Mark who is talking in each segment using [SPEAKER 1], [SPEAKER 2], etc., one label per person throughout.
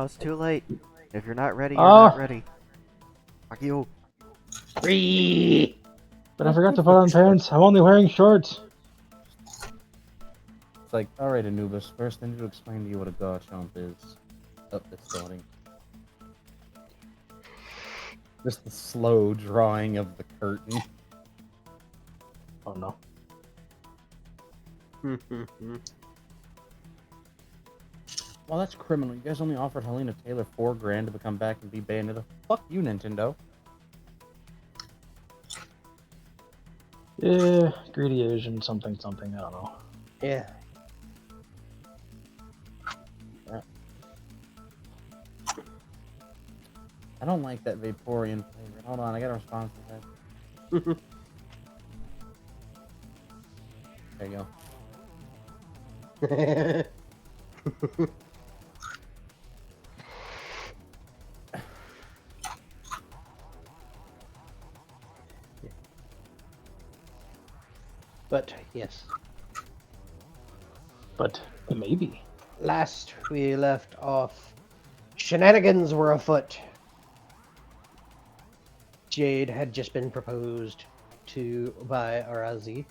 [SPEAKER 1] it's too late. If you're not ready, you're
[SPEAKER 2] Ah.
[SPEAKER 1] not ready. Fuck you.
[SPEAKER 3] Free.
[SPEAKER 2] But I forgot to put on pants. I'm only wearing shorts.
[SPEAKER 4] It's like, alright, Anubis, first I need to explain to you what a Garchomp is. Oh, it's starting. Just the slow drawing of the curtain.
[SPEAKER 2] Oh no.
[SPEAKER 4] Well, that's criminal. You guys only offered Helena Taylor $4,000 to come back and be Bayonetta. Fuck you, Nintendo.
[SPEAKER 2] Yeah, greedy Asian something something, I don't know.
[SPEAKER 3] Yeah.
[SPEAKER 4] I don't like that Vaporeon flavor. Hold on, I gotta respond to that. There you go.
[SPEAKER 3] But yes,
[SPEAKER 2] But maybe.
[SPEAKER 3] last we left off, shenanigans were afoot. Jade had just been proposed to by Arazi.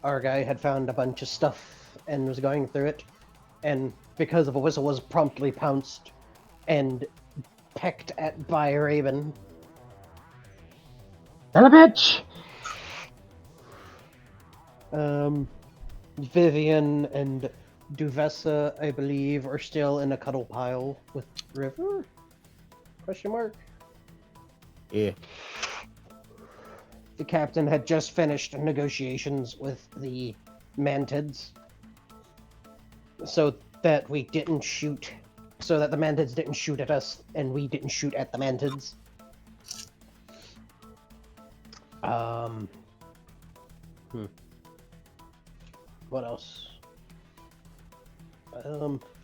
[SPEAKER 3] Our guy had found a bunch of stuff and was going through it, and because of a whistle was promptly pounced and pecked at by Raven.
[SPEAKER 2] Son of a bitch!
[SPEAKER 3] Vivian and Duvessa, I believe, are still in a cuddle pile with River? Question mark?
[SPEAKER 4] Yeah.
[SPEAKER 3] The captain had just finished negotiations with the Mantids, so that we didn't shoot, so that the Mantids didn't shoot at us, and we didn't shoot at the Mantids. What else?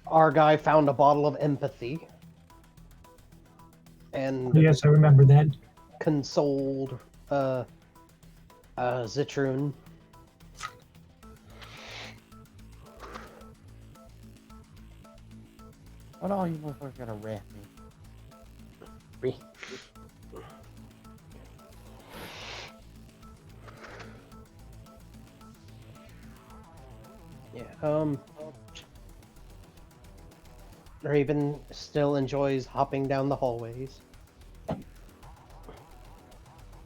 [SPEAKER 3] Our guy found a bottle of empathy, and
[SPEAKER 5] Yes, I remember that.
[SPEAKER 3] consoled Zitrune.
[SPEAKER 4] What all you motherfuckers gotta rat me?
[SPEAKER 3] Yeah, Raven still enjoys hopping down the hallways.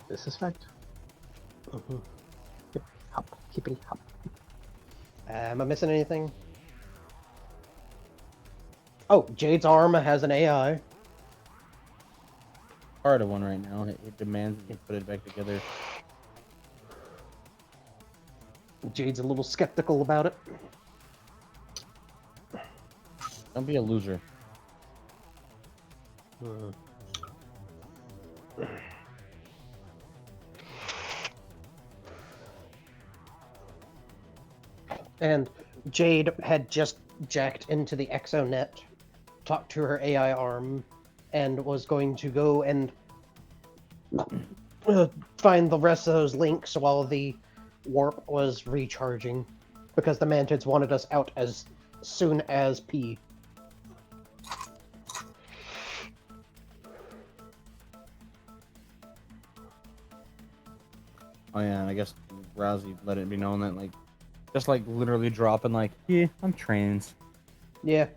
[SPEAKER 2] This is fact. Hop, hippity hop.
[SPEAKER 3] Am I missing anything? Oh, Jade's arm has an AI.
[SPEAKER 4] Part of one right now. It demands that you put it back together.
[SPEAKER 3] Jade's a little skeptical about it.
[SPEAKER 4] Don't be a loser.
[SPEAKER 3] And Jade had just jacked into the exonet, talked to her AI arm, and was going to go and find the rest of those links while the warp was recharging, because the Mantids wanted us out as soon as P.
[SPEAKER 4] Oh yeah, and I guess Rousey let it be known that, like, just like literally dropping like, yeah, I'm trans.
[SPEAKER 3] Yeah.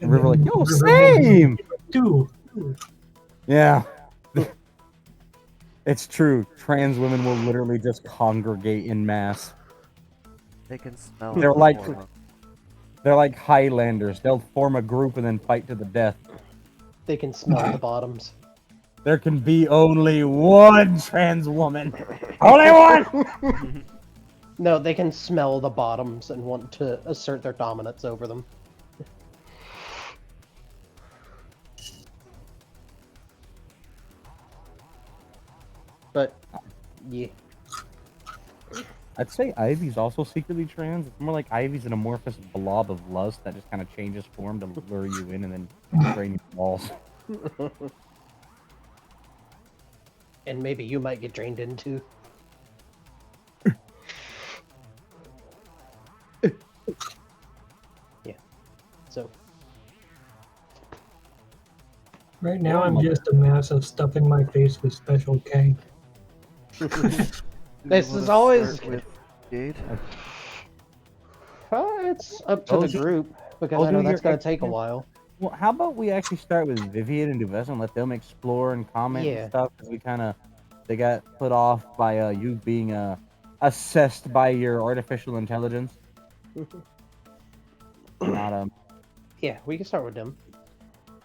[SPEAKER 4] And River like, yo,
[SPEAKER 5] River had
[SPEAKER 4] same!
[SPEAKER 5] Two.
[SPEAKER 4] Yeah. It's true. Trans women will literally just congregate in mass.
[SPEAKER 1] They can smell.
[SPEAKER 4] They're
[SPEAKER 1] the
[SPEAKER 4] like-
[SPEAKER 1] hormone.
[SPEAKER 4] They're like Highlanders. They'll form a group and then fight to the death.
[SPEAKER 3] They can smell the bottoms.
[SPEAKER 4] There can be only one trans woman. Only one!
[SPEAKER 3] No, they can smell the bottoms and want to assert their dominance over them. But, yeah.
[SPEAKER 4] I'd say Ivy's also secretly trans. It's more like Ivy's an amorphous blob of lust that just kind of changes form to lure you in and then drain your balls.
[SPEAKER 3] And maybe you might get drained into. Yeah. So.
[SPEAKER 5] Right now, I'm just a mass of stuffing my face with Special K.
[SPEAKER 1] Do you
[SPEAKER 3] This
[SPEAKER 1] wanna
[SPEAKER 3] is always
[SPEAKER 1] start with Jade.
[SPEAKER 3] it's up to the
[SPEAKER 4] Those are-
[SPEAKER 3] group because
[SPEAKER 4] those
[SPEAKER 3] I know
[SPEAKER 4] are your
[SPEAKER 3] that's gonna take a
[SPEAKER 4] X-Men?
[SPEAKER 3] while.
[SPEAKER 4] Well, how about we actually start with Vivian and Duvessa and let them explore and comment
[SPEAKER 3] Yeah.
[SPEAKER 4] and stuff? Because they got put off by you being assessed by your artificial intelligence. Not
[SPEAKER 3] Yeah, we can start with them.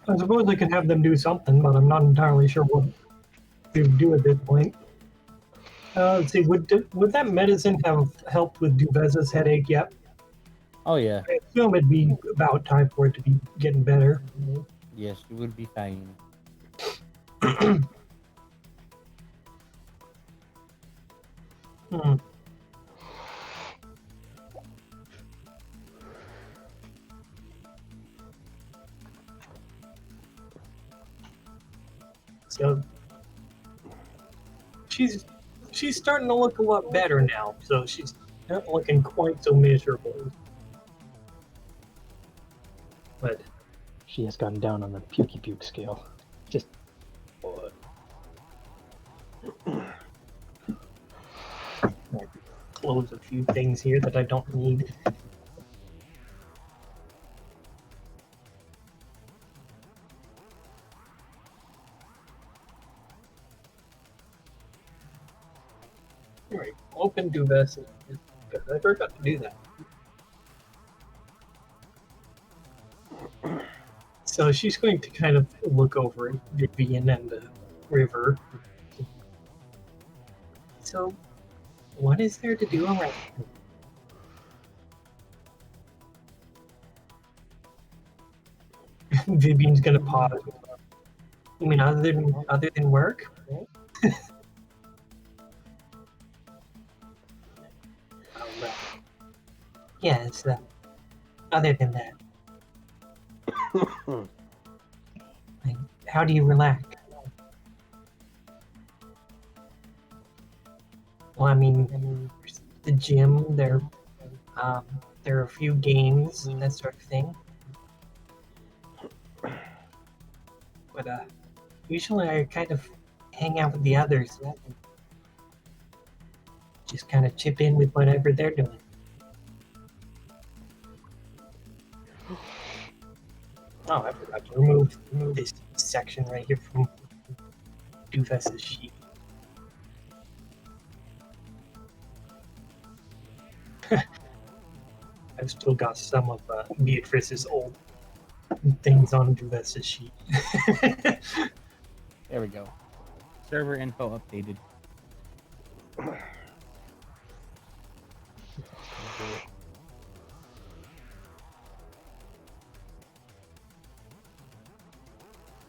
[SPEAKER 5] I suppose I could have them do something, but I'm not entirely sure what they would do at this point. Let's see, would that medicine have helped with Duveza's headache yet?
[SPEAKER 4] Oh yeah,
[SPEAKER 5] I assume it'd be about time for it to be getting better.
[SPEAKER 4] yes, it would be fine.
[SPEAKER 5] Hmm. So she's starting to look a lot better now. So she's not looking quite so miserable. But
[SPEAKER 2] She has gone down on the pukey puke scale. Just
[SPEAKER 5] close a few things here that I don't need. Alright, open Duvessa. I forgot to do that. So she's going to kind of look over at Vivian and the river. So, what is there to do around here? Vivian's gonna pause. You mean other than work? Yes, other than that. Like, how do you relax? Well, I mean, there's the gym, there are a few games, that sort of thing. But usually I kind of hang out with the others. Just kind of chip in with whatever they're doing. Oh, I forgot to remove this section right here from Doofus's sheet. I've still got some of Beatrice's old things on Doofus's sheet.
[SPEAKER 4] There we go. Server info updated.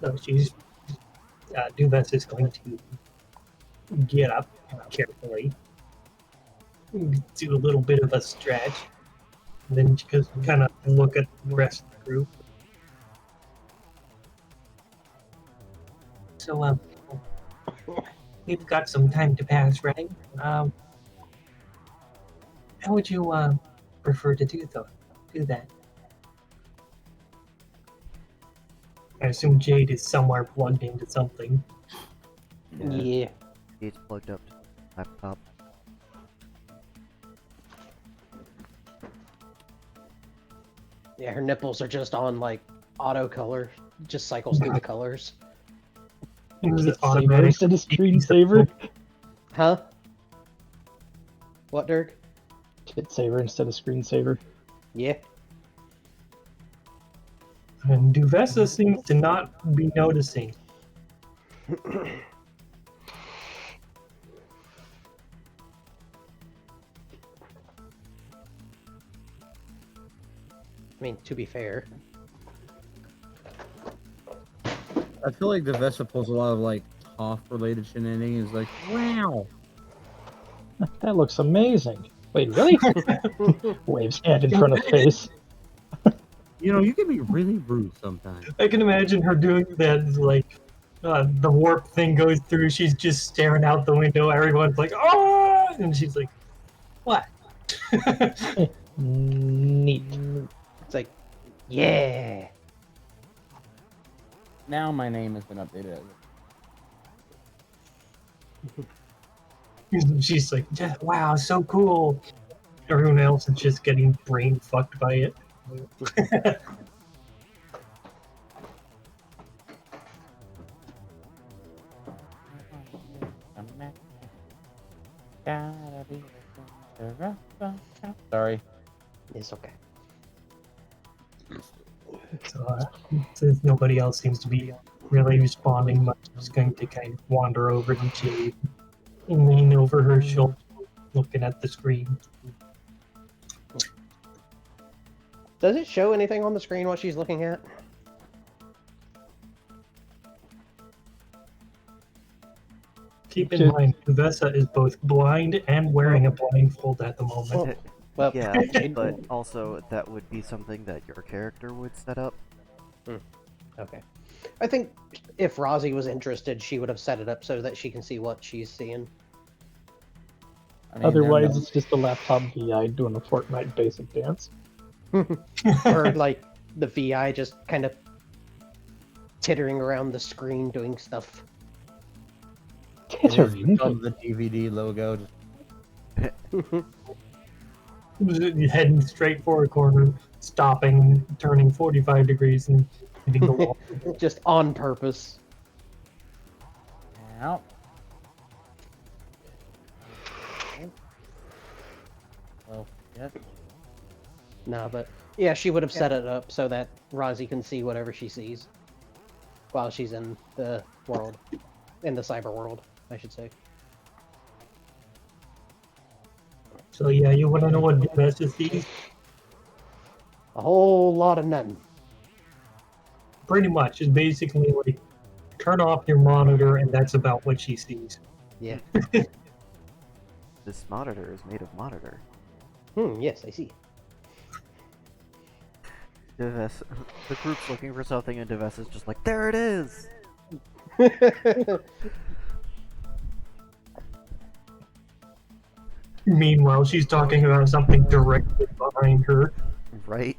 [SPEAKER 5] So Duvess is going to get up carefully, do a little bit of a stretch, and then just kind of look at the rest of the group. So, we've got some time to pass, right? How would you prefer to do that? I assume Jade is somewhere plugged into something.
[SPEAKER 3] Yeah.
[SPEAKER 1] Jade's plugged up to the laptop.
[SPEAKER 3] Yeah, her nipples are just on like auto color. Just cycles through the colors.
[SPEAKER 5] It's
[SPEAKER 2] hit saver
[SPEAKER 5] automatic.
[SPEAKER 2] instead of screensaver.
[SPEAKER 3] Huh? What, Dirk?
[SPEAKER 2] Hit saver instead of screensaver.
[SPEAKER 3] Yeah.
[SPEAKER 5] And Duvessa seems to not be noticing.
[SPEAKER 3] I mean, to be fair.
[SPEAKER 4] I feel like the Vesta pulls a lot of like Hoff related shenanigans. Like, wow.
[SPEAKER 2] That looks amazing. Wait, really? Waves hand in front of face.
[SPEAKER 4] You know, you can be really rude sometimes.
[SPEAKER 5] I can imagine her doing that, like, the warp thing goes through, she's just staring out the window, everyone's like, oh! And she's like, what?
[SPEAKER 2] Neat.
[SPEAKER 3] It's like, yeah.
[SPEAKER 4] Now my name has been updated.
[SPEAKER 5] She's like, "Yeah, wow, so cool." Everyone else is just getting brain fucked by it.
[SPEAKER 4] Sorry.
[SPEAKER 3] It's okay.
[SPEAKER 5] So, since nobody else seems to be really responding much, I'm just going to kind of wander over to Jade and lean over her shoulder, looking at the screen.
[SPEAKER 3] Does it show anything on the screen what she's looking at?
[SPEAKER 5] Keep in mind, Kuvessa is both blind and wearing a blindfold at the moment.
[SPEAKER 3] Well,
[SPEAKER 1] Yeah,
[SPEAKER 3] Jade-
[SPEAKER 1] but also that would be something that your character would set up.
[SPEAKER 3] Okay. I think if Rozzy was interested, she would have set it up so that she can see what she's seeing.
[SPEAKER 4] I mean,
[SPEAKER 2] Otherwise,
[SPEAKER 4] they're
[SPEAKER 2] it's just a laptop VI doing a Fortnite basic dance.
[SPEAKER 3] Or like the VI just kind of tittering around the screen doing stuff.
[SPEAKER 2] Tittering.
[SPEAKER 4] Of the DVD logo. Just
[SPEAKER 5] Heading straight for a corner, stopping, turning 45 degrees, and hitting the wall.
[SPEAKER 3] Just on purpose.
[SPEAKER 4] out. Well, yeah.
[SPEAKER 3] No, but yeah, she would have set it up so that Rozzy can see whatever she sees while she's in the world, in the cyber world, I should say.
[SPEAKER 5] So yeah, you want to know what Kuvessa sees?
[SPEAKER 3] A whole lot of nothing.
[SPEAKER 5] Pretty much, is basically like, turn off your monitor, and that's about what she sees.
[SPEAKER 3] Yeah.
[SPEAKER 1] This monitor is made of monitor.
[SPEAKER 3] Yes, I see.
[SPEAKER 1] Deves, the group's looking for something, and Deves is just like, there it is!
[SPEAKER 5] Meanwhile, she's talking about something directly behind her.
[SPEAKER 1] Right?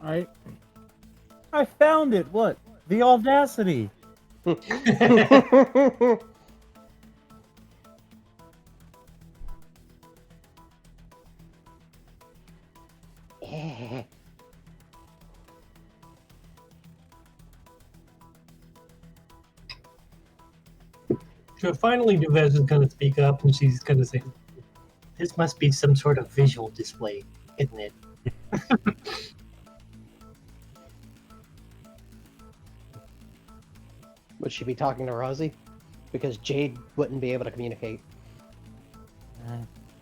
[SPEAKER 4] I found it. What? The audacity.
[SPEAKER 5] So finally, Deves is going to speak up, and she's going to say, "This must be some sort of visual display, isn't it?"
[SPEAKER 3] Would she be talking to Rozzy? Because Jade wouldn't be able to communicate.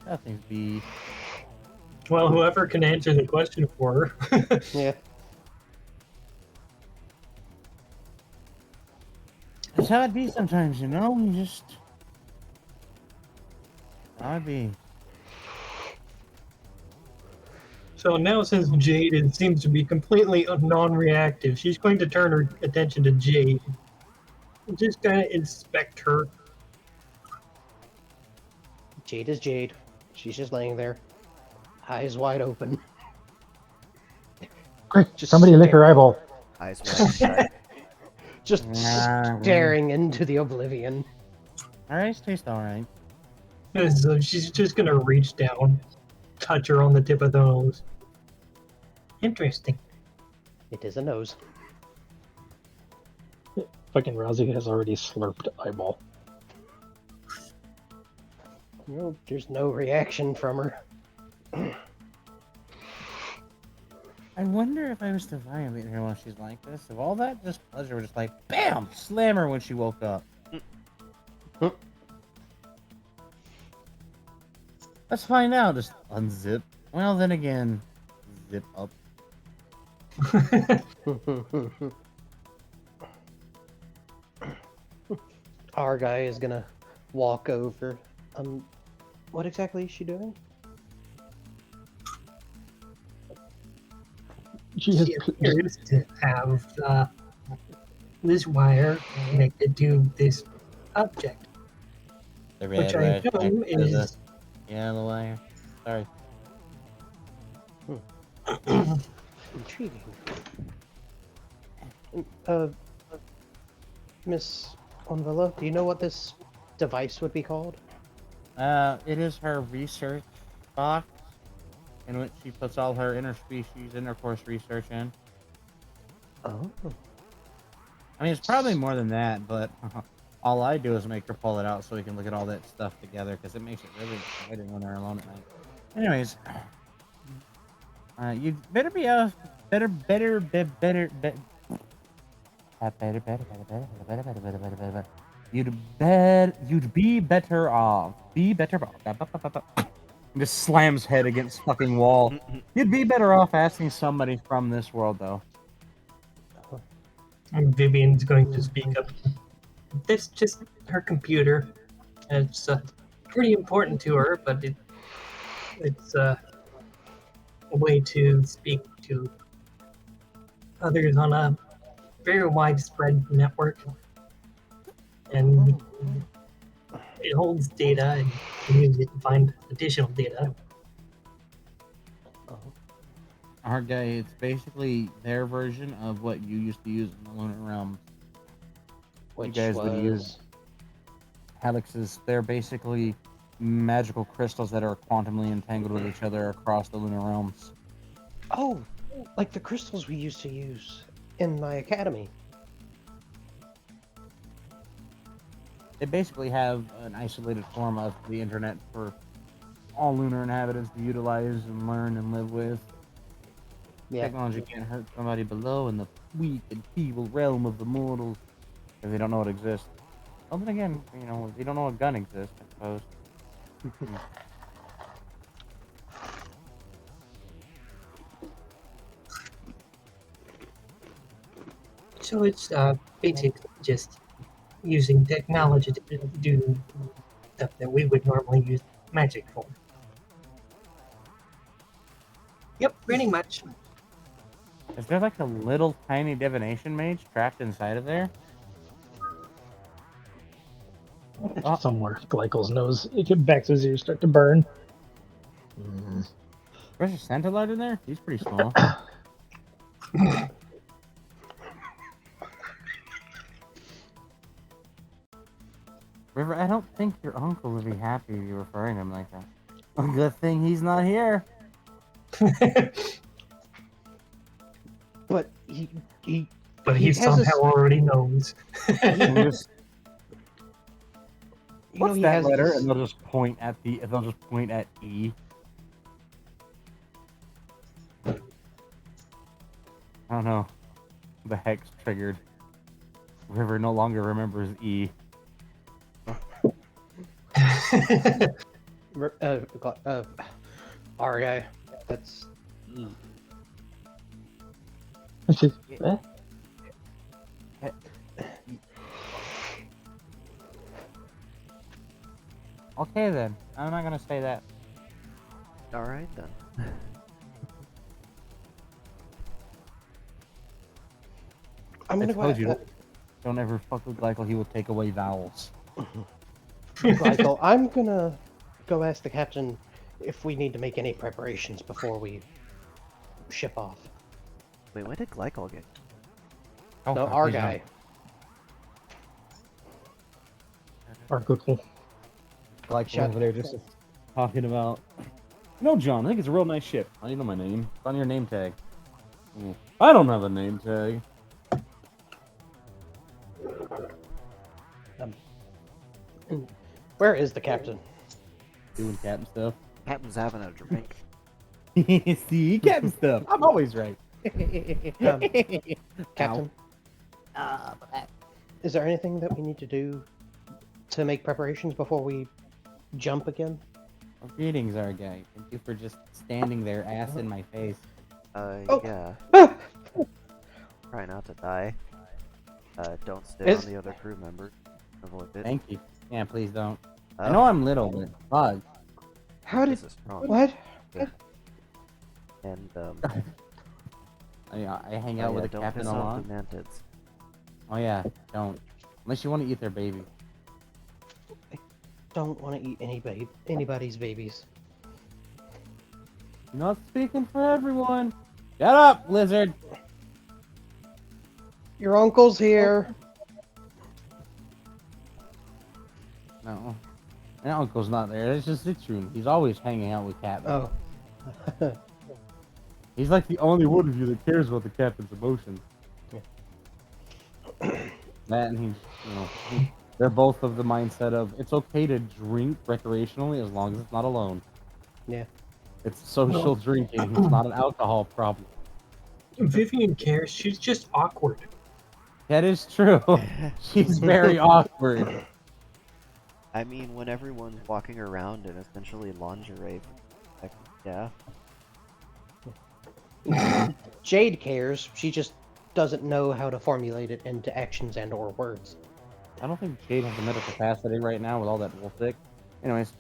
[SPEAKER 4] Nothing's be.
[SPEAKER 5] Well, whoever can answer the question for her.
[SPEAKER 3] Yeah.
[SPEAKER 4] That's how it be sometimes, you know? You just. I be.
[SPEAKER 5] So now, since Jade seems to be completely non-reactive, she's going to turn her attention to Jade. Just kind of inspect her.
[SPEAKER 3] Jade is Jade. She's just laying there, eyes wide open.
[SPEAKER 2] Quick,
[SPEAKER 3] Just
[SPEAKER 2] somebody lick her eyeball.
[SPEAKER 1] Eyes wide shut.
[SPEAKER 3] Just staring into the oblivion.
[SPEAKER 4] Alright, tastes alright.
[SPEAKER 5] So she's just going to reach down, touch her on the tip of the nose. Interesting.
[SPEAKER 3] It is a nose.
[SPEAKER 2] Fucking Rozzy has already slurped eyeball.
[SPEAKER 3] No, there's no reaction from her.
[SPEAKER 4] I wonder if I was to violate her while she's like this. If all that just pleasure were just like, BAM! Slam her when she woke up. Let's find out. Just unzip. Well, then again, zip up.
[SPEAKER 3] Our guy is gonna walk over. What exactly is she doing?
[SPEAKER 2] She has
[SPEAKER 5] She appears to have this wire connected to this object,
[SPEAKER 4] The
[SPEAKER 5] which I
[SPEAKER 4] red
[SPEAKER 5] assume
[SPEAKER 4] connected to the
[SPEAKER 5] is
[SPEAKER 4] yellow wire. Sorry.
[SPEAKER 3] Intriguing. Miss Onvilla, do you know what this device would be called?
[SPEAKER 4] It is her research box in which she puts all her interspecies intercourse research in.
[SPEAKER 3] Oh.
[SPEAKER 4] I mean, it's probably more than that, but all I do is make her pull it out so we can look at all that stuff together because it makes it really exciting when they're alone at night. Anyways, you better be better, you'd be better off. Be better off. Just slams head against fucking wall. You'd be better off asking somebody from this world, though.
[SPEAKER 5] And Vivian's going to speak up. That's just her computer. It's pretty important to her, but it's a way to speak to others on a very widespread network. And it holds data and can use it to find additional data.
[SPEAKER 4] Our guy, it's basically their version of what you used to use in the Lunar Realm.
[SPEAKER 3] Which
[SPEAKER 4] you guys
[SPEAKER 3] was...
[SPEAKER 4] would use helixes. They're basically magical crystals that are quantumly entangled with each other across the Lunar Realms.
[SPEAKER 3] Oh, like the crystals we used to use in my academy.
[SPEAKER 4] They basically have an isolated form of the internet for all lunar inhabitants to utilize and learn and live with.
[SPEAKER 3] Yeah.
[SPEAKER 4] Technology can't hurt somebody below in the weak and feeble realm of the mortals if they don't know it exists. Well, then again, you know, they don't know a gun exists, I suppose.
[SPEAKER 5] So it's basically just using technology to do stuff that we would normally use magic for. Yep, pretty much.
[SPEAKER 4] Is there like a little tiny divination mage trapped inside of there?
[SPEAKER 2] Somewhere. Glycol's nose, back to his ears start to burn.
[SPEAKER 4] Where's the Centilard in there? He's pretty small. River, I don't think your uncle would be happy if you were referring to him like that. A good thing he's not here.
[SPEAKER 3] But he
[SPEAKER 5] But he
[SPEAKER 3] has
[SPEAKER 5] somehow
[SPEAKER 3] this-
[SPEAKER 5] already knows.
[SPEAKER 4] What's
[SPEAKER 3] he
[SPEAKER 4] that
[SPEAKER 3] has
[SPEAKER 4] letter?
[SPEAKER 3] this-
[SPEAKER 4] And they'll just point at E. I don't know. The hex triggered. River no longer remembers E.
[SPEAKER 3] Our guy. That's
[SPEAKER 2] She's, eh?
[SPEAKER 4] Okay then. I'm not gonna say that.
[SPEAKER 1] Alright then.
[SPEAKER 3] I'm
[SPEAKER 4] I
[SPEAKER 3] gonna go
[SPEAKER 4] told
[SPEAKER 3] ask,
[SPEAKER 4] you, don't ever fuck with Glycol, he will take away vowels.
[SPEAKER 3] Michael, I'm gonna go ask the captain if we need to make any preparations before we ship off.
[SPEAKER 1] Wait, when did Glycol get?
[SPEAKER 4] Oh,
[SPEAKER 3] No,
[SPEAKER 4] fuck,
[SPEAKER 3] our
[SPEAKER 4] please don't.
[SPEAKER 3] guy.
[SPEAKER 2] Argocle.
[SPEAKER 4] Glycol
[SPEAKER 3] Shut-
[SPEAKER 4] over there just talking about... No, John, I think it's a real nice ship. I don't know my name. It's on your name tag. I don't have a name tag.
[SPEAKER 3] Where is the captain?
[SPEAKER 4] Doing captain stuff.
[SPEAKER 1] Captain's having a drink.
[SPEAKER 4] See, captain stuff. I'm always right.
[SPEAKER 3] Captain, is there anything that we need to do to make preparations before we jump again?
[SPEAKER 4] Well, greetings, our guy. Thank you for just standing there, ass in my face.
[SPEAKER 3] Oh.
[SPEAKER 1] Yeah. Try not to die. Don't stay
[SPEAKER 3] Is-
[SPEAKER 1] on the other crew members. Avoid it.
[SPEAKER 4] Thank you. Yeah, please don't. I
[SPEAKER 1] Oh,
[SPEAKER 4] know I'm little, but fuck.
[SPEAKER 3] How did...
[SPEAKER 1] this is strong.
[SPEAKER 3] What?
[SPEAKER 1] And
[SPEAKER 4] I hang
[SPEAKER 1] oh
[SPEAKER 4] out
[SPEAKER 1] yeah,
[SPEAKER 4] with the
[SPEAKER 1] don't
[SPEAKER 4] captain
[SPEAKER 1] piss
[SPEAKER 4] a
[SPEAKER 1] off
[SPEAKER 4] lot.
[SPEAKER 1] the mantids.
[SPEAKER 4] Oh yeah, don't. Unless you want to eat their baby.
[SPEAKER 3] Don't want to eat anybody's babies.
[SPEAKER 4] You're not speaking for everyone. Shut up, lizard.
[SPEAKER 3] Your uncle's here.
[SPEAKER 4] No. My uncle's not there. It's just Citroen. He's always hanging out with Captain.
[SPEAKER 3] Oh.
[SPEAKER 4] He's like the only one of you that cares about the captain's emotions. That and he's, they're both of the mindset of it's okay to drink recreationally as long as it's not alone.
[SPEAKER 3] Yeah.
[SPEAKER 4] It's social drinking. It's not an alcohol problem.
[SPEAKER 5] Vivian cares. She's just awkward.
[SPEAKER 4] That is true. She's very awkward.
[SPEAKER 1] I mean, when everyone's walking around in essentially lingerie, like, yeah.
[SPEAKER 3] Jade cares. She just doesn't know how to formulate it into actions and or words.
[SPEAKER 4] I don't think Jade has the mental capacity right now with all that wolf dick. Anyways.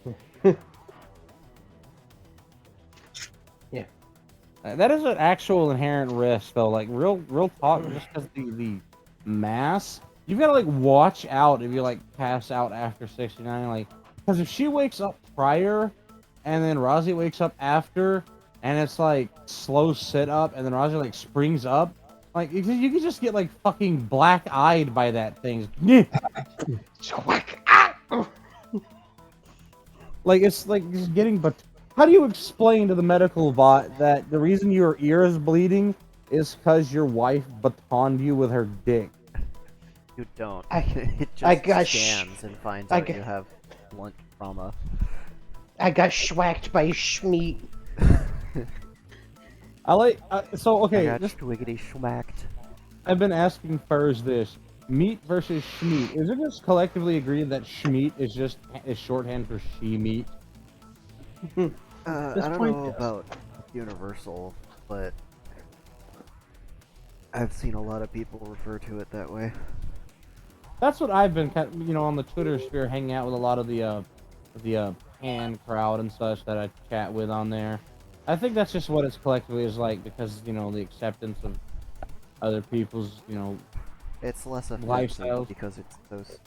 [SPEAKER 3] Yeah.
[SPEAKER 4] That is an actual inherent risk, though. Like, real talk, just because the mass, you've got to, like, watch out if you, like, pass out after 69. Like, because if she wakes up prior, and then Rozzy wakes up after, and it's, like, slow sit-up, and then Rozzy, like, springs up, like, you could just get, like, fucking black-eyed by that thing. Like, it's, like, just getting... But how do you explain to the medical bot that the reason your ear is bleeding is because your wife batoned you with her dick?
[SPEAKER 1] You don't.
[SPEAKER 3] I
[SPEAKER 1] It just
[SPEAKER 3] got
[SPEAKER 1] scans and finds out you have blunt trauma.
[SPEAKER 3] I got schwacked by Schmeat.
[SPEAKER 4] I like... so,
[SPEAKER 1] I
[SPEAKER 4] okay,
[SPEAKER 1] got
[SPEAKER 4] just...
[SPEAKER 1] schwiggity schmacked.
[SPEAKER 4] I've been asking furs this. Meat versus schmeat. Is it just collectively agreed that schmeat is shorthand for she-meat?
[SPEAKER 1] I
[SPEAKER 2] This
[SPEAKER 1] don't
[SPEAKER 2] point,
[SPEAKER 1] know
[SPEAKER 2] yes.
[SPEAKER 1] about universal, but I've seen a lot of people refer to it that way.
[SPEAKER 4] That's what I've been, on the Twitter sphere, hanging out with a lot of the pan crowd and such that I chat with on there. I think that's just what it's collectively is like because the acceptance of other people's
[SPEAKER 1] It's less offensive
[SPEAKER 4] Lifestyles.
[SPEAKER 1] because it's those.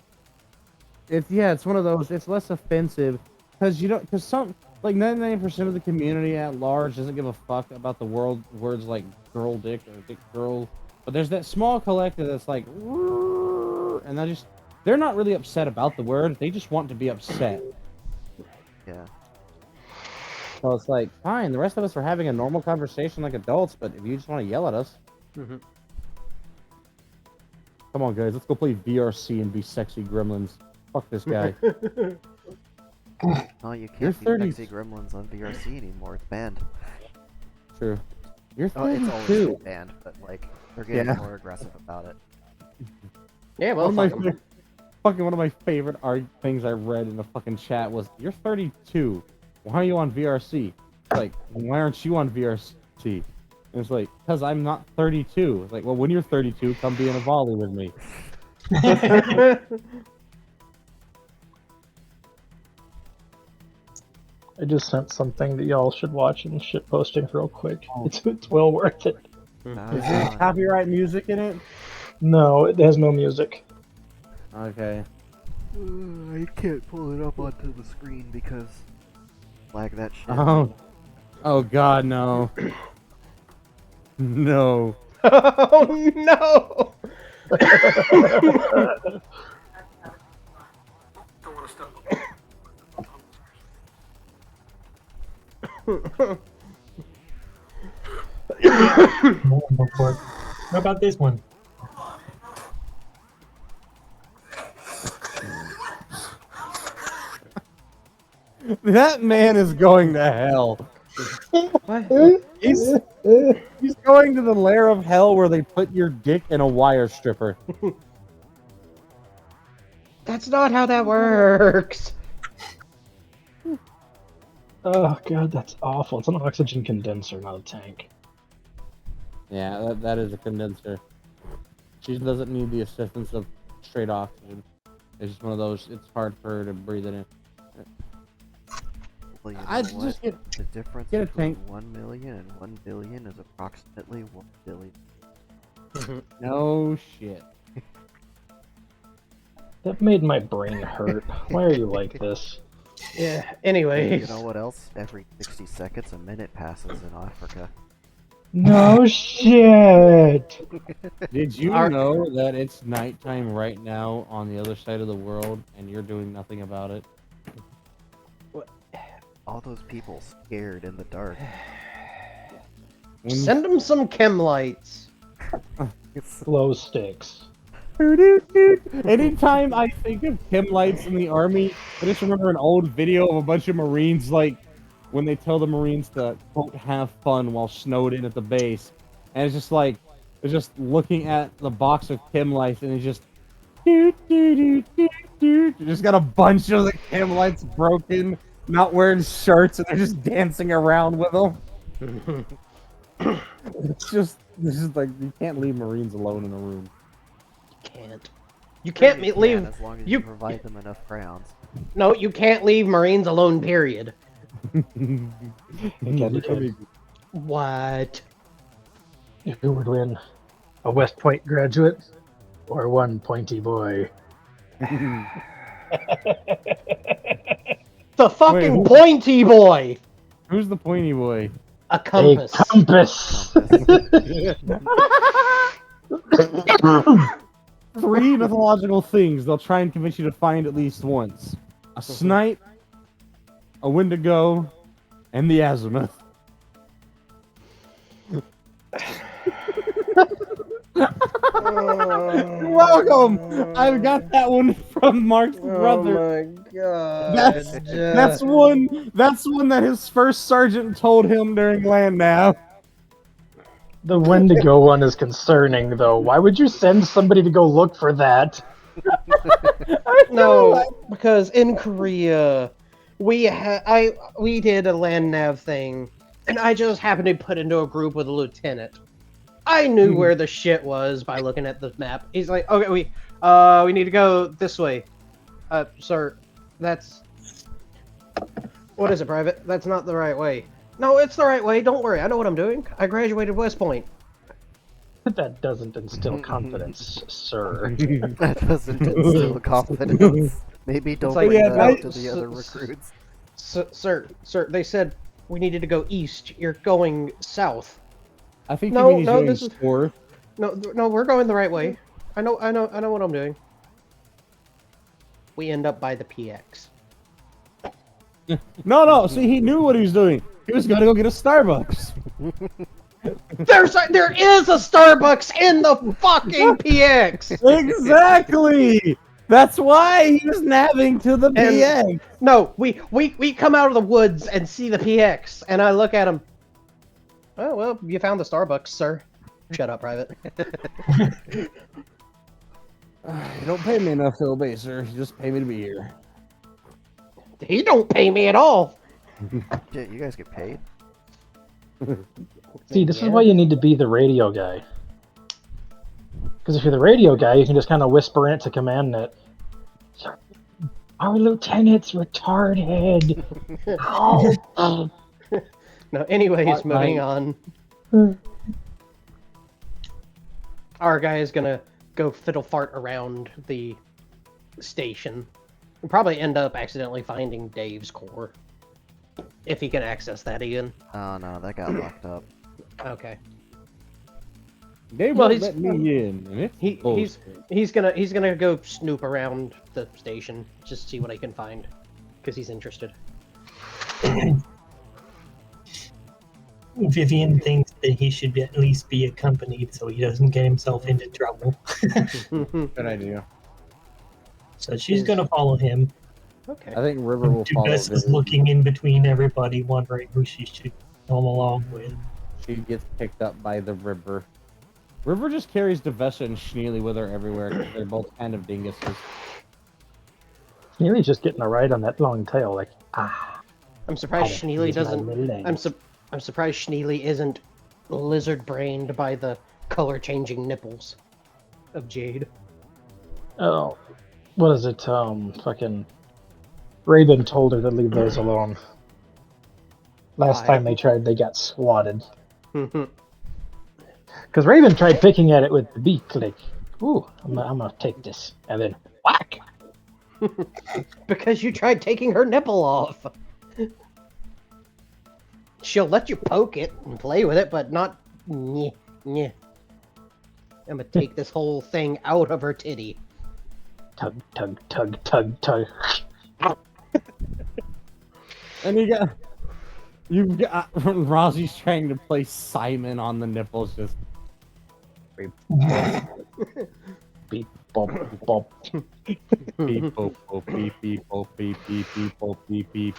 [SPEAKER 4] It's one of those. It's less offensive because some 99% of the community at large doesn't give a fuck about the words like girl dick or dick girl, but there's that small collective that's like, and they're not really upset about the word. They just want to be upset.
[SPEAKER 1] Yeah.
[SPEAKER 4] So it's like, fine, the rest of us are having a normal conversation like adults, but if you just want to yell at us,
[SPEAKER 3] Mhm.
[SPEAKER 4] come on, guys, let's go play VRC and be sexy gremlins. Fuck this guy.
[SPEAKER 1] Oh, you
[SPEAKER 4] You're
[SPEAKER 1] can't be
[SPEAKER 4] 30.
[SPEAKER 1] sexy gremlins on VRC anymore. It's banned.
[SPEAKER 4] True. You're
[SPEAKER 1] Oh, it's
[SPEAKER 4] 32.
[SPEAKER 1] always been banned, but like they're getting
[SPEAKER 4] Yeah.
[SPEAKER 1] more aggressive about it.
[SPEAKER 3] Yeah, well,
[SPEAKER 4] one
[SPEAKER 3] fuck 'em.
[SPEAKER 4] of my favorite things I read in the fucking chat was, "You're 32. Why are you on VRC?" Like, why aren't you on VRC? And it's like, because I'm not 32. It's like, well, when you're 32, come be in a volley with me.
[SPEAKER 2] I just sent something that y'all should watch and shit posting real quick.
[SPEAKER 4] Oh.
[SPEAKER 2] It's well worth it.
[SPEAKER 4] Is there copyright music in it?
[SPEAKER 2] No, it has no music.
[SPEAKER 4] Okay.
[SPEAKER 1] I can't pull it up onto the screen because flag that shit.
[SPEAKER 4] Oh God, no. No.
[SPEAKER 3] Oh no!
[SPEAKER 5] How about this one?
[SPEAKER 4] That man is going to hell.
[SPEAKER 3] What?
[SPEAKER 4] He's going to the lair of hell where they put your dick in a wire stripper.
[SPEAKER 3] That's not how that works.
[SPEAKER 2] Oh god, that's awful. It's an oxygen condenser, not a tank.
[SPEAKER 4] Yeah, that is a condenser. She doesn't need the assistance of straight oxygen. It's just one of those. It's hard for her to breathe it in.
[SPEAKER 1] Well, you know
[SPEAKER 4] I
[SPEAKER 1] what?
[SPEAKER 4] just get
[SPEAKER 1] The difference
[SPEAKER 4] get a
[SPEAKER 1] between
[SPEAKER 4] tank.
[SPEAKER 1] 1 million and 1 billion is approximately 1 billion.
[SPEAKER 4] No shit.
[SPEAKER 2] That made my brain hurt. Why are you like this?
[SPEAKER 3] Yeah. Anyways.
[SPEAKER 1] You know what else? Every 60 seconds, a minute passes in Africa.
[SPEAKER 2] No shit.
[SPEAKER 4] Did you
[SPEAKER 3] Our-
[SPEAKER 4] know that it's nighttime right now on the other side of the world, and you're doing nothing about it?
[SPEAKER 1] All those people scared in the dark.
[SPEAKER 4] When
[SPEAKER 3] Send them some chem lights.
[SPEAKER 1] It's
[SPEAKER 2] Glow sticks.
[SPEAKER 4] Anytime I think of chem lights in the army, I just remember an old video of a bunch of Marines, like, when they tell the Marines to, quote, have fun while snowed in at the base. And it's just like, they're just looking at the box of chem lights, and it's just, you just got a bunch of the chem lights broken, not wearing shirts, and they're just dancing around with them. It's just like, you can't leave Marines alone in a room.
[SPEAKER 3] Can't. You can't
[SPEAKER 1] you
[SPEAKER 3] leave.
[SPEAKER 1] can, as long as
[SPEAKER 3] you-
[SPEAKER 1] you provide them enough crowns.
[SPEAKER 3] No, you can't leave Marines alone. Period. What?
[SPEAKER 2] Who would win? A West Point graduate or one pointy boy?
[SPEAKER 3] The fucking
[SPEAKER 4] who-
[SPEAKER 3] pointy boy.
[SPEAKER 4] Who's the pointy boy?
[SPEAKER 3] A compass.
[SPEAKER 2] A compass.
[SPEAKER 4] Three mythological things they'll try and convince you to find at least once: a snipe, a Wendigo, and the azimuth. You're welcome. I've got that one from Mark's brother.
[SPEAKER 3] Oh my god.
[SPEAKER 4] That's one. That's one that his first sergeant told him during land nav.
[SPEAKER 2] The Wendigo one is concerning, though. Why would you send somebody to go look for that?
[SPEAKER 3] No, because in Korea, we did a land nav thing, and I just happened to be put into a group with a lieutenant. I knew where the shit was by looking at the map. He's like, "Okay, we need to go this way." Sir, that's what is it, Private? That's not the right way. No, it's the right way. Don't worry, I know what I'm doing. I graduated West Point.
[SPEAKER 2] That doesn't instill confidence, sir.
[SPEAKER 1] That doesn't instill confidence. Maybe don't
[SPEAKER 3] like-
[SPEAKER 1] bring
[SPEAKER 4] Yeah,
[SPEAKER 1] that
[SPEAKER 4] I-
[SPEAKER 1] up to the other recruits.
[SPEAKER 3] Sir, they said we needed to go east. You're going south.
[SPEAKER 4] I think
[SPEAKER 3] No,
[SPEAKER 4] you mean he's
[SPEAKER 3] no,
[SPEAKER 4] going
[SPEAKER 3] this is-
[SPEAKER 4] north.
[SPEAKER 3] No, we're going the right way. I know what I'm doing. We end up by the PX.
[SPEAKER 4] No. See, he knew what he was doing. He was gonna go get a Starbucks.
[SPEAKER 3] There is a Starbucks in the fucking PX.
[SPEAKER 4] Exactly. That's why he was nabbing to the PX.
[SPEAKER 3] No, we come out of the woods and see the PX, and I look at him. Oh well, you found the Starbucks, sir. Shut up, Private.
[SPEAKER 4] You don't pay me enough to obey, sir. You just pay me to be here.
[SPEAKER 3] He don't pay me at all.
[SPEAKER 1] Yeah, you guys get paid?
[SPEAKER 2] See, this is why you need to be the radio guy. Because if you're the radio guy, you can just kind of whisper in it to command net. Sir, our lieutenant's retarded. Oh.
[SPEAKER 3] No, anyways, moving on. Our guy is gonna go fiddle fart around the station. We'll probably end up accidentally finding Dave's core. If he can access that again.
[SPEAKER 1] Oh no, that got locked up.
[SPEAKER 3] Okay.
[SPEAKER 4] They
[SPEAKER 3] Well,
[SPEAKER 4] won't
[SPEAKER 3] he's-
[SPEAKER 4] let me in. And it's
[SPEAKER 3] He's
[SPEAKER 4] bullshit.
[SPEAKER 3] he's gonna go snoop around the station, just see what he can find. Because he's interested.
[SPEAKER 5] Vivian thinks that he should at least be accompanied so he doesn't get himself into trouble.
[SPEAKER 4] Good idea.
[SPEAKER 5] So she's gonna follow him.
[SPEAKER 3] Okay.
[SPEAKER 4] I think River will follow.
[SPEAKER 5] Dugas is
[SPEAKER 4] Vivian.
[SPEAKER 5] looking in between everybody, wondering who she should come along with.
[SPEAKER 4] She gets picked up by the River. River just carries Devessa and Schneely with her everywhere. 'Cause they're both kind of dinguses.
[SPEAKER 2] Neely's just getting a ride on that long tail, like, ah.
[SPEAKER 3] I'm surprised
[SPEAKER 2] I'll
[SPEAKER 3] Schneely
[SPEAKER 2] use my
[SPEAKER 3] doesn't.
[SPEAKER 2] little legs.
[SPEAKER 3] I'm surprised Schneely isn't lizard-brained by the color-changing nipples of Jade.
[SPEAKER 2] Oh, what is it? Fucking Raven told her to leave those alone. Last
[SPEAKER 3] Why?
[SPEAKER 2] time they tried, they got swatted.
[SPEAKER 3] Mhm.
[SPEAKER 2] Because Raven tried picking at it with the beak, like, ooh, I'm gonna take this, and then whack.
[SPEAKER 3] Because you tried taking her nipple off. She'll let you poke it and play with it, but not Nyeh, nyeh. I'm gonna take this whole thing out of her titty.
[SPEAKER 2] Tug, tug, tug, tug, tug.
[SPEAKER 4] And you've got Rozzie's trying to play Simon on the nipples, just
[SPEAKER 2] Beep, bop, bop.
[SPEAKER 4] beep boop boop beep beep boop beep beep beep boop beep beep.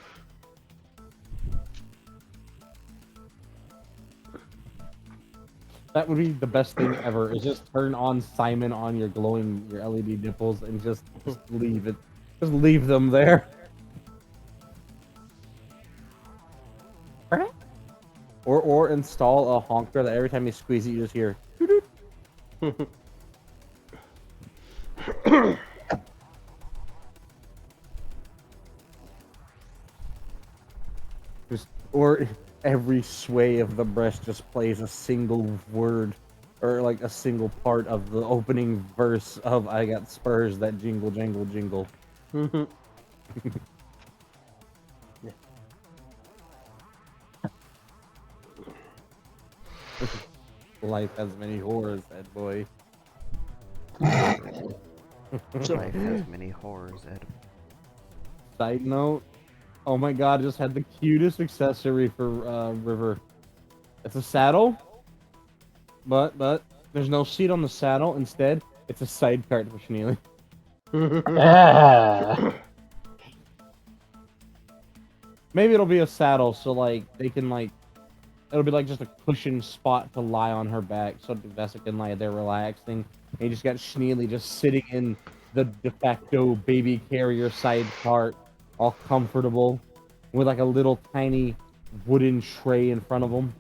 [SPEAKER 4] That would be the best thing ever. Is just turn on Simon on your LED nipples and just leave it. Just leave them there. Or install a honker that every time you squeeze it, you just hear. Doo-doo. Or every sway of the breast just plays a single word or like a single part of the opening verse of I Got Spurs That Jingle Jangle Jingle. Life has many horrors, Ed boy.
[SPEAKER 1] Life has many horrors, Ed.
[SPEAKER 4] Side note, oh my god, I just had the cutest accessory for River. It's a saddle, but there's no seat on the saddle. Instead, it's a side cart for Schneely.
[SPEAKER 2] Yeah.
[SPEAKER 4] Maybe it'll be a saddle, so like they can like, it'll be like just a cushion spot to lie on her back, so Vesa can lie there relaxing. And you just got Schneely just sitting in the de facto baby carrier side cart, all comfortable, with like a little tiny wooden tray in front of him.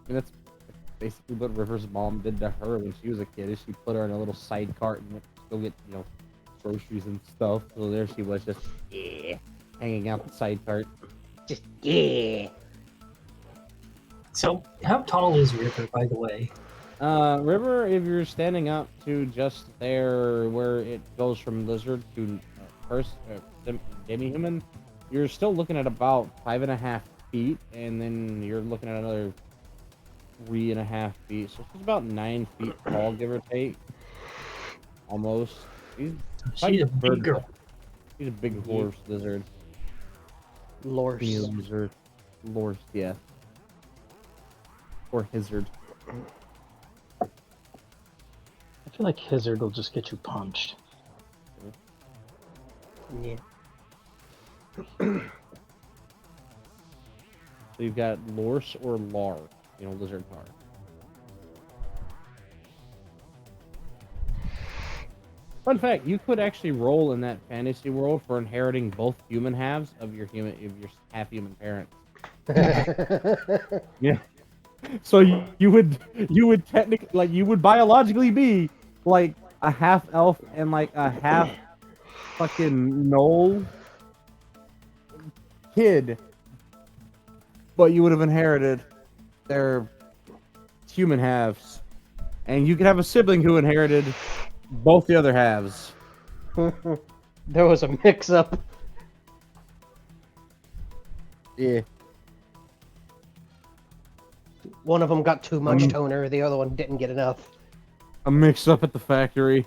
[SPEAKER 4] And that's basically what River's mom did to her when she was a kid. Is she put her in a little side cart and went to go get, you know, groceries and stuff. So there she was, just hanging out the side cart.
[SPEAKER 3] Just yeah.
[SPEAKER 5] So, how tall is River, by the way?
[SPEAKER 4] River, if you're standing up to just there where it goes from lizard to demi-human, you're still looking at about 5.5 feet, and then you're looking at another 3.5 feet. So she's about 9 feet tall, give or take. Almost.
[SPEAKER 5] She's a big girl.
[SPEAKER 4] She's a big horse lizard.
[SPEAKER 3] Lorse.
[SPEAKER 4] Lizard. Lorse, yeah. Or Hizzard.
[SPEAKER 2] I feel like Hizzard will just get you punched.
[SPEAKER 3] Yeah.
[SPEAKER 4] So you've got Lorse or Lar, you know, lizard lar. Fun fact, you could actually roll in that fantasy world for inheriting both human halves of your half human parents. Yeah. So you would technically, like, you would biologically be like a half elf and like a half fucking gnoll kid, but you would have inherited their human halves, and you could have a sibling who inherited both the other halves.
[SPEAKER 3] There was a mix-up.
[SPEAKER 4] Yeah.
[SPEAKER 3] One of them got too much toner, the other one didn't get enough.
[SPEAKER 4] A mix-up at the factory.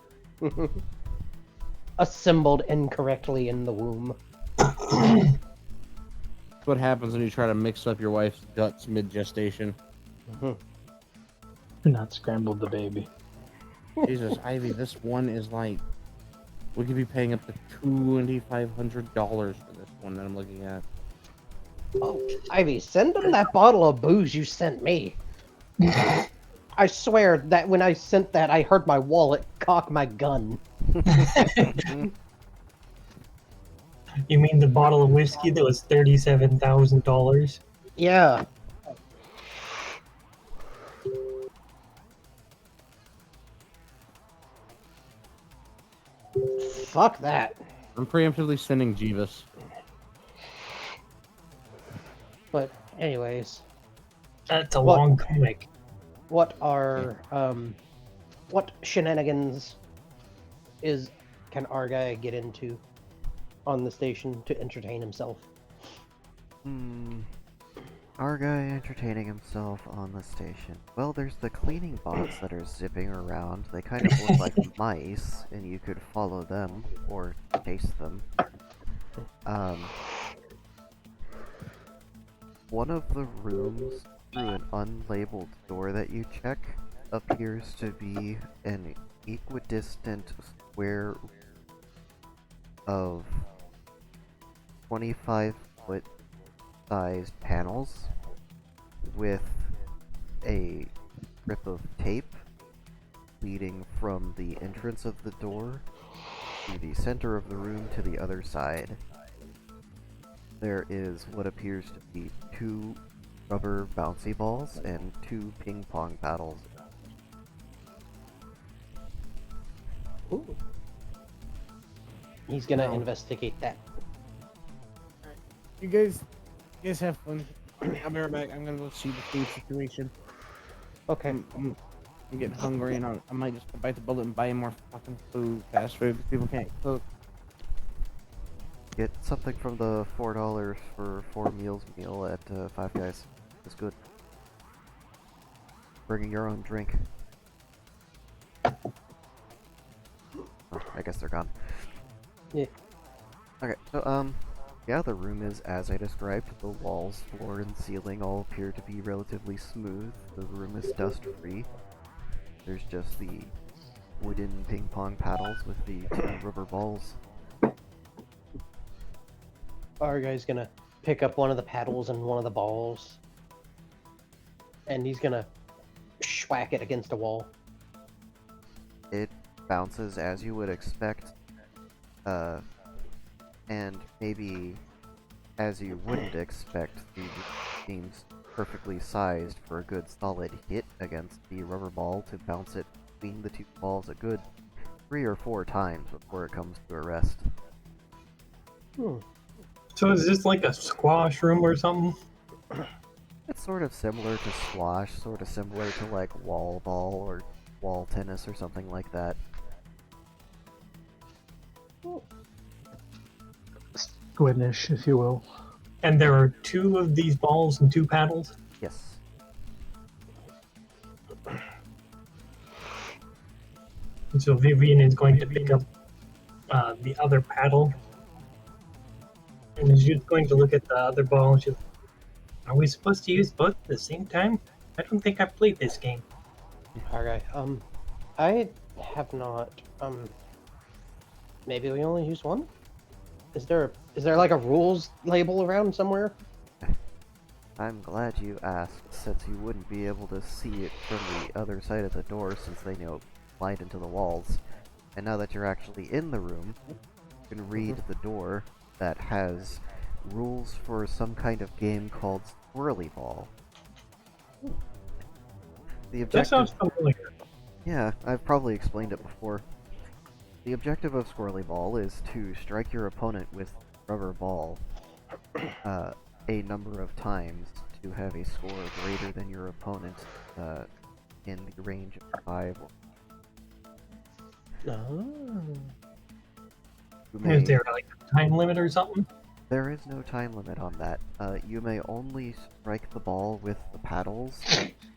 [SPEAKER 3] Assembled incorrectly in the womb.
[SPEAKER 4] That's what happens when you try to mix up your wife's guts mid-gestation.
[SPEAKER 2] Not scrambled the baby.
[SPEAKER 4] Jesus, Ivy, this one is like... We could be paying up to $2,500 for this one that I'm looking at.
[SPEAKER 3] Oh, Ivy, send them that bottle of booze you sent me. I swear that when I sent that, I heard my wallet cock my gun.
[SPEAKER 5] You mean the bottle of whiskey that was $37,000?
[SPEAKER 3] Yeah. Fuck that.
[SPEAKER 4] I'm preemptively sending Jeeves.
[SPEAKER 3] But anyways,
[SPEAKER 5] That's a
[SPEAKER 3] What?
[SPEAKER 5] long comic.
[SPEAKER 3] what are what shenanigans can our guy get into on the station to entertain himself?
[SPEAKER 1] Hmm. Our guy entertaining himself on the station. Well, there's the cleaning bots that are zipping around. They kind of look like mice, and you could follow them or chase them. Um, one of the rooms through an unlabeled door that you check appears to be an equidistant square of 25-foot sized panels with a strip of tape leading from the entrance of the door to the center of the room to the other side. There is what appears to be 2 rubber bouncy balls and 2 ping pong paddles.
[SPEAKER 3] Ooh. He's gonna
[SPEAKER 4] Wow.
[SPEAKER 3] investigate that.
[SPEAKER 4] You guys have fun. I'll be right back. I'm gonna go see the food situation.
[SPEAKER 3] Okay.
[SPEAKER 4] I'm getting hungry, and I might just bite the bullet and buy more fucking food, fast food, because people can't cook.
[SPEAKER 1] Get something from the $4 for 4 meals meal at Five Guys. It's good. Bringing your own drink. Oh, I guess they're gone.
[SPEAKER 3] Yeah.
[SPEAKER 1] Okay, so, yeah, the room is as I described. The walls, floor, and ceiling all appear to be relatively smooth. The room is dust-free. There's just the wooden ping pong paddles with the 2 rubber balls.
[SPEAKER 3] Our guy's gonna pick up one of the paddles and one of the balls, and he's gonna schwack it against a wall.
[SPEAKER 1] It bounces as you would expect, and maybe as you wouldn't expect. The room seems perfectly sized for a good solid hit against the rubber ball to bounce it between the 2 balls a good 3 or 4 times before it comes to a rest.
[SPEAKER 5] So is this like a squash room or something?
[SPEAKER 1] It's sort of similar to squash, sort of similar to like wall ball or wall tennis or something like that.
[SPEAKER 2] Squidnish, if you will.
[SPEAKER 5] And there are 2 of these balls and 2 paddles?
[SPEAKER 1] Yes.
[SPEAKER 5] And so Vivian is going to pick up the other paddle. And she's going to look at the other ball and she's like, are we supposed to use both at the same time? I don't think I've played this game.
[SPEAKER 3] Our guy. I have not. Maybe we only use one. Is there like a rules label around somewhere?
[SPEAKER 1] I'm glad you asked, since you wouldn't be able to see it from the other side of the door since they light into the walls. And now that you're actually in the room, you can read the door that has rules for some kind of game called Swirly Ball. The
[SPEAKER 5] That
[SPEAKER 1] objective...
[SPEAKER 5] sounds familiar.
[SPEAKER 1] Yeah, I've probably explained it before. The objective of Squirrely Ball is to strike your opponent with rubber ball a number of times to have a score greater than your opponent in the range of 5.
[SPEAKER 3] Oh.
[SPEAKER 5] Is there like a time limit or something?
[SPEAKER 1] There is no time limit on that. You may only strike the ball with the paddles,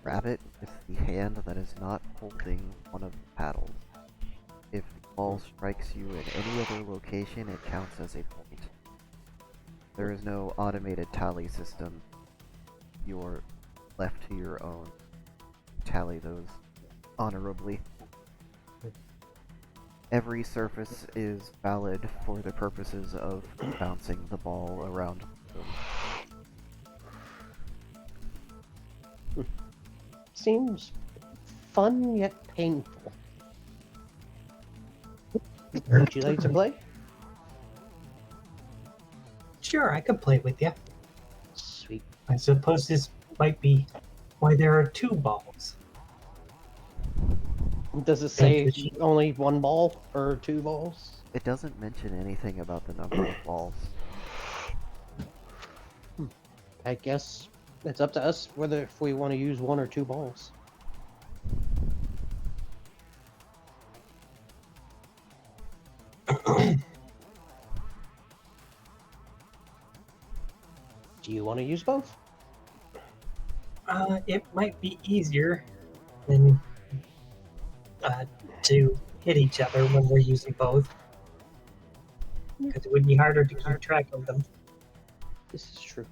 [SPEAKER 1] grab it with the hand that is not holding one of the paddles. If the ball strikes you in any other location, it counts as a point. There is no automated tally system. You're left to your own. Tally those honorably. Every surface is valid for the purposes of bouncing the ball around the room.
[SPEAKER 3] Seems fun yet painful. Would you like to play?
[SPEAKER 5] Sure, I could play with you.
[SPEAKER 3] Sweet.
[SPEAKER 5] I suppose this might be why there are 2 balls.
[SPEAKER 3] Does it say only 1 ball or 2 balls?
[SPEAKER 1] It doesn't mention anything about the number of balls.
[SPEAKER 3] I guess it's up to us whether if we want to use 1 or 2 balls. Do you want to use both?
[SPEAKER 5] It might be easier than to hit each other when we're using both, because it would be harder to keep track of them.
[SPEAKER 3] This is true.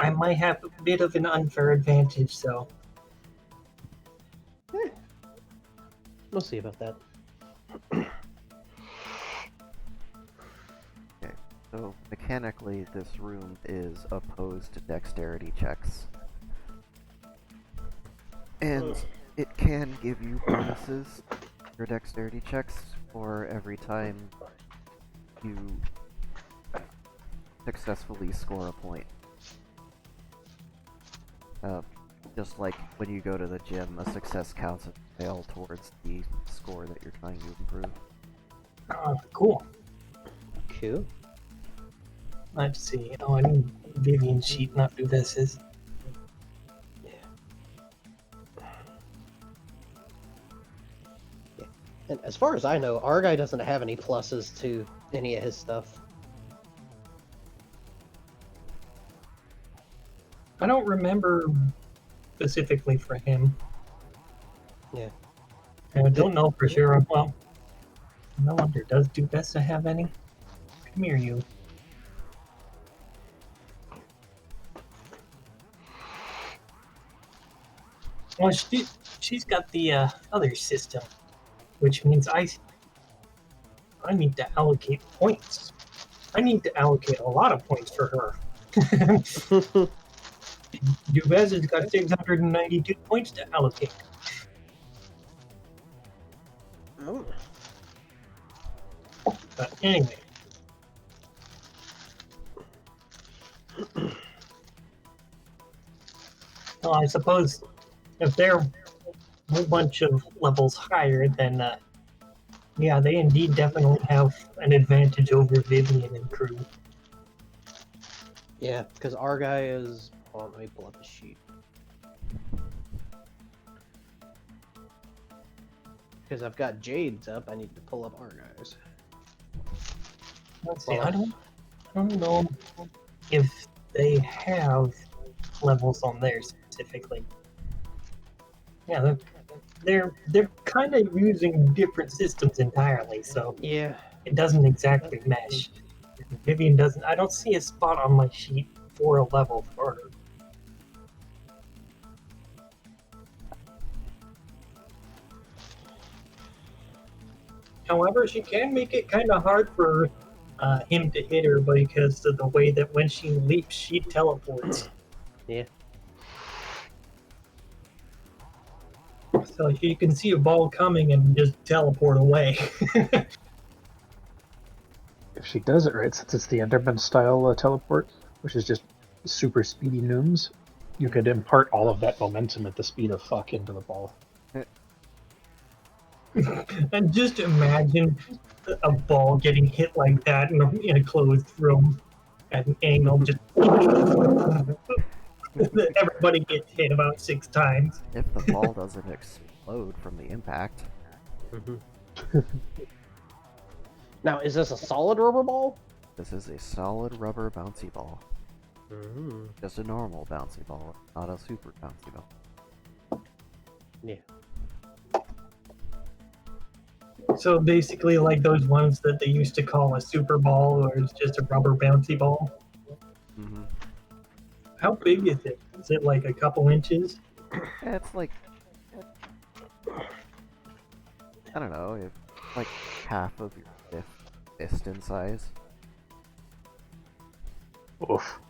[SPEAKER 5] I might have a bit of an unfair advantage, so
[SPEAKER 3] We'll see about that.
[SPEAKER 1] Okay, so mechanically, this room is opposed to dexterity checks. And it can give you bonuses for dexterity checks for every time you successfully score a point. Just like when you go to the gym, a success counts as a fail towards the score that you're trying to improve.
[SPEAKER 5] cool.
[SPEAKER 3] Cool.
[SPEAKER 5] Let's see. Oh, I need Vivian's sheet, not Duvess's.
[SPEAKER 3] And as far as I know, our guy doesn't have any pluses to any of his stuff.
[SPEAKER 5] I don't remember specifically for him.
[SPEAKER 3] Yeah.
[SPEAKER 5] And I don't know for sure. Well, no wonder. Does Duvessa have any? Come here, you. Well, she's got the other system, which means I need to allocate points. I need to allocate a lot of points for her. Duvez has got 692 points to allocate.
[SPEAKER 3] Oh.
[SPEAKER 5] But anyway. Well, I suppose if they're a whole bunch of levels higher, then yeah, they indeed definitely have an advantage over Vivian and crew.
[SPEAKER 3] Yeah, because our guy is. Hold on, let me pull up the sheet. Because I've got Jade's up, I need to pull up our guys.
[SPEAKER 5] Let's see. I don't know if they have levels on theirs specifically. Yeah, they're kind of using different systems entirely, so
[SPEAKER 3] Yeah.
[SPEAKER 5] it doesn't exactly mesh. Vivian doesn't. I don't see a spot on my sheet for a level for her. However, she can make it kind of hard for him to hit her because of the way that when she leaps, she teleports.
[SPEAKER 3] Yeah.
[SPEAKER 5] So you can see a ball coming and just teleport away.
[SPEAKER 2] If she does it right, since it's the Enderman style teleport, which is just super speedy nooms, you could impart all of that momentum at the speed of fuck into the ball.
[SPEAKER 5] And just imagine a ball getting hit like that in a closed room at an angle. Just everybody gets hit about 6 times.
[SPEAKER 1] If the ball doesn't explode from the impact.
[SPEAKER 3] Now, is this a solid rubber ball?
[SPEAKER 1] This is a solid rubber bouncy ball.
[SPEAKER 3] Mm-hmm.
[SPEAKER 1] Just a normal bouncy ball, not a super bouncy ball.
[SPEAKER 3] Yeah.
[SPEAKER 5] So basically, like those ones that they used to call a super ball, or it's just a rubber bouncy ball.
[SPEAKER 1] Mm-hmm.
[SPEAKER 5] How big is it? Is it like a couple inches?
[SPEAKER 1] Yeah, it's like, I don't know, it's like half of your fist in size.
[SPEAKER 2] Oof.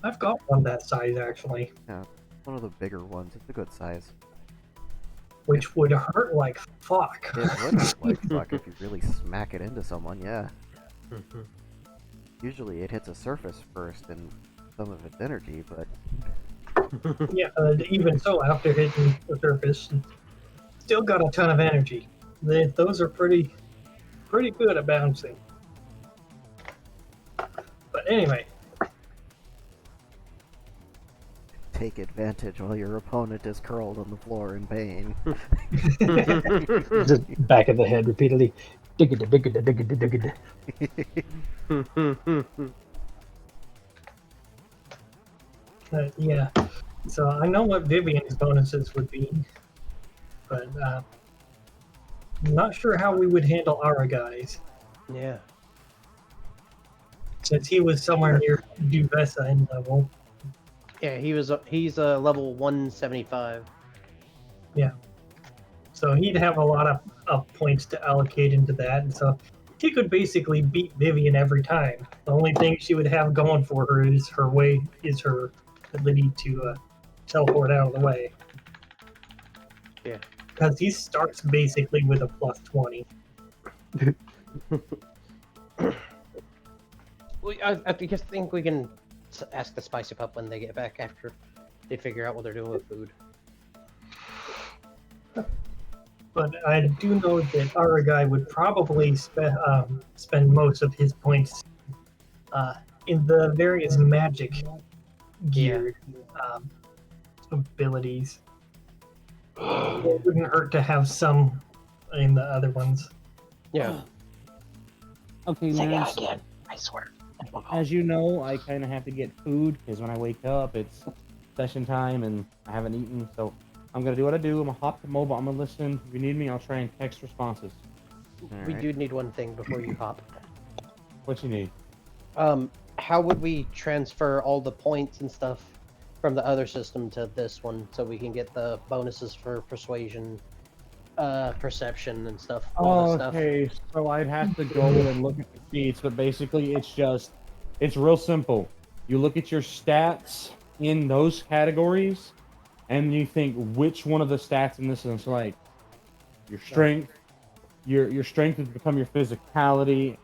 [SPEAKER 5] I've got one that size actually,
[SPEAKER 1] One of the bigger ones. It's a good size.
[SPEAKER 5] which would hurt like fuck.
[SPEAKER 1] It would hurt like fuck if you really smack it into someone, yeah. Usually it hits a surface first and some of its energy, but
[SPEAKER 5] Yeah, even so, after hitting the surface, still got a ton of energy. Those are pretty good at bouncing. But anyway,
[SPEAKER 1] take advantage while your opponent is curled on the floor in pain.
[SPEAKER 2] Just back of the head repeatedly. Diggity, diggity, diggity, diggity.
[SPEAKER 5] Yeah. So I know what Vivian's bonuses would be, but I'm not sure how we would handle our guys,
[SPEAKER 3] Yeah.
[SPEAKER 5] since he was somewhere near Duvessa in level.
[SPEAKER 3] Yeah, he's a level 175.
[SPEAKER 5] Yeah. So he'd have a lot of points to allocate into that, and so he could basically beat Vivian every time. The only thing she would have going for her is her ability to teleport out of the way.
[SPEAKER 3] Yeah.
[SPEAKER 5] Because he starts basically with a plus 20.
[SPEAKER 3] I just think we can ask the Spicy Pup when they get back after they figure out what they're doing with food.
[SPEAKER 5] But I do know that our guy would probably spend most of his points in the various magic geared abilities. It wouldn't hurt to have some in the other ones.
[SPEAKER 3] Yeah.
[SPEAKER 4] Okay,
[SPEAKER 2] Say that
[SPEAKER 4] nerds.
[SPEAKER 2] again. I swear.
[SPEAKER 4] As you know, I kind of have to get food because when I wake up, it's session time and I haven't eaten. So I'm gonna do what I do. I'm gonna hop to mobile. I'm gonna listen. If you need me, I'll try and text responses.
[SPEAKER 3] We
[SPEAKER 1] Alright.
[SPEAKER 3] do need one thing before you hop.
[SPEAKER 4] What you need?
[SPEAKER 3] How would we transfer all the points and stuff from the other system to this one so we can get the bonuses for persuasion, perception, and stuff? All this stuff.
[SPEAKER 4] Okay, so I'd have to go and look at the sheets, but basically it's real simple. You look at your stats in those categories, and you think which one of the stats in this is like your strength. Your strength would become your physicality,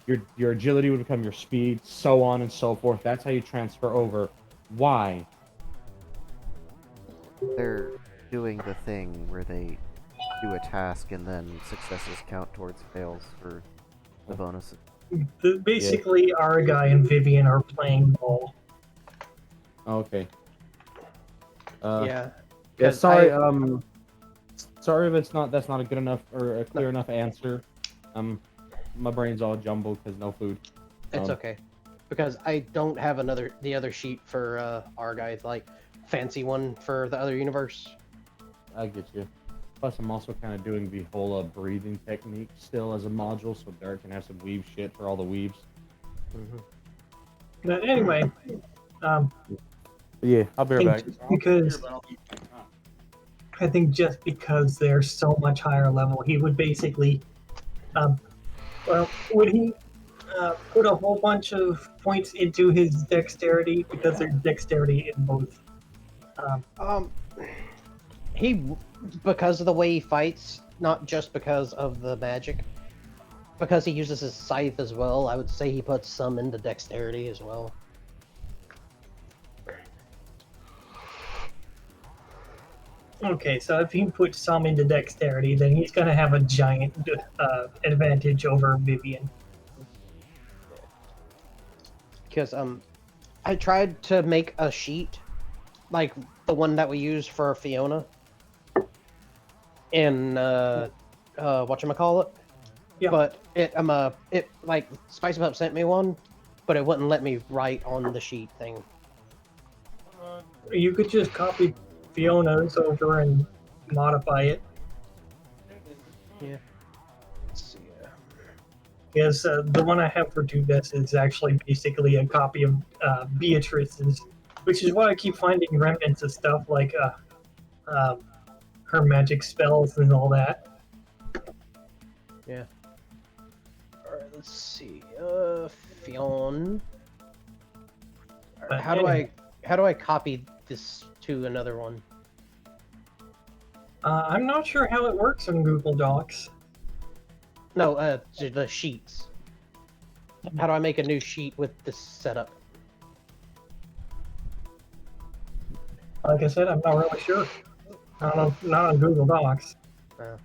[SPEAKER 4] your agility would become your speed, so on and so forth. That's how you transfer over. Why?
[SPEAKER 1] They're doing the thing where they do a task and then successes count towards fails for the bonuses.
[SPEAKER 5] Basically, our guy and Vivian are playing ball.
[SPEAKER 4] Okay.
[SPEAKER 3] Yeah.
[SPEAKER 4] Yeah.
[SPEAKER 3] 'Cause
[SPEAKER 4] Sorry.
[SPEAKER 3] I-
[SPEAKER 4] Sorry if that's not a good enough or a clear enough answer. My brain's all jumbled because no food.
[SPEAKER 3] It's okay, because I don't have the other sheet for our guys, like fancy one for the other universe.
[SPEAKER 4] I get you. Plus, I'm also kind of doing the whole breathing technique still as a module, so Derek can have some weeb shit for all the weebs.
[SPEAKER 5] But anyway,
[SPEAKER 4] Yeah, I'll be right back.
[SPEAKER 5] because I think just because they're so much higher level, he would basically, would he put a whole bunch of points into his dexterity because there's dexterity in both?
[SPEAKER 3] Because of the way he fights, not just because of the magic, because he uses his scythe as well. I would say he puts some into dexterity as well.
[SPEAKER 5] Okay, so if he puts some into dexterity, then he's going to have a giant advantage over Vivian.
[SPEAKER 3] Because I tried to make a sheet, like the one that we use for Fiona, in whatchamacallit.
[SPEAKER 5] Yeah.
[SPEAKER 3] But it like Spicy Pup sent me one, but it wouldn't let me write on the sheet thing.
[SPEAKER 5] You could just copy Fiona's over and modify it.
[SPEAKER 3] Yeah. Let's see.
[SPEAKER 5] Because the one I have for Dubes is actually basically a copy of Beatrice's, which is why I keep finding remnants of stuff like her magic spells and all that.
[SPEAKER 3] Yeah. Alright, let's see. Fiona.
[SPEAKER 5] But
[SPEAKER 3] How do I copy this to another one?
[SPEAKER 5] I'm not sure how it works on Google Docs.
[SPEAKER 3] No, the sheets. How do I make a new sheet with this setup?
[SPEAKER 5] Like I said, I'm not really sure. Not on Google Docs.
[SPEAKER 3] Oh.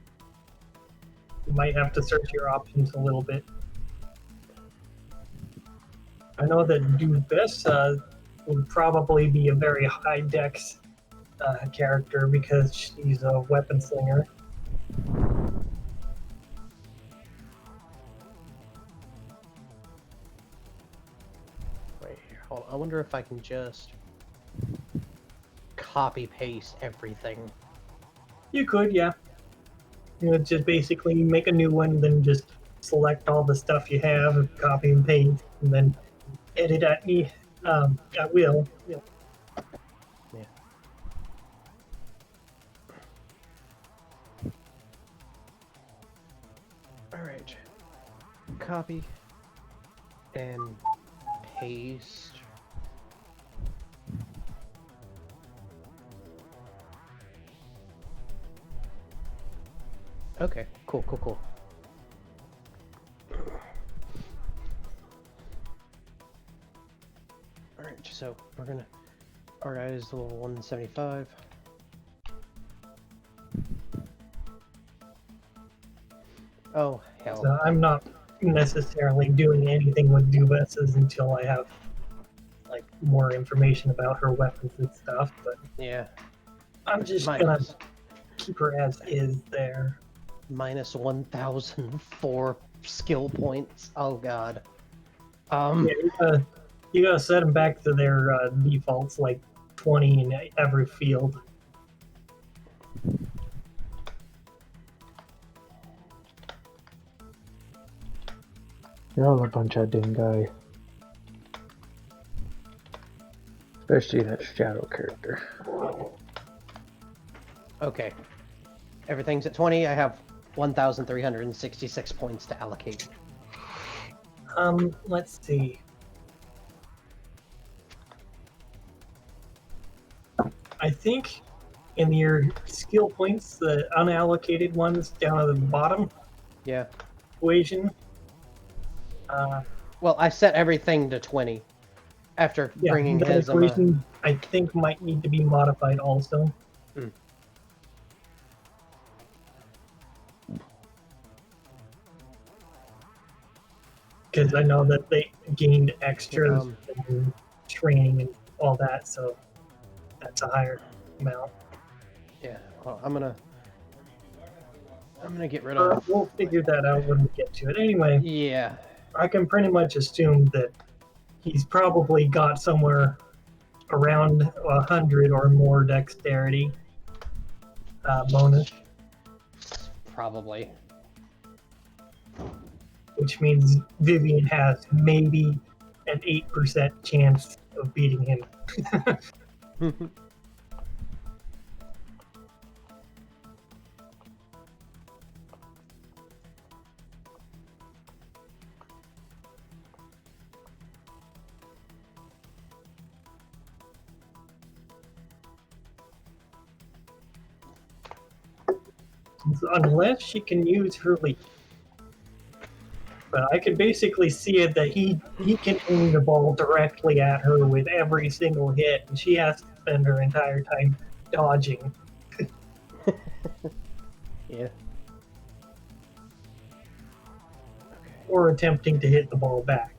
[SPEAKER 5] You might have to search your options a little bit. I know that Dubes would probably be a very high dex character because she's a weapon slinger.
[SPEAKER 3] Wait here, hold on. I wonder if I can just. copy paste everything.
[SPEAKER 5] You could, yeah. You know, just basically make a new one, then just select all the stuff you have, and copy and paste, and then edit at will.
[SPEAKER 3] Yeah. All right. Copy and paste. Okay, cool. Alright, so we're gonna. Our guy is level 175. Oh, hell.
[SPEAKER 5] So I'm not necessarily doing anything with Dubesses until I have like more information about her weapons and stuff, but
[SPEAKER 3] Yeah.
[SPEAKER 5] I'm just gonna
[SPEAKER 3] Minus,
[SPEAKER 5] keep her as is there.
[SPEAKER 3] minus 1,004 skill points. Oh, God.
[SPEAKER 5] Yeah, you gotta set them back to their defaults, like 20 in every field.
[SPEAKER 2] You're all a bunch of dingo. Especially that shadow character.
[SPEAKER 3] Okay. Everything's at 20. I have 1,366 points to allocate.
[SPEAKER 5] Let's see. I think in your skill points, the unallocated ones down at the bottom
[SPEAKER 3] Yeah.
[SPEAKER 5] equation.
[SPEAKER 3] Well, I set everything to 20 after
[SPEAKER 5] Yeah,
[SPEAKER 3] bringing
[SPEAKER 5] that
[SPEAKER 3] his
[SPEAKER 5] equation I think might need to be modified also.
[SPEAKER 3] Hmm.
[SPEAKER 5] Because I know that they gained extras
[SPEAKER 3] Um,
[SPEAKER 5] and training and all that, so that's a higher amount.
[SPEAKER 3] yeah. Well, I'm gonna get rid of.
[SPEAKER 5] We'll figure that out when we get to it. Anyway,
[SPEAKER 3] Yeah.
[SPEAKER 5] I can pretty much assume that he's probably got somewhere around 100 or more dexterity bonus,
[SPEAKER 3] Probably.
[SPEAKER 5] which means Vivian has maybe an 8% chance of beating him. Unless she can use her leap. But I can basically see it that he can aim the ball directly at her with every single hit, and she has to spend her entire time dodging
[SPEAKER 3] Yeah.
[SPEAKER 5] or attempting to hit the ball back.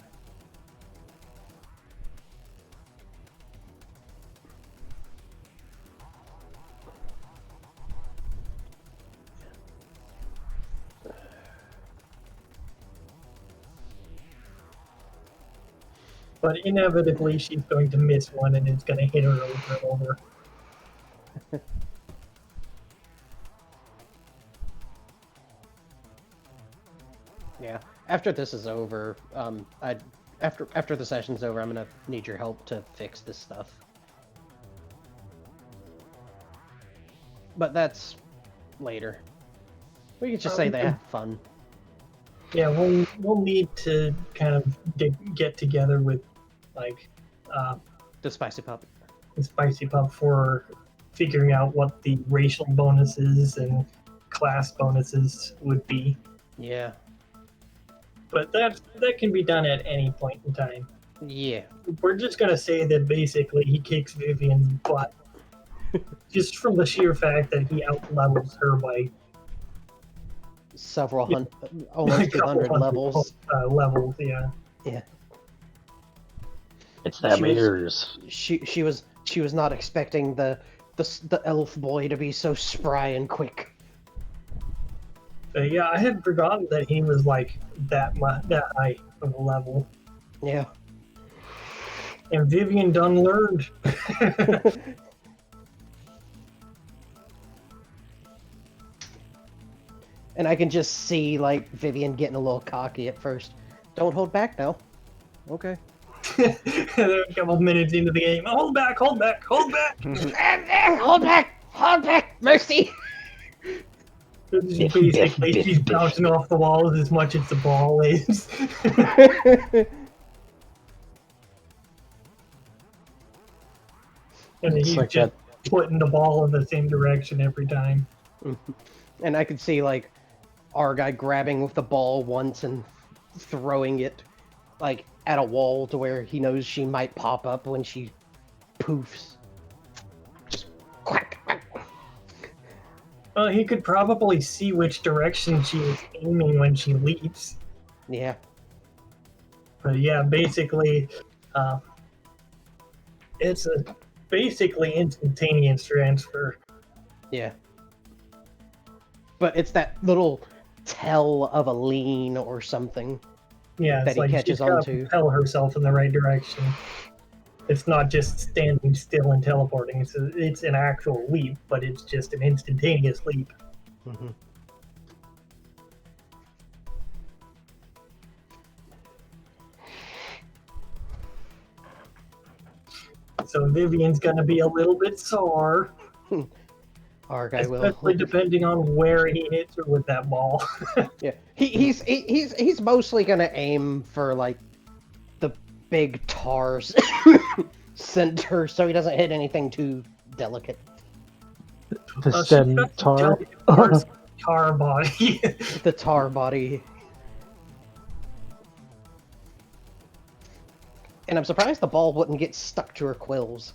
[SPEAKER 5] But inevitably, she's going to miss one, and it's going to hit her over and over.
[SPEAKER 3] Yeah. After this is over, after the session's over, I'm gonna need your help to fix this stuff. But that's later. We could just say they have fun.
[SPEAKER 5] Yeah, we'll need to kind of get together with like
[SPEAKER 3] The spicy pup.
[SPEAKER 5] the Spicy Pup for figuring out what the racial bonuses and class bonuses would be.
[SPEAKER 3] Yeah.
[SPEAKER 5] But that can be done at any point in time.
[SPEAKER 3] Yeah.
[SPEAKER 5] We're just gonna say that basically he kicks Vivian's butt, just from the sheer fact that he outlevels her by
[SPEAKER 3] Several
[SPEAKER 5] Yeah.
[SPEAKER 3] hundred, almost
[SPEAKER 5] a couple
[SPEAKER 3] 200 levels.
[SPEAKER 5] Levels, yeah.
[SPEAKER 3] Yeah.
[SPEAKER 2] It's them
[SPEAKER 3] She was-
[SPEAKER 2] ears.
[SPEAKER 3] She was not expecting the elf boy to be so spry and quick.
[SPEAKER 5] But yeah, I had forgotten that he was like that high of a level.
[SPEAKER 3] Yeah.
[SPEAKER 5] And Vivian done learned.
[SPEAKER 3] And I can just see, like, Vivian getting a little cocky at first. Don't hold back now. Okay.
[SPEAKER 5] And then a couple minutes into the game, hold back, hold back, hold back.
[SPEAKER 3] Hold back! Hold back! Mercy!
[SPEAKER 5] Basically, she's bouncing off the walls as much as the ball is. And
[SPEAKER 2] It's
[SPEAKER 5] he's
[SPEAKER 2] like
[SPEAKER 5] just putting the ball in the same direction every time.
[SPEAKER 3] And I could see, like, our guy grabbing with the ball once and throwing it, like, at a wall to where he knows she might pop up when she poofs. Just quack, quack.
[SPEAKER 5] He could probably see which direction she is aiming when she leaps.
[SPEAKER 3] Yeah.
[SPEAKER 5] But yeah, basically, it's a basically instantaneous transfer.
[SPEAKER 3] Yeah. But it's that little tell of a lean or something.
[SPEAKER 5] Yeah,
[SPEAKER 3] That
[SPEAKER 5] it's
[SPEAKER 3] he
[SPEAKER 5] like
[SPEAKER 3] catches
[SPEAKER 5] she's got to
[SPEAKER 3] onto.
[SPEAKER 5] propel herself in the right direction. It's not just standing still and teleporting. It's an actual leap, but it's just an instantaneous leap.
[SPEAKER 3] Mm-hmm.
[SPEAKER 5] So Vivian's gonna be a little bit sore,
[SPEAKER 3] Our guy
[SPEAKER 5] especially
[SPEAKER 3] will.
[SPEAKER 5] depending on where he hits her with that ball.
[SPEAKER 3] Yeah. He's mostly gonna aim for, like, the big tars center so he doesn't hit anything too delicate.
[SPEAKER 2] the
[SPEAKER 5] She's
[SPEAKER 2] stem
[SPEAKER 5] got some
[SPEAKER 2] tar.
[SPEAKER 5] delicate tar body.
[SPEAKER 3] The tar body. And I'm surprised the ball wouldn't get stuck to her quills.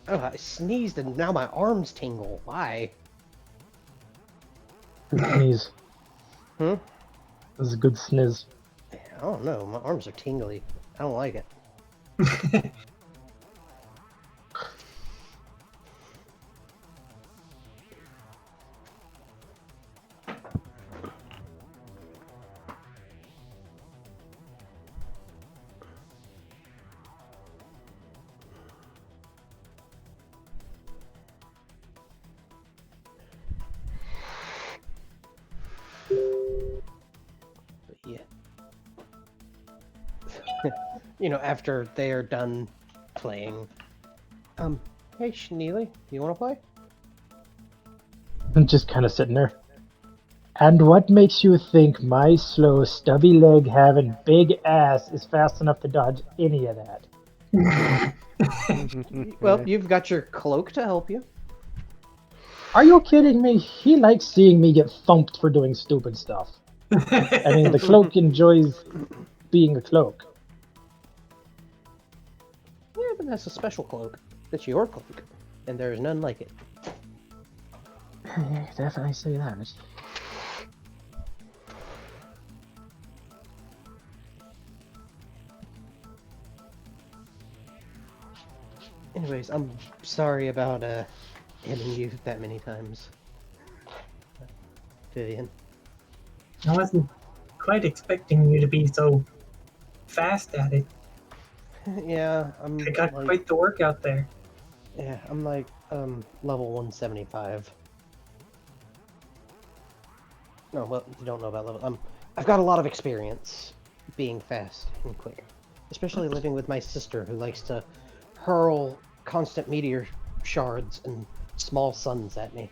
[SPEAKER 3] Oh, I sneezed and now my arms tingle. Why?
[SPEAKER 2] Good sneeze.
[SPEAKER 3] Hmm?
[SPEAKER 2] That was a good sneeze.
[SPEAKER 3] I don't know. My arms are tingly. I don't like it. But yeah. You know, after they are done playing. Hey, Schneely, you want to play?
[SPEAKER 2] I'm just kind of sitting there. And what makes you think my slow, stubby leg having big ass is fast enough to dodge any of that?
[SPEAKER 3] Well, you've got your cloak to help you.
[SPEAKER 2] Are you kidding me? He likes seeing me get thumped for doing stupid stuff. I mean, the cloak enjoys being a cloak.
[SPEAKER 3] Yeah, but that's a special cloak. It's your cloak. And there's none like it.
[SPEAKER 2] Yeah, definitely say that.
[SPEAKER 3] Anyways, I'm sorry about hitting you that many times. Vivian.
[SPEAKER 5] I wasn't quite expecting you to be so fast at it.
[SPEAKER 3] Yeah, I'm
[SPEAKER 5] I got
[SPEAKER 3] like,
[SPEAKER 5] quite the workout there.
[SPEAKER 3] yeah, I'm like level 175. No, well, you don't know about level. I've got a lot of experience being fast and quick, especially living with my sister who likes to hurl constant meteor shards and small suns at me.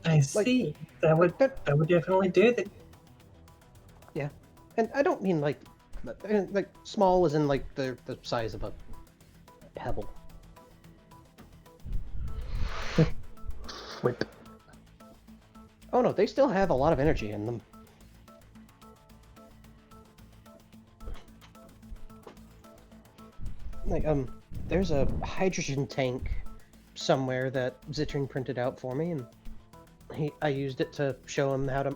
[SPEAKER 5] I see. That would definitely do it.
[SPEAKER 3] Yeah, and I don't mean like small as in like the size of a pebble.
[SPEAKER 2] Whip.
[SPEAKER 3] Oh no, they still have a lot of energy in them. Like there's a hydrogen tank somewhere that Zittrin printed out for me, and I used it to show him how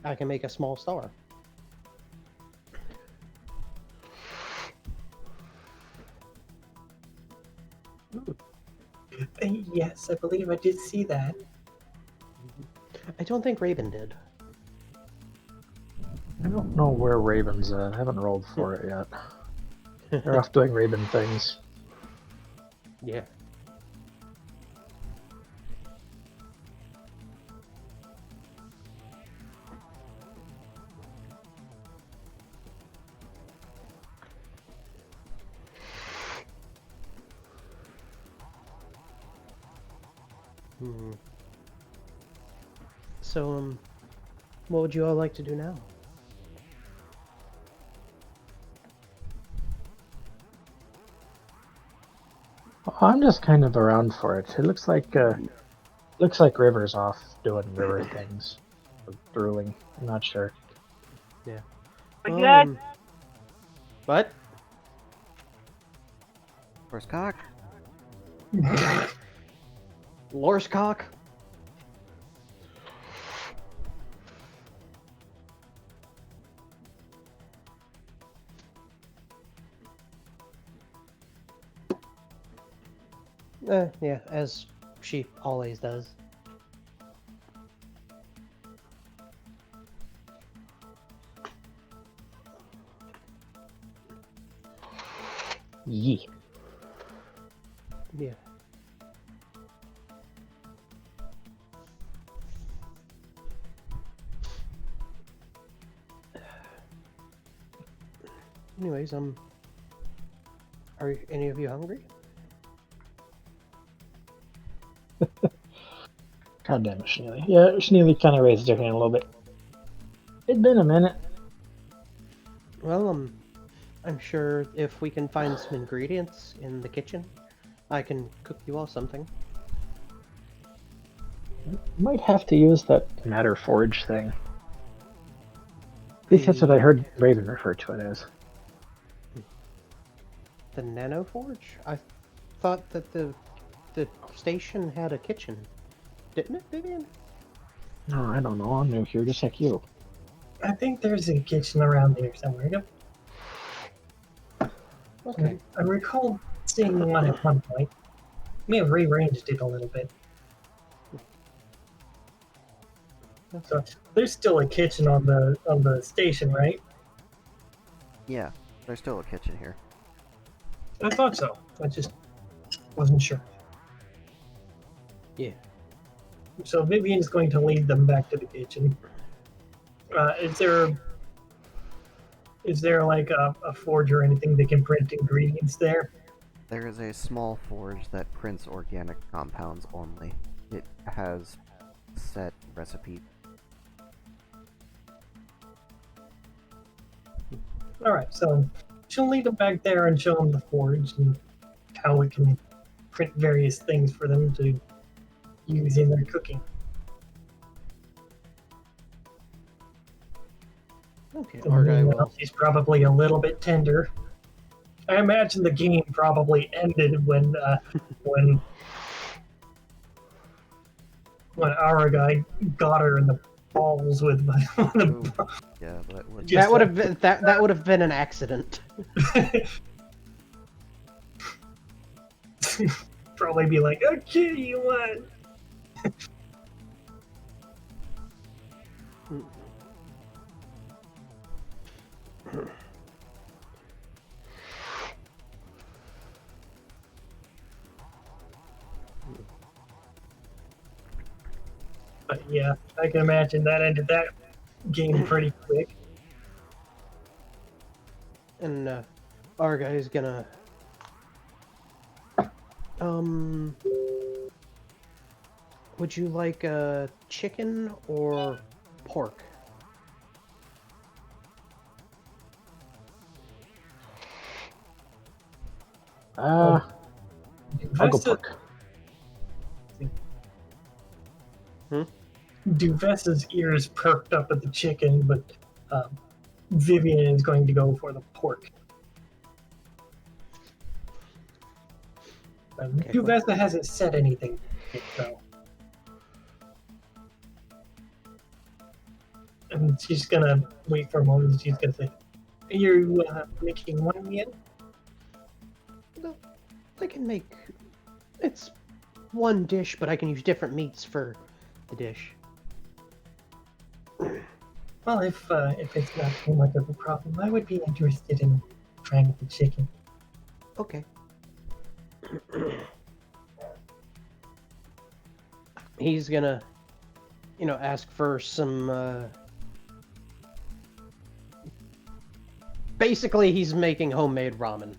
[SPEAKER 3] I can make a small star.
[SPEAKER 5] Yes, I believe I did see that.
[SPEAKER 3] I don't think Raven did.
[SPEAKER 2] I don't know where Raven's at. I haven't rolled for it yet. They're off doing Raven things.
[SPEAKER 3] Yeah. Hmm. So, what would you all like to do now?
[SPEAKER 2] I'm just kind of around for it. It looks like River's off doing river things. Or drooling. I'm not sure.
[SPEAKER 3] Yeah.
[SPEAKER 6] Again?
[SPEAKER 3] What?
[SPEAKER 1] Where's Cock?
[SPEAKER 3] Lorscock? Yeah, as she always does.
[SPEAKER 2] Yee.
[SPEAKER 3] Yeah. Anyways, are any of you hungry?
[SPEAKER 2] God damn it, Schneely. Yeah, Schneely kind of raised her hand a little bit. It'd been a minute.
[SPEAKER 3] Well, I'm sure if we can find some ingredients in the kitchen, I can cook you all something.
[SPEAKER 2] Might have to use that matter forge thing. At least that's what I heard Raven refer to it as.
[SPEAKER 3] The nano forge? I thought that the station had a kitchen. Didn't it, Vivian?
[SPEAKER 2] No, I don't know. I'm new here, just like you.
[SPEAKER 5] I think there's a kitchen around here somewhere. Yep.
[SPEAKER 3] Okay.
[SPEAKER 5] I recall seeing one at one point. May have rearranged it a little bit. So there's still a kitchen on the station, right?
[SPEAKER 1] Yeah, there's still a kitchen here.
[SPEAKER 5] I thought so. I just wasn't sure.
[SPEAKER 3] Yeah.
[SPEAKER 5] So Vivian's going to lead them back to the kitchen. Is there like a forge or anything that can print ingredients there?
[SPEAKER 1] There is a small forge that prints organic compounds only. It has set recipes.
[SPEAKER 5] All right, so she'll lead them back there and show them the forge and how it can print various things for them to use in their cooking.
[SPEAKER 3] Okay.
[SPEAKER 5] And
[SPEAKER 3] Our guy
[SPEAKER 5] meanwhile,
[SPEAKER 3] will.
[SPEAKER 5] she's probably a little bit tender. I imagine the game probably ended when our guy got her in the balls with
[SPEAKER 1] Ooh, yeah, that would.
[SPEAKER 5] Just
[SPEAKER 3] That would have been that would have been an accident.
[SPEAKER 5] probably be like, okay, you won. But yeah, I can imagine that ended that game pretty quick.
[SPEAKER 3] And our guy's gonna would you like chicken or pork?
[SPEAKER 2] I'll go pork.
[SPEAKER 5] Duvessa's ears perked up at the chicken, but Vivian is going to go for the pork.
[SPEAKER 3] Okay,
[SPEAKER 5] Duvessa hasn't said anything yet, though. And she's gonna wait for a moment and she's gonna say, are you making one again?
[SPEAKER 3] No, I can make. It's one dish, but I can use different meats for the dish.
[SPEAKER 5] Well, if it's not too much of a problem, I would be interested in trying the chicken.
[SPEAKER 3] Okay. He's gonna, ask for some. Basically, he's making homemade ramen,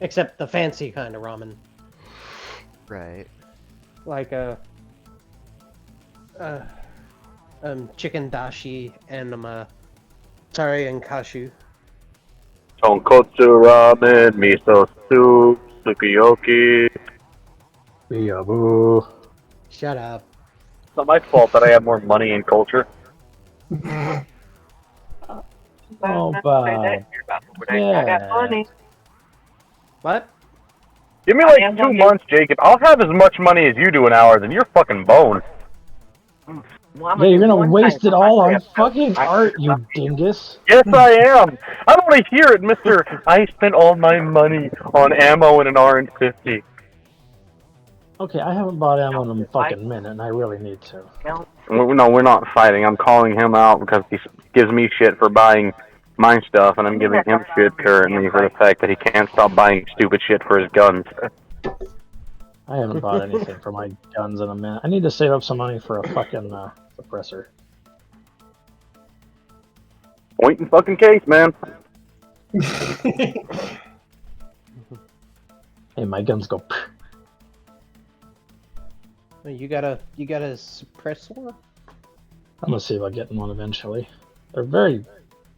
[SPEAKER 3] except the fancy kind of ramen,
[SPEAKER 1] Right.
[SPEAKER 3] like chicken dashi and tare and kashu.
[SPEAKER 6] Tonkotsu ramen, miso soup, sukiyaki.
[SPEAKER 2] Yeah, boo.
[SPEAKER 3] Shut up.
[SPEAKER 6] It's not my fault that I have more money and culture.
[SPEAKER 2] Oh, Bob. Yeah.
[SPEAKER 3] What?
[SPEAKER 6] Give me like 2 months, Jacob. I'll have as much money as you do in hours, and you're fucking boned.
[SPEAKER 2] Yeah, you're gonna waste it all on fucking art, you dingus.
[SPEAKER 6] Yes, I am. I don't want to hear it, Mister. I spent all my money on ammo and an RN50.
[SPEAKER 2] Okay, I haven't bought ammo in a fucking minute, and I really need to.
[SPEAKER 6] No, we're not fighting. I'm calling him out because he gives me shit for buying my stuff, and I'm giving him shit currently for the fact that he can't stop buying stupid shit for his guns.
[SPEAKER 2] I haven't bought anything for my guns in a minute. I need to save up some money for a fucking suppressor.
[SPEAKER 6] Point in fucking case, man.
[SPEAKER 2] Hey, my guns go.
[SPEAKER 3] You got a suppressor?
[SPEAKER 2] I'm gonna see if I get one eventually. They're very,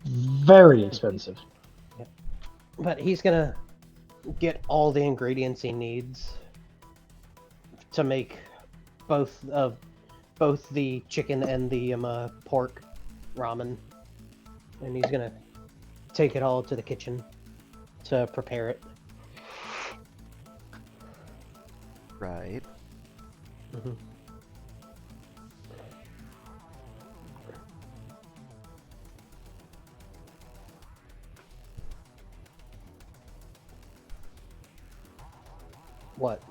[SPEAKER 2] very expensive.
[SPEAKER 3] But he's gonna get all the ingredients he needs to make both the chicken and the pork ramen, and he's gonna take it all to the kitchen to prepare it.
[SPEAKER 1] Right.
[SPEAKER 3] Mm-hmm. What?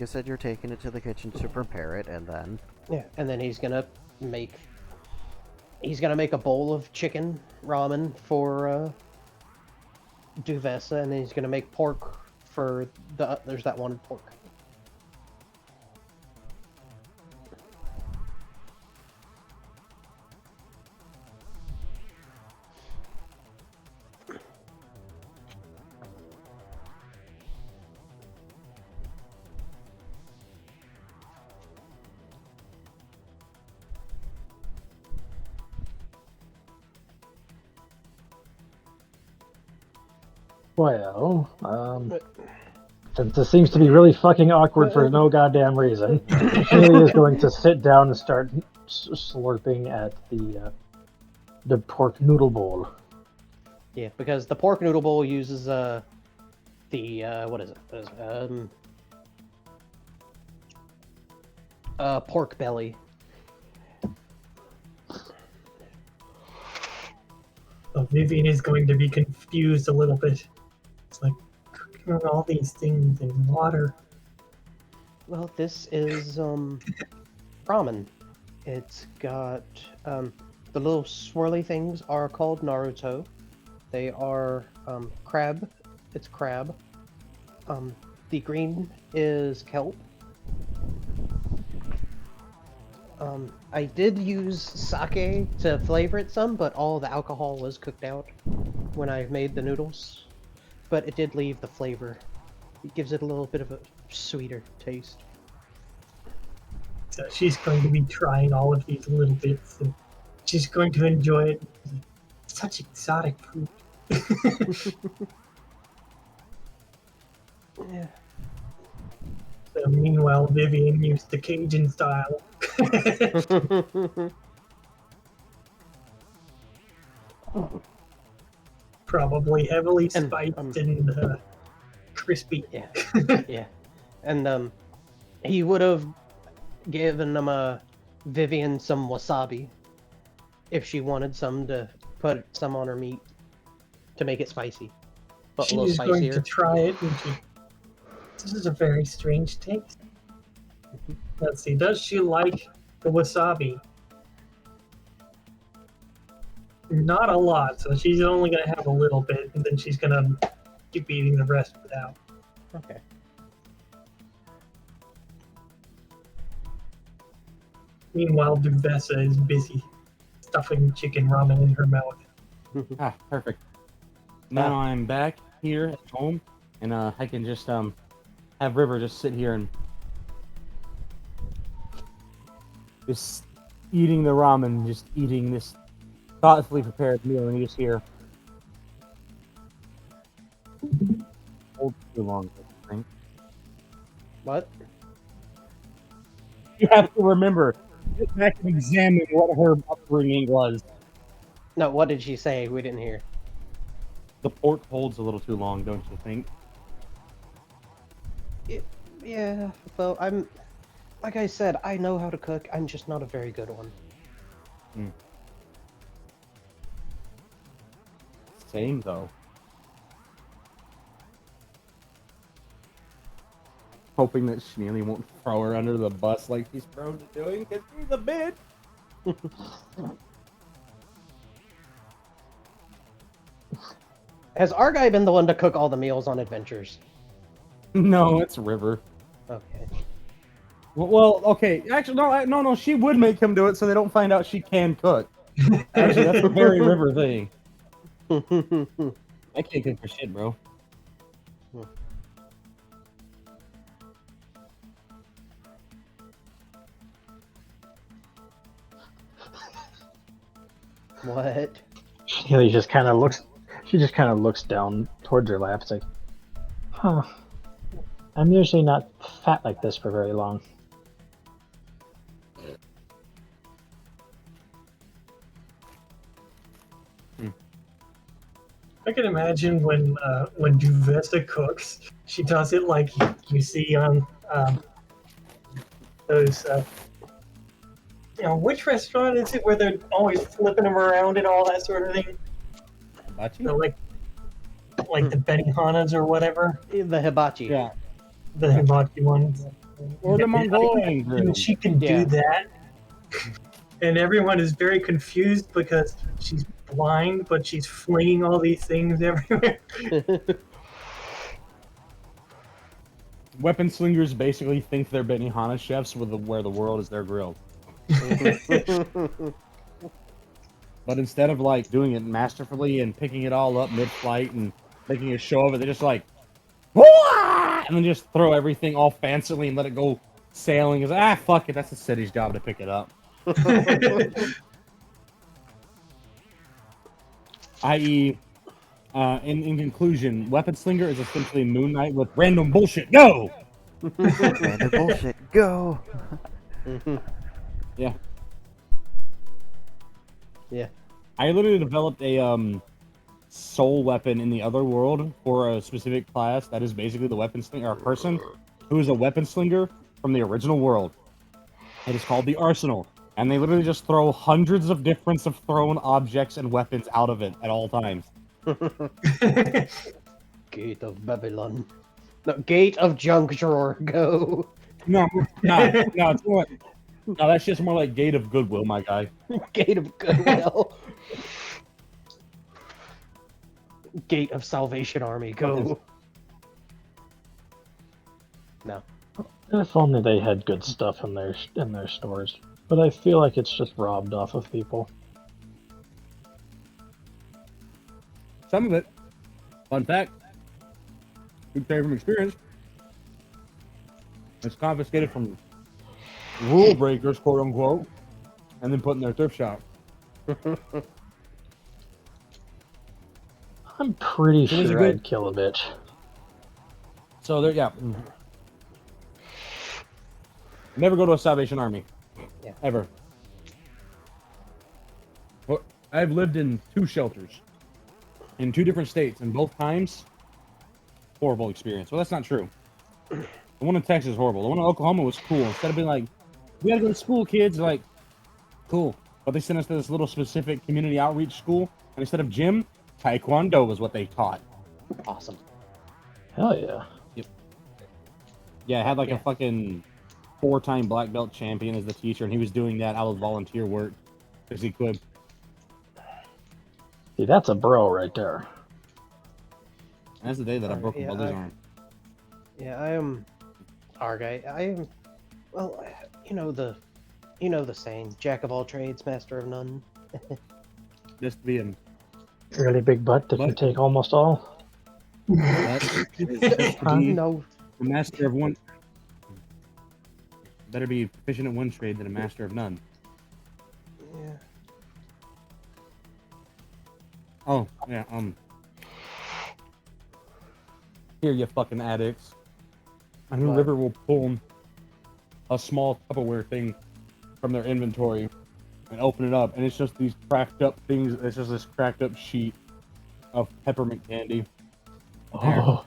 [SPEAKER 1] You said you're taking it to the kitchen to prepare it, and then...
[SPEAKER 3] Yeah, and then he's gonna make a bowl of chicken ramen for Duvessa, and then he's gonna make pork for there's that one pork.
[SPEAKER 2] Well, since this seems to be really fucking awkward for no goddamn reason, Haley is going to sit down and start slurping at the pork noodle bowl.
[SPEAKER 3] Yeah, because the pork noodle bowl uses what is it? Pork belly.
[SPEAKER 5] So Vivian is going to be confused a little bit. It's like cooking all these things in water.
[SPEAKER 3] Well, this is ramen. It's got the little swirly things are called Naruto. They are crab. It's crab. The green is kelp. I did use sake to flavor it some, but all the alcohol was cooked out when I made the noodles. But it did leave the flavor. It gives it a little bit of a sweeter taste.
[SPEAKER 5] So she's going to be trying all of these little bits, and she's going to enjoy it. Such exotic food.
[SPEAKER 3] Yeah.
[SPEAKER 5] So meanwhile, Vivian used the Cajun style. Probably heavily spiced and crispy.
[SPEAKER 3] Yeah, yeah. And he would have given Vivian some wasabi if she wanted some to put some on her meat to make it spicy, but a little
[SPEAKER 5] She's going to
[SPEAKER 3] spicier.
[SPEAKER 5] try it, and this is a very strange taste. Let's see, does she like the wasabi. Not a lot, so she's only gonna have a little bit, and then she's gonna keep eating the rest without.
[SPEAKER 3] Okay.
[SPEAKER 5] Meanwhile, Duvessa is busy stuffing chicken ramen in her mouth.
[SPEAKER 4] Ah, perfect. Now I'm back here at home, and I can just have River just sit here and just eating the ramen, just eating this thoughtfully prepared meal, and you just hear hold too long. I think.
[SPEAKER 3] What?
[SPEAKER 4] You have to remember, sit back and examine what her upbringing was.
[SPEAKER 3] No, what did she say? We didn't hear.
[SPEAKER 4] The pork holds a little too long, don't you think?
[SPEAKER 3] Yeah, well, like I said, I know how to cook. I'm just not a very good one.
[SPEAKER 4] Same though. Hoping that Schneely won't throw her under the bus like he's prone to doing, because she's a bitch.
[SPEAKER 3] Has our guy been the one to cook all the meals on Adventures?
[SPEAKER 4] No, it's River.
[SPEAKER 3] Okay.
[SPEAKER 4] Well, okay. Actually, no. She would make him do it so they don't find out she can cook. Actually, that's a very River thing. I can't cook for shit, bro.
[SPEAKER 3] What?
[SPEAKER 2] She just kind of looks. She just kind of looks down towards her lap. It's like, huh. I'm usually not fat like this for very long.
[SPEAKER 5] I can imagine when Duvessa cooks, she does it like you see on those. Which restaurant is it where they're always flipping them around and all that sort of thing?
[SPEAKER 4] Hibachi?
[SPEAKER 5] So like the Benihanas or whatever,
[SPEAKER 3] The hibachi.
[SPEAKER 4] Yeah.
[SPEAKER 5] the hibachi ones.
[SPEAKER 4] Or the Mongolian
[SPEAKER 5] And
[SPEAKER 4] grill.
[SPEAKER 5] she can
[SPEAKER 3] Yeah.
[SPEAKER 5] do that, and everyone is very confused because she's blind, but she's flinging all these things everywhere.
[SPEAKER 4] Weapon slingers basically think they're Benihana chefs where the world is their grill. But instead of like doing it masterfully and picking it all up mid-flight and making a show of it, they just like, "Whoa!" and then just throw everything all fancily and let it go sailing. It's fuck it, that's the city's job to pick it up. I.e., in conclusion, Weapon Slinger is essentially Moon Knight with random bullshit. Go!
[SPEAKER 1] Random bullshit. Go!
[SPEAKER 4] Yeah.
[SPEAKER 3] Yeah.
[SPEAKER 4] I literally developed a soul weapon in the other world for a specific class that is basically the weapon slinger, or a person who is a weapon slinger from the original world. It is called the Arsenal, and they literally just throw hundreds of different thrown objects and weapons out of it at all times.
[SPEAKER 3] Gate of Babylon. No, Gate of Junk Drawer. Go.
[SPEAKER 4] No, it's more like, no, that's just more like Gate of Goodwill, my guy.
[SPEAKER 3] Gate of Goodwill. Gate of Salvation Army. Go. No.
[SPEAKER 2] If only they had good stuff in their stores. But I feel like it's just robbed off of people.
[SPEAKER 4] Some of it. Fun fact. Good say from experience. It's confiscated from rule breakers, quote unquote, and then put in their thrift shop.
[SPEAKER 2] I'm pretty
[SPEAKER 4] So there's a
[SPEAKER 2] sure
[SPEAKER 4] good-
[SPEAKER 2] I'd kill a bitch.
[SPEAKER 4] So there, yeah. Never go to a Salvation Army.
[SPEAKER 3] Yeah.
[SPEAKER 4] Ever. Well, I've lived in 2 shelters in 2 different states, and both times, horrible experience. Well, that's not true. The one in Texas is horrible. The one in Oklahoma was cool. Instead of being like, we gotta go to school, kids, they're like, cool. But they sent us to this little specific community outreach school, and instead of gym, Taekwondo was what they taught.
[SPEAKER 3] Awesome.
[SPEAKER 2] Hell yeah.
[SPEAKER 4] Yeah, it had like
[SPEAKER 3] Yeah.
[SPEAKER 4] a fucking 4-time black belt champion as the teacher, and he was doing that out of volunteer work because he could.
[SPEAKER 2] See, that's a bro right there.
[SPEAKER 4] And that's the day that I
[SPEAKER 3] Alright,
[SPEAKER 4] broke my
[SPEAKER 3] yeah,
[SPEAKER 4] brother's arm.
[SPEAKER 3] Yeah, I am. Our guy. I am. Well, you know the saying: "Jack of all trades, master of none."
[SPEAKER 4] Just to be him.
[SPEAKER 2] Really big butt that can
[SPEAKER 4] But-
[SPEAKER 2] take almost all.
[SPEAKER 4] But just to be
[SPEAKER 3] No.
[SPEAKER 4] a master of one. Better be proficient at one trade than a master of none.
[SPEAKER 3] Yeah.
[SPEAKER 4] Oh, yeah, Here, you fucking addicts. I knew
[SPEAKER 3] What?
[SPEAKER 4] River will pull a small Tupperware thing from their inventory and open it up, and it's just these cracked up things. It's just this cracked up sheet of peppermint candy.
[SPEAKER 2] Oh,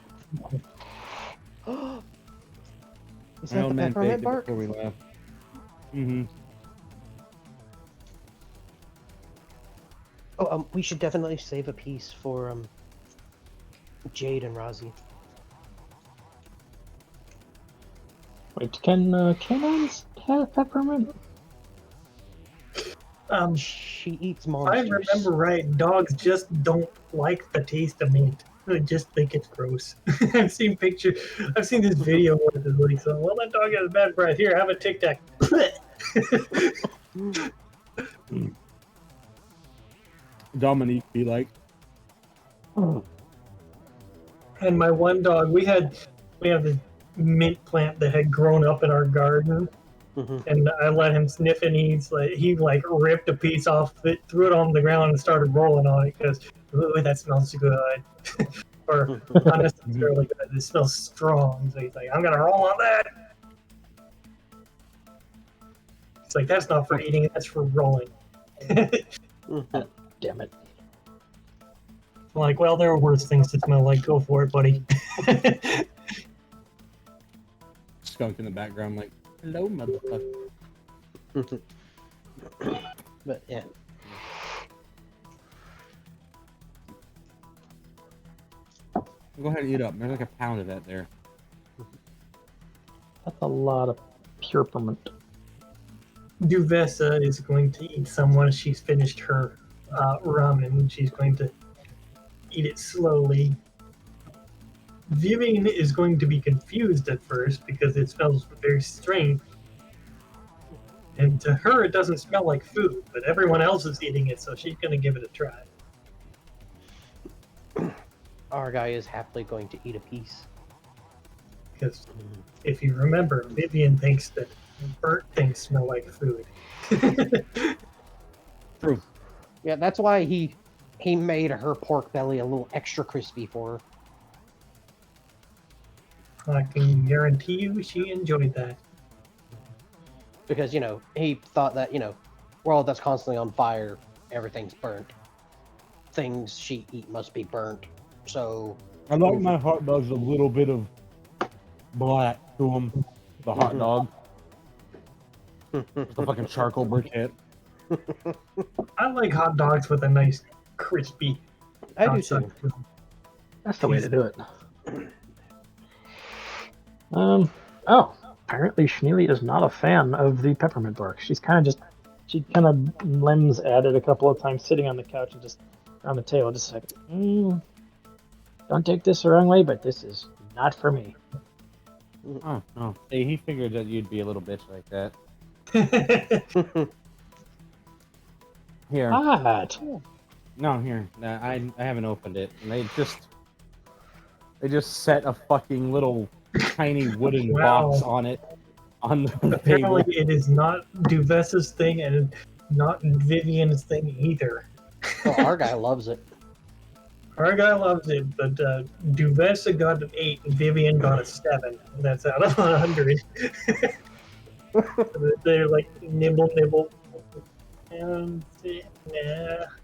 [SPEAKER 3] Is
[SPEAKER 4] My
[SPEAKER 3] that
[SPEAKER 4] old
[SPEAKER 3] the
[SPEAKER 4] man
[SPEAKER 3] peppermint
[SPEAKER 4] baked it
[SPEAKER 3] bark?
[SPEAKER 4] before we left. Mm-hmm.
[SPEAKER 3] Oh, we should definitely save a piece for Jade and Razi.
[SPEAKER 2] wait, can canines have peppermint?
[SPEAKER 3] She eats
[SPEAKER 5] If I
[SPEAKER 3] monsters.
[SPEAKER 5] remember right, dogs just don't like the taste of meat. They just think it's gross. I've seen this video where it's like, so, well, that dog has bad breath. Here, have a Tic Tac.
[SPEAKER 4] Dominique be like,
[SPEAKER 5] And my one dog, we have this mint plant that had grown up in our garden,
[SPEAKER 3] Mhm.
[SPEAKER 5] and I let him sniff it. And he ripped a piece off it, threw it on the ground, and started rolling on it because that smells good, or not necessarily good. It smells strong. So he's like, I'm gonna roll on that. It's like that's not for eating; that's for rolling.
[SPEAKER 3] Mhm.
[SPEAKER 2] Damn it.
[SPEAKER 5] I'm like, well, there are worse things to smell like. Go for it, buddy.
[SPEAKER 4] skunk in the background, like, hello, motherfucker.
[SPEAKER 3] But yeah.
[SPEAKER 4] Go ahead and eat up. There's like a pound of that there.
[SPEAKER 2] That's a lot of peppermint.
[SPEAKER 5] Duvessa is going to eat some once she's finished her ramen. She's going to eat it slowly. Vivian is going to be confused at first because it smells very strange. And to her, it doesn't smell like food, but everyone else is eating it, so she's going to give it a try.
[SPEAKER 3] Our guy is happily going to eat a piece.
[SPEAKER 5] Because if you remember, Vivian thinks that burnt things smell like food.
[SPEAKER 4] True.
[SPEAKER 3] Yeah, that's why he made her pork belly a little extra crispy for her.
[SPEAKER 5] I can guarantee you she enjoyed that.
[SPEAKER 3] Because, he thought that, world that's constantly on fire, everything's burnt. Things she eat must be burnt. So
[SPEAKER 4] I like my hot dogs a little bit of black to them. The hot dog. The fucking charcoal briquette.
[SPEAKER 5] I like hot dogs with a nice crispy
[SPEAKER 3] I do
[SPEAKER 5] outside.
[SPEAKER 3] too.
[SPEAKER 2] That's the way to do it. Oh, apparently Schneely is not a fan of the peppermint bark. She kind of limbs at it a couple of times, sitting on the couch and just on the table, just like, don't take this the wrong way, but this is not for me.
[SPEAKER 4] Oh, no. Hey, he figured that you'd be a little bitch like that. Here.
[SPEAKER 2] What?
[SPEAKER 4] No, here. I haven't opened it. And they just set a fucking little tiny wooden
[SPEAKER 5] Wow.
[SPEAKER 4] box on it. On the table.
[SPEAKER 5] Apparently, it is not Duvessa's thing and not Vivian's thing either.
[SPEAKER 3] Well, our guy loves it.
[SPEAKER 5] Our guy loves it, but Duvessa got an 8 and Vivian got a 7. That's out of 100. They're like nibble, nibble. And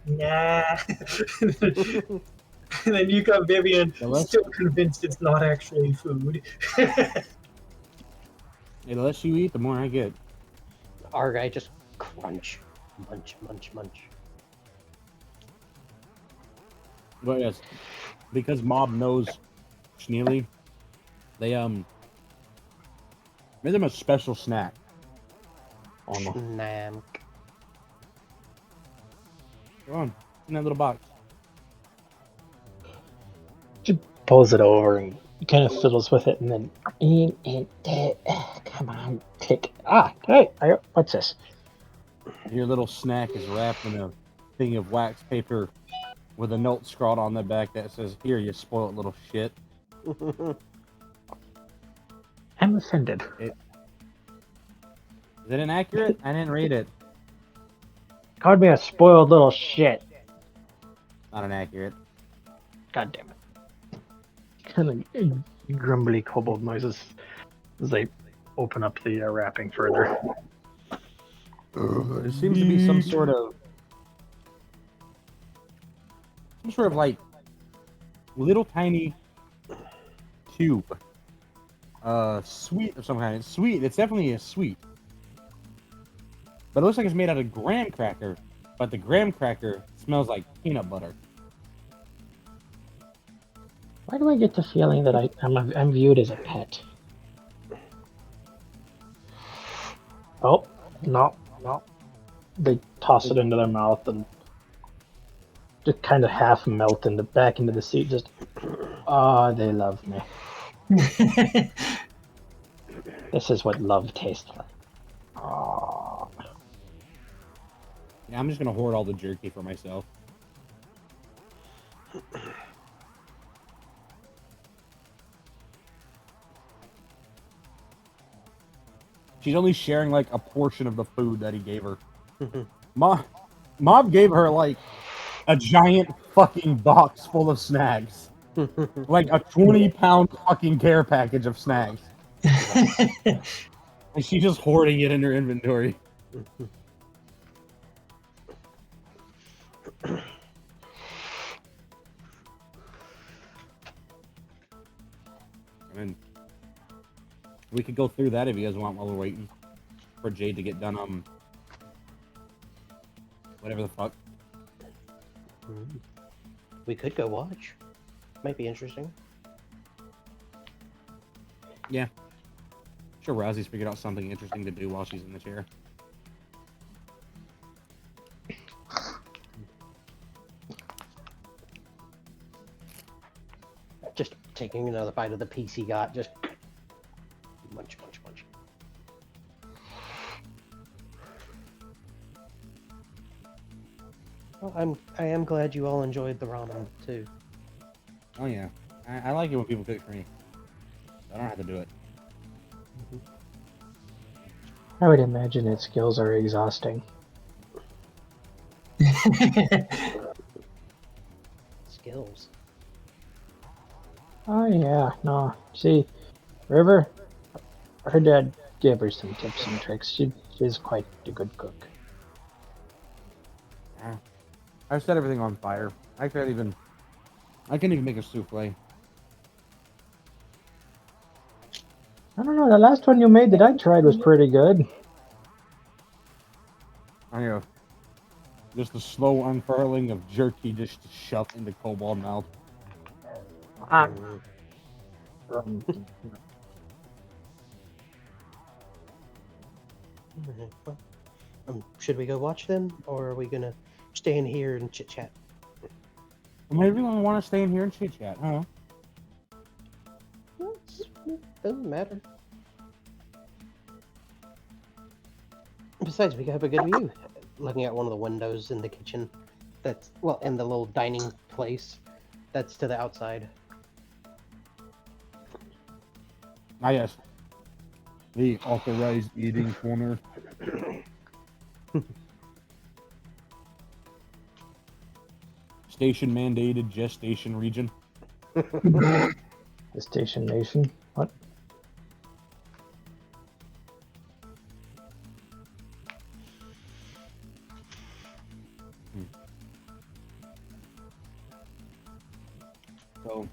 [SPEAKER 5] nah. And then you got Vivian still convinced it's not actually food.
[SPEAKER 4] The less you eat, the more I get.
[SPEAKER 3] Our guy just crunch, munch, munch, munch.
[SPEAKER 4] But yes, because Mob knows Schneely, Made them a special snack. On the,
[SPEAKER 3] Snack.
[SPEAKER 4] come on, in that little box.
[SPEAKER 2] She pulls it over and kind of fiddles with it, and then come on, take. Hey, what's this?
[SPEAKER 4] Your little snack is wrapped in a thing of wax paper with a note scrawled on the back that says, "Here, you spoiled little shit."
[SPEAKER 2] I'm offended.
[SPEAKER 4] Is it inaccurate? I didn't read it.
[SPEAKER 2] Called me a spoiled little shit.
[SPEAKER 4] Not inaccurate.
[SPEAKER 2] God damn it. Kind of grumbly kobold noises as they open up the wrapping further.
[SPEAKER 4] There seems to be some sort of like little tiny tube. Sweet of some kind. It's sweet. It's definitely a sweet. But it looks like it's made out of graham cracker. But the graham cracker smells like peanut butter.
[SPEAKER 2] Why do I get the feeling that I'm viewed as a pet? Oh, no. They toss it into their mouth and just kind of half melt back into the seat. Just, they love me. This is what love tastes like. Oh.
[SPEAKER 4] Yeah, I'm just gonna hoard all the jerky for myself. She's only sharing like a portion of the food that he gave her. Mom gave her like a giant fucking box full of snacks. Like a 20-pound fucking care package of snacks. And she's just hoarding it in her inventory. I mean, we could go through that if you guys want while we're waiting for Jade to get done. Whatever the fuck.
[SPEAKER 3] We could go watch. Might be interesting.
[SPEAKER 4] Yeah. Sure, Rosie's figured out something interesting to do while she's in the chair.
[SPEAKER 3] Just taking another bite of the piece he got. Just munch. Well, I am glad you all enjoyed the ramen too.
[SPEAKER 4] Oh yeah. I like it when people cook for me. I don't have to do it.
[SPEAKER 2] I would imagine its skills are exhausting.
[SPEAKER 3] Skills.
[SPEAKER 2] Oh yeah, no. See, River, her dad gave her some tips and tricks. She's quite a good cook.
[SPEAKER 4] Yeah. I set everything on fire. I can't even make a souffle.
[SPEAKER 2] I don't know, the last one you made that I tried was pretty good.
[SPEAKER 4] Just the slow unfurling of jerky just shoved into Kobold mouth.
[SPEAKER 3] Should we go watch then, or are we gonna stay in here and chit chat?
[SPEAKER 4] Maybe we want to stay in here and chit chat, huh?
[SPEAKER 3] Doesn't matter. Besides, we have a good view. Looking at one of the windows in the kitchen. That's, well, in the little dining place. That's to the outside.
[SPEAKER 4] Ah, yes. The authorized eating corner. Station mandated gestation region.
[SPEAKER 2] The Station Nation. What?
[SPEAKER 4] So,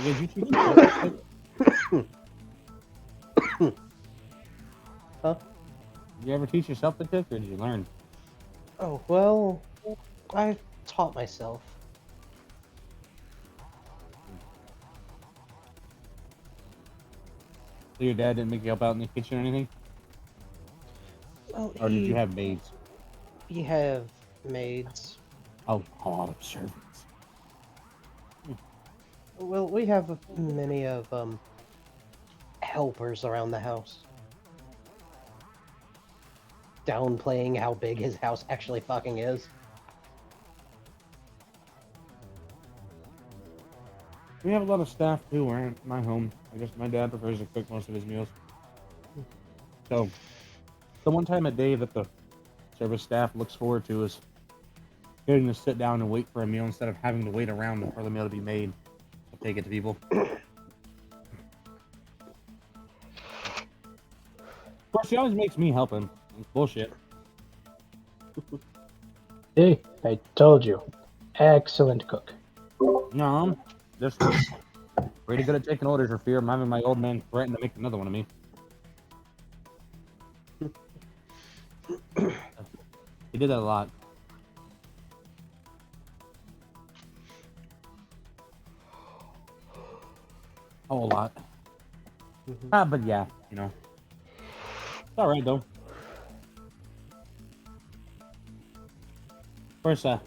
[SPEAKER 4] did you teach yourself?
[SPEAKER 3] Huh?
[SPEAKER 4] Did you ever teach yourself to cook, or did you learn?
[SPEAKER 3] Oh, well, I taught myself.
[SPEAKER 4] So your dad didn't make you help out in the kitchen or anything?
[SPEAKER 3] Well,
[SPEAKER 4] Or did you have maids?
[SPEAKER 3] he have maids.
[SPEAKER 4] Oh, a lot of servants.
[SPEAKER 3] Well, we have many of helpers around the house. Downplaying how big his house actually fucking is.
[SPEAKER 4] We have a lot of staff too around my home. I guess my dad prefers to cook most of his meals. So, the one time a day that the service staff looks forward to is getting to sit down and wait for a meal instead of having to wait around for the meal to be made. I'll take it to people. Of course, she always makes me help him. It's bullshit.
[SPEAKER 2] See, I told you. Excellent cook.
[SPEAKER 4] No, just pretty good at taking orders for fear of having my old man threaten to make another one of me. He did that a lot. A whole lot. But yeah, you know. It's alright though. Of course, I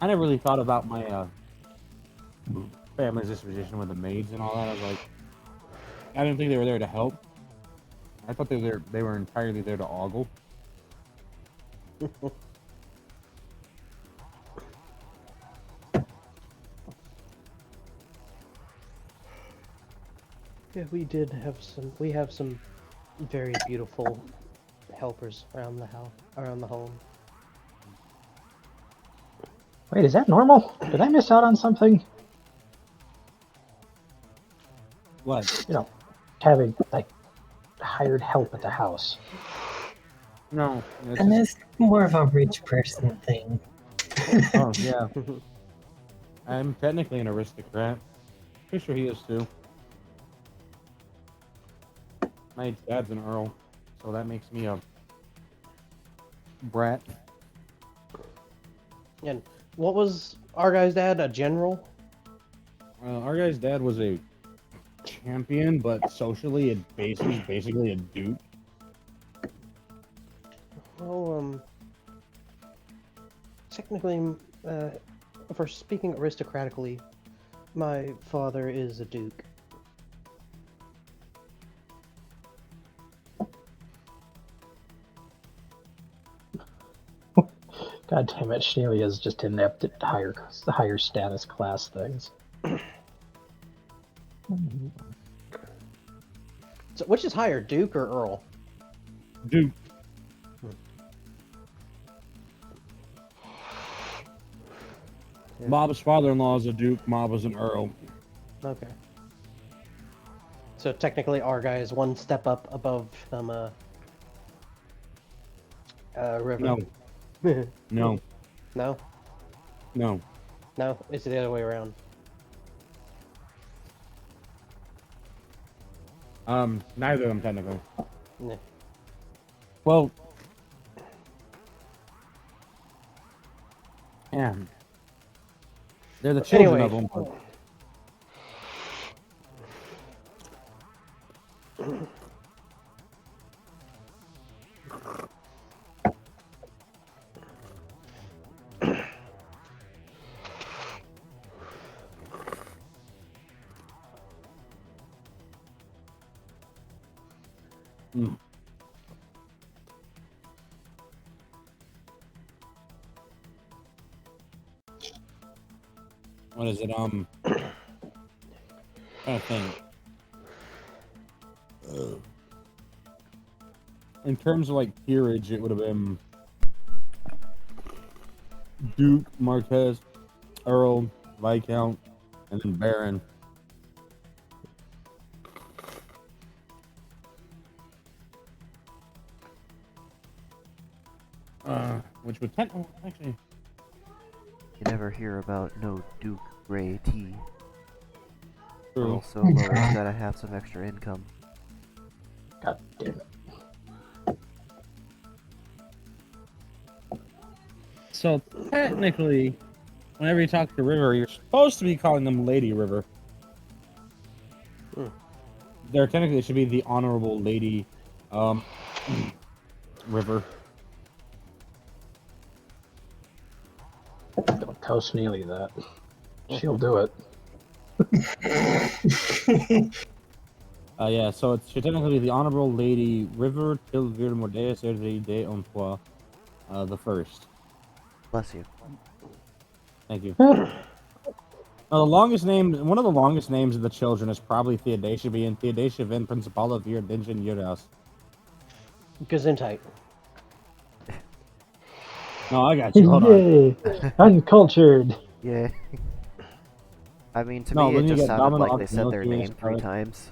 [SPEAKER 4] never really thought about my family's disposition with the maids and all that. I was like, I didn't think they were there to help. I thought they were entirely there to ogle.
[SPEAKER 3] Yeah, we have some very beautiful helpers around the house, around the home.
[SPEAKER 2] Wait, is that normal? Did I miss out on something?
[SPEAKER 4] What?
[SPEAKER 2] You know, having, like, hired help at the house.
[SPEAKER 4] No. It's
[SPEAKER 5] And
[SPEAKER 4] just,
[SPEAKER 5] that's more of a rich person thing.
[SPEAKER 4] oh yeah. I'm technically an aristocrat. Pretty sure he is too. My dad's an earl, so that makes me a brat.
[SPEAKER 3] And what was our guy's dad? A general?
[SPEAKER 4] Our guy's dad was a champion, but socially, he's basically a duke.
[SPEAKER 3] Well, technically, for speaking aristocratically, my father is a duke.
[SPEAKER 2] God damn it, Shelia is just inept at higher status class things.
[SPEAKER 3] So, which is higher, duke or earl?
[SPEAKER 4] Duke.
[SPEAKER 3] Yeah.
[SPEAKER 4] Bob's father-in-law is a duke. Bob was an earl.
[SPEAKER 3] Okay. So technically, our guy is one step up above River.
[SPEAKER 4] No, no,
[SPEAKER 3] No,
[SPEAKER 4] no.
[SPEAKER 3] no, it's the other way around.
[SPEAKER 4] Neither of them technically.
[SPEAKER 3] Yeah.
[SPEAKER 4] Well, yeah, they're the children of
[SPEAKER 3] Anyway.
[SPEAKER 4] them. But... Mm. What is it? Trying to think. In terms of like peerage, it would have been Duke, Marquez, Earl, Viscount, and then Baron. Which would actually.
[SPEAKER 1] You never hear about no Duke Grey tea.
[SPEAKER 4] True.
[SPEAKER 1] Earl Solo has gotta have some extra income.
[SPEAKER 2] God damn it.
[SPEAKER 4] So technically, whenever you talk to River, you're supposed to be calling them Lady River. There technically should be the Honorable Lady, River.
[SPEAKER 2] Don't tell Sneely that. She'll do it.
[SPEAKER 4] Yeah, so it should technically be the Honorable Lady River Tilvir Mordea Sergi de Ontois, the first.
[SPEAKER 1] Bless you.
[SPEAKER 4] Thank you. The longest name, one of the longest names of the children is probably Theodacia, being Theodacia Vin Principala Vir Dinjan Yuras.
[SPEAKER 3] Gesundheit.
[SPEAKER 4] No, I got you. Hold on.
[SPEAKER 2] Yay! Uncultured.
[SPEAKER 1] Yeah. I mean, to
[SPEAKER 4] No,
[SPEAKER 1] me,
[SPEAKER 4] then
[SPEAKER 1] it
[SPEAKER 4] you
[SPEAKER 1] just
[SPEAKER 4] get
[SPEAKER 1] sounded
[SPEAKER 4] Domino
[SPEAKER 1] like they said their
[SPEAKER 4] Occhio,
[SPEAKER 1] name 3
[SPEAKER 4] Scarlet.
[SPEAKER 1] times.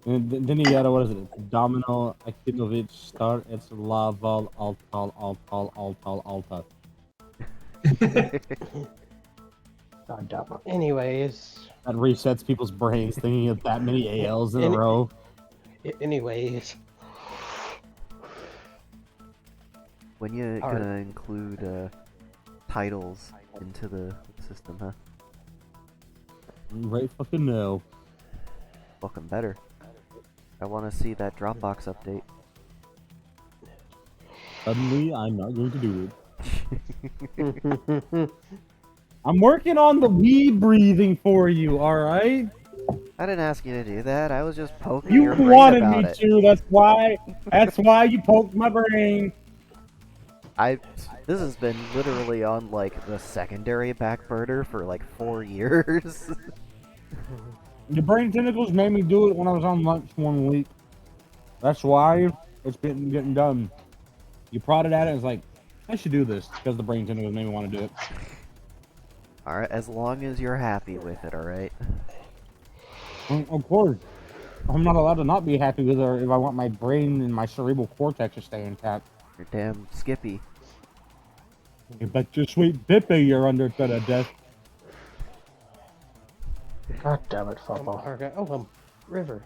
[SPEAKER 4] And then you got, what is it? Domino Akinovich Star, it's Laval Altal.
[SPEAKER 2] God damn it.
[SPEAKER 3] Anyways.
[SPEAKER 4] That resets people's brains thinking of that many ALs in a row.
[SPEAKER 3] Anyways.
[SPEAKER 1] When you
[SPEAKER 3] Alright.
[SPEAKER 1] gonna include titles into the system, huh?
[SPEAKER 4] Right fucking no.
[SPEAKER 1] Fucking better. I want to see that Dropbox update.
[SPEAKER 4] Suddenly, I'm not going to do it. I'm working on the wee breathing for you, alright?
[SPEAKER 1] I didn't ask you to do that. I was just poking
[SPEAKER 4] You
[SPEAKER 1] your brain
[SPEAKER 4] wanted
[SPEAKER 1] about
[SPEAKER 4] me
[SPEAKER 1] it.
[SPEAKER 4] to, that's why you poked my brain.
[SPEAKER 1] This has been literally on like the secondary back burner for like 4 years.
[SPEAKER 4] The brain tentacles made me do it when I was on lunch one week. That's why it's been getting done. You prodded at it and was like, I should do this because the brain tentacles made me want to do it.
[SPEAKER 1] Alright, as long as you're happy with it, alright?
[SPEAKER 4] Of course. I'm not allowed to not be happy with it if I want my brain and my cerebral cortex to stay intact.
[SPEAKER 1] You're damn Skippy.
[SPEAKER 4] You bet your sweet bippy you're under threat of death.
[SPEAKER 2] God damn it, Foppo.
[SPEAKER 3] River.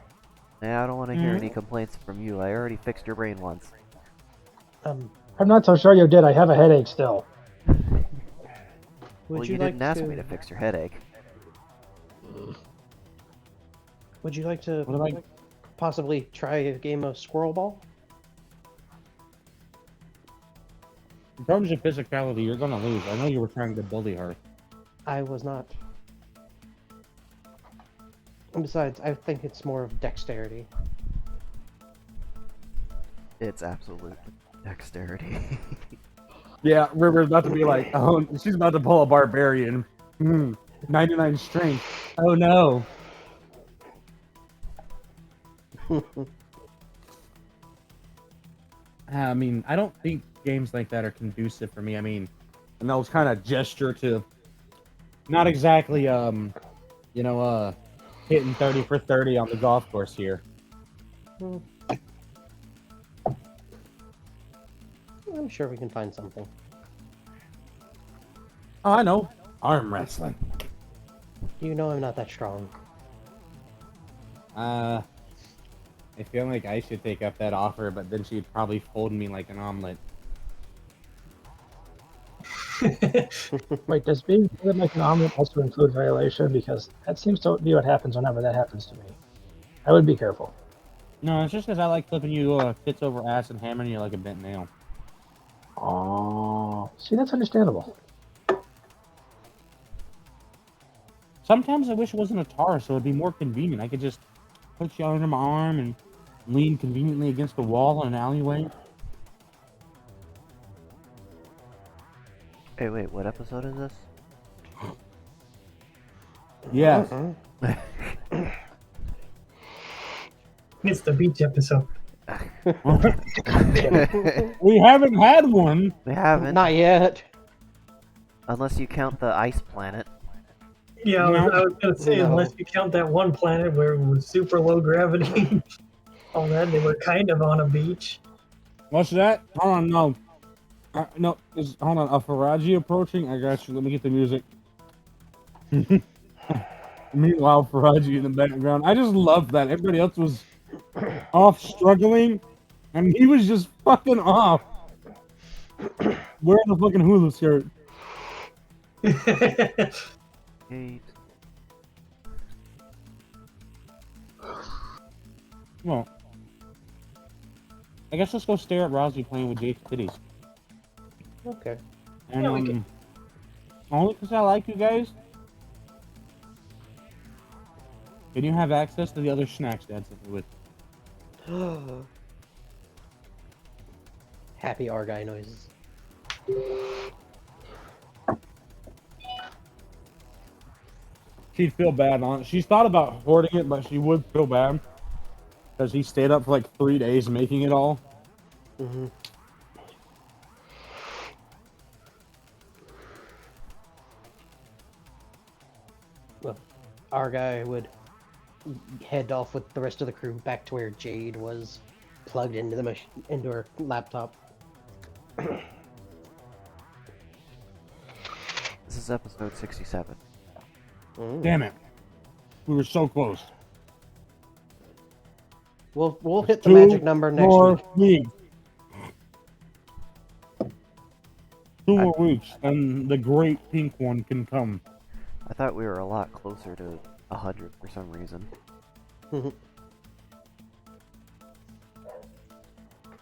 [SPEAKER 1] Nah, I don't want to hear any complaints from you. I already fixed your brain once.
[SPEAKER 2] I'm not so sure you did. I have a headache still.
[SPEAKER 1] Well, you didn't ask me to fix your headache.
[SPEAKER 3] Would you like to
[SPEAKER 4] What about-
[SPEAKER 3] possibly try a game of Squirrel Ball?
[SPEAKER 4] In terms of physicality, you're gonna lose. I know you were trying to bully her.
[SPEAKER 3] I was not. And besides, I think it's more of dexterity.
[SPEAKER 1] It's absolute dexterity.
[SPEAKER 4] Yeah, River's about to be like, oh, she's about to pull a barbarian. 99 strength. Oh no. I mean, I don't think games like that are conducive for me. I mean, and those kind of gesture to not exactly, hitting 30 for 30 on the golf course here.
[SPEAKER 3] I'm sure we can find something.
[SPEAKER 4] Oh, I know. Arm wrestling.
[SPEAKER 3] You know I'm not that strong.
[SPEAKER 4] I feel like I should take up that offer, but then she'd probably fold me like an omelet.
[SPEAKER 2] Wait, does being folded like an omelet also include violation? Because that seems to be what happens whenever that happens to me. I would be careful.
[SPEAKER 4] No, it's just because I like flipping you tits over ass and hammering you like a bent nail.
[SPEAKER 2] Oh, see, that's understandable.
[SPEAKER 4] Sometimes I wish it wasn't a tar, so it'd be more convenient. I could just put you under my arm and lean conveniently against the wall in an alleyway.
[SPEAKER 1] Hey, wait, what episode is this?
[SPEAKER 4] Yes.
[SPEAKER 5] It's the beach episode.
[SPEAKER 4] We haven't had one.
[SPEAKER 1] We haven't.
[SPEAKER 3] Not yet.
[SPEAKER 1] Unless you count the ice planet.
[SPEAKER 5] Yeah,
[SPEAKER 4] No.
[SPEAKER 5] I was gonna say,
[SPEAKER 3] No.
[SPEAKER 5] unless you count that one planet where it was super low gravity, all that, they were kind of on a beach.
[SPEAKER 4] What's that? Hold on, no. No, hold on. A Faraji approaching? I got you. Let me get the music. Meanwhile, Faraji in the background. I just love that. Everybody else was off struggling, and he was just fucking off. Wearing a fucking hula skirt.
[SPEAKER 1] 8.
[SPEAKER 4] Well, I guess let's go stare at Rosie playing with Jade's titties.
[SPEAKER 3] Okay.
[SPEAKER 4] And
[SPEAKER 5] Yeah, we can.
[SPEAKER 4] only because I like you guys, can you have access to the other snacks Dad's with?
[SPEAKER 3] Happy Argyle noises.
[SPEAKER 4] She'd feel bad on it. She's thought about hoarding it, but she would feel bad because he stayed up for like 3 days making it all.
[SPEAKER 3] Mm-hmm. Well, our guy would head off with the rest of the crew back to where Jade was plugged into the into her laptop.
[SPEAKER 1] This is episode 67.
[SPEAKER 4] Damn it. We were so close.
[SPEAKER 3] We'll hit the
[SPEAKER 4] 2
[SPEAKER 3] magic number next
[SPEAKER 4] more
[SPEAKER 3] week.
[SPEAKER 4] weeks. 2 more weeks, and the great pink one can come.
[SPEAKER 1] I thought we were a lot closer to 100 for some reason.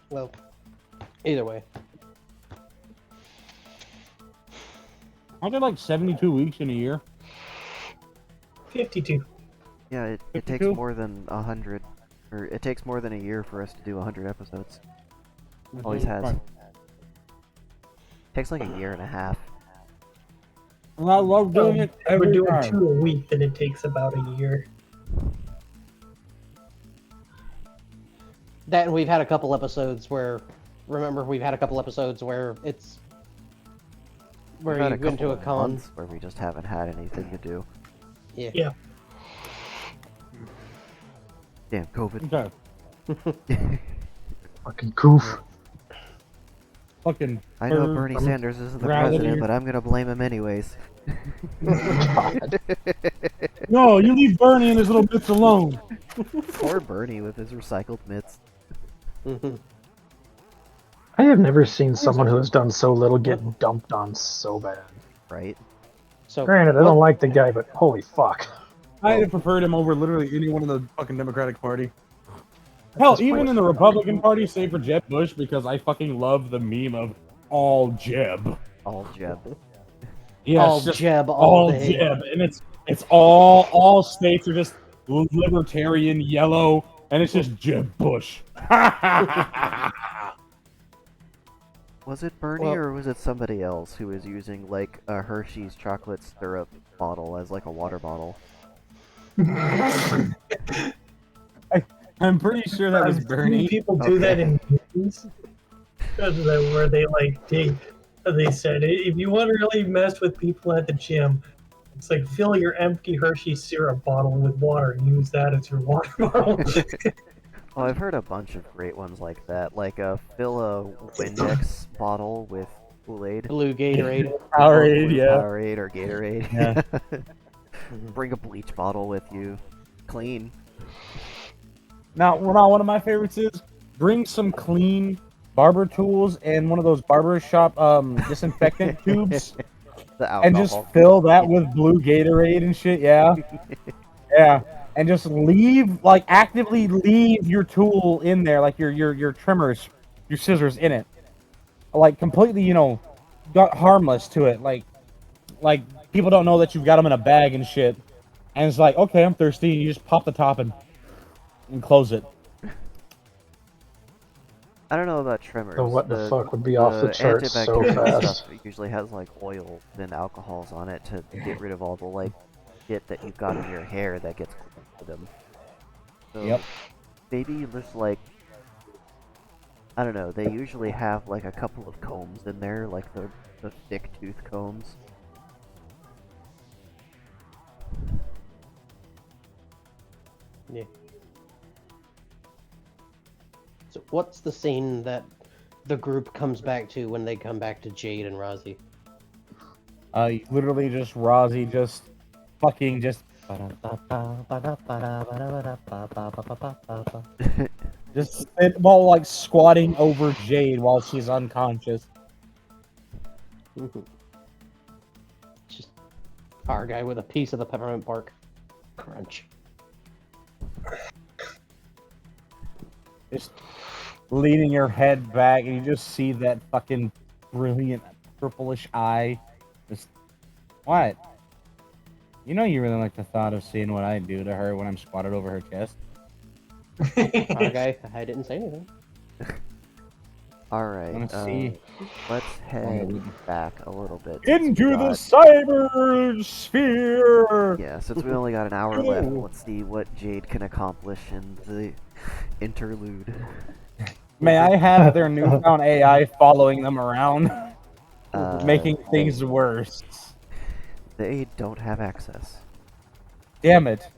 [SPEAKER 3] Well, either way.
[SPEAKER 4] Aren't there like 72 weeks in a year?
[SPEAKER 5] 52.
[SPEAKER 1] Yeah, it takes
[SPEAKER 4] 52?
[SPEAKER 1] more than 100, or it takes more than a year for us to do 100 episodes. Always has.
[SPEAKER 4] Fine.
[SPEAKER 1] Takes like a year and a half.
[SPEAKER 4] And I love doing it
[SPEAKER 5] We're
[SPEAKER 4] every
[SPEAKER 5] doing
[SPEAKER 4] time.
[SPEAKER 5] 2 a week, then it takes about a year.
[SPEAKER 3] That and we've had a couple episodes where, remember, we've had a couple episodes where it's where
[SPEAKER 1] We've had
[SPEAKER 3] you go into
[SPEAKER 1] couple
[SPEAKER 3] a
[SPEAKER 1] of
[SPEAKER 3] con.
[SPEAKER 1] months where we just haven't had anything to do.
[SPEAKER 3] Yeah.
[SPEAKER 5] Yeah.
[SPEAKER 1] Damn, COVID.
[SPEAKER 4] Okay.
[SPEAKER 2] Fucking goof.
[SPEAKER 4] Fucking.
[SPEAKER 1] I know
[SPEAKER 4] bird
[SPEAKER 1] Bernie
[SPEAKER 4] from
[SPEAKER 1] Sanders isn't the
[SPEAKER 4] gravity.
[SPEAKER 1] president, but I'm gonna blame him anyways.
[SPEAKER 4] No, you leave Bernie and his little bits alone.
[SPEAKER 1] Poor Bernie with his recycled mitts.
[SPEAKER 2] I have never seen someone who has done so little get dumped on so bad.
[SPEAKER 1] Right?
[SPEAKER 3] So
[SPEAKER 2] Granted, I
[SPEAKER 3] what-
[SPEAKER 2] don't like the guy, but holy fuck.
[SPEAKER 4] I have preferred him over literally anyone in the fucking Democratic Party. Hell,
[SPEAKER 2] This
[SPEAKER 4] even
[SPEAKER 2] place-
[SPEAKER 4] in the Republican Party, save for Jeb Bush, because I fucking love the meme of all Jeb.
[SPEAKER 1] All Jeb.
[SPEAKER 4] Yeah,
[SPEAKER 3] all
[SPEAKER 4] it's just
[SPEAKER 3] Jeb all
[SPEAKER 4] all
[SPEAKER 3] day.
[SPEAKER 4] Jeb, and it's all states are just libertarian yellow, and it's just Jeb Bush.
[SPEAKER 1] Was it Bernie
[SPEAKER 3] Well-
[SPEAKER 1] or was it somebody else who was using like a Hershey's chocolate syrup bottle as like a water bottle?
[SPEAKER 4] I'm pretty sure that was
[SPEAKER 5] I've seen
[SPEAKER 4] Bernie.
[SPEAKER 5] people do that in movies. Where they like they said, if you want to really mess with people at the gym, it's like fill your empty Hershey syrup bottle with water and use that as your water bottle.
[SPEAKER 1] Oh, I've heard a bunch of great ones like that. Like fill a Windex bottle with Kool-Aid.
[SPEAKER 3] Blue Gatorade.
[SPEAKER 4] Powerade,
[SPEAKER 1] Blue
[SPEAKER 4] yeah.
[SPEAKER 1] Powerade or Gatorade.
[SPEAKER 4] Yeah.
[SPEAKER 1] Bring a bleach bottle with you. Clean.
[SPEAKER 4] Now, one of my favorites is bring some clean barber tools and one of those barber shop disinfectant tubes,
[SPEAKER 1] The alcohol.
[SPEAKER 4] and just fill that with blue Gatorade and shit. Yeah, yeah, and just actively leave your tool in there, like your trimmers, your scissors in it, like completely, harmless to it. Like people don't know that you've got them in a bag and shit, and it's like, okay, I'm thirsty. And you just pop the top and close it.
[SPEAKER 1] I don't know about trimmers.
[SPEAKER 2] So what the fuck would be off the charts so
[SPEAKER 1] antibacterial
[SPEAKER 2] fast?
[SPEAKER 1] stuff usually has like oil and alcohols on it to get rid of all the like shit that you've got in your hair that gets close to them. So
[SPEAKER 4] Yep.
[SPEAKER 1] maybe just like, I don't know, they usually have like a couple of combs in there, like the thick tooth combs.
[SPEAKER 3] Yeah. So what's the scene that the group comes back to when they come back to Jade and Rozzy?
[SPEAKER 4] Literally just Rozzy just fucking just while like squatting over Jade while she's unconscious.
[SPEAKER 3] Just our guy with a piece of the peppermint bark. Crunch.
[SPEAKER 4] just leaning your head back, and you just see that fucking brilliant purplish eye. Just what? You know, you really like the thought of seeing what I do to her when I'm squatted over her chest.
[SPEAKER 3] Okay, I didn't say anything.
[SPEAKER 1] Alright,
[SPEAKER 4] Wanna see?
[SPEAKER 1] let's head back a little bit. since we
[SPEAKER 4] Into the
[SPEAKER 1] got-
[SPEAKER 4] cyber sphere.
[SPEAKER 1] Yeah, since we only got an hour left, let's see what Jade can accomplish in the interlude.
[SPEAKER 4] May I have their newfound AI following them around, making things
[SPEAKER 1] they-
[SPEAKER 4] worse?
[SPEAKER 1] They don't have access.
[SPEAKER 4] Damn it.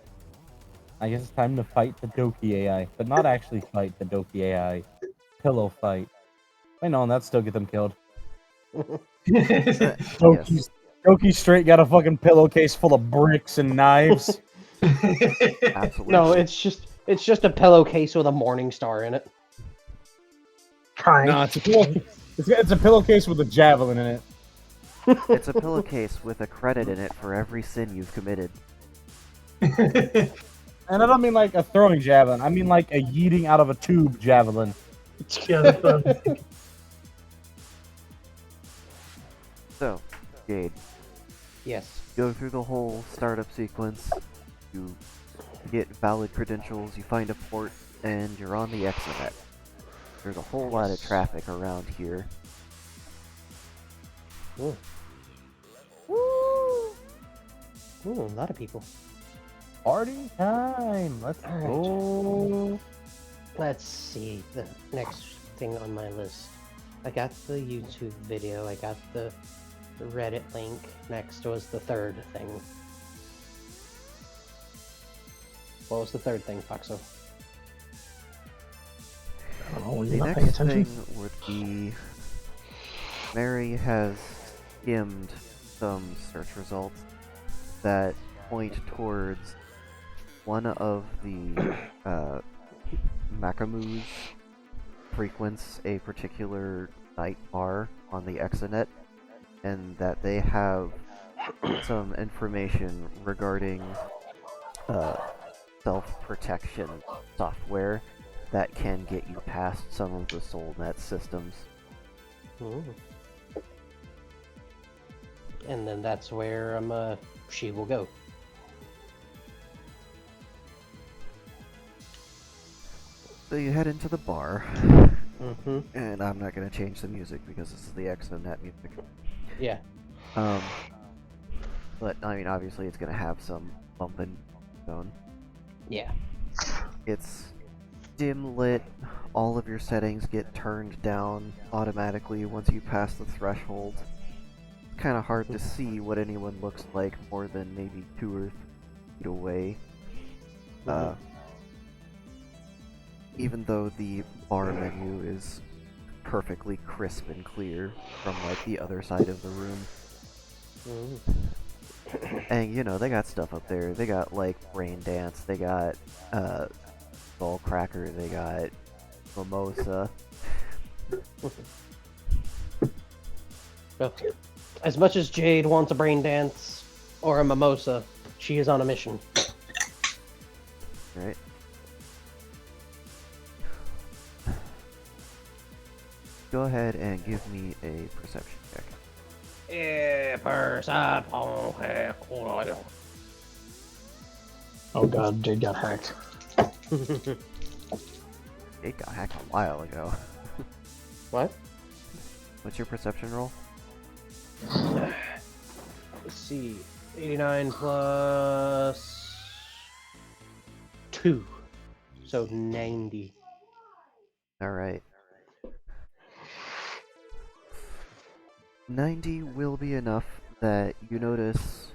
[SPEAKER 4] I guess it's time to fight the Doki AI, but not actually fight the Doki AI. Pillow fight. I know, and that still get them killed.
[SPEAKER 1] Yes.
[SPEAKER 4] Doki straight got a fucking pillowcase full of bricks and knives.
[SPEAKER 1] Absolutely.
[SPEAKER 3] No, it's just a pillowcase with a morning star in it.
[SPEAKER 2] Fine.
[SPEAKER 4] No, it's a pillowcase with a javelin in it.
[SPEAKER 1] It's a pillowcase with a credit in it for every sin you've committed.
[SPEAKER 4] And I don't mean like a throwing javelin. I mean like a yeeting out of a tube javelin.
[SPEAKER 5] Yeah, that's what I'm thinking.
[SPEAKER 1] So, Jade,
[SPEAKER 3] Yes.
[SPEAKER 1] go through the whole startup sequence. You get valid credentials, you find a port, and you're on the exonet. There's a whole lot of traffic around here.
[SPEAKER 3] Ooh. Ooh, a lot of people.
[SPEAKER 4] Party time! Let's go!
[SPEAKER 3] Let's see the next thing on my list. I got the YouTube video. I got the Reddit link. Next was the third thing. What was the third thing, Foxo?
[SPEAKER 2] Oh,
[SPEAKER 1] The
[SPEAKER 2] you're not paying
[SPEAKER 1] next
[SPEAKER 2] attention.
[SPEAKER 1] thing would be Mary has skimmed some search results that point towards one of the Makamus frequents a particular night bar on the Exonet, and that they have some information regarding self-protection software that can get you past some of the SoulNet systems.
[SPEAKER 3] Ooh. And then that's where she will go.
[SPEAKER 1] So you head into the bar,
[SPEAKER 3] Mm-hmm.
[SPEAKER 1] and I'm not going to change the music because this is the Exonet music.
[SPEAKER 3] Yeah.
[SPEAKER 1] But I mean, obviously, it's going to have some bumping going.
[SPEAKER 3] Yeah.
[SPEAKER 1] It's dim lit. All of your settings get turned down automatically once you pass the threshold. It's kind of hard to see what anyone looks like more than maybe 2 or 3 feet away. Even though the bar menu is perfectly crisp and clear from like the other side of the room. And you know, they got stuff up there. They got like Rain Dance, they got Skull Cracker, they got Mimosa.
[SPEAKER 3] Well, as much as Jade wants a brain dance or a mimosa, she is on a mission.
[SPEAKER 1] Right? Go ahead and give me a perception check.
[SPEAKER 2] Oh god, Jade got hacked.
[SPEAKER 1] It got hacked a while ago.
[SPEAKER 3] What?
[SPEAKER 1] What's your perception roll?
[SPEAKER 3] Let's see. 89 plus 2. So 90.
[SPEAKER 1] Alright. 90 will be enough that you notice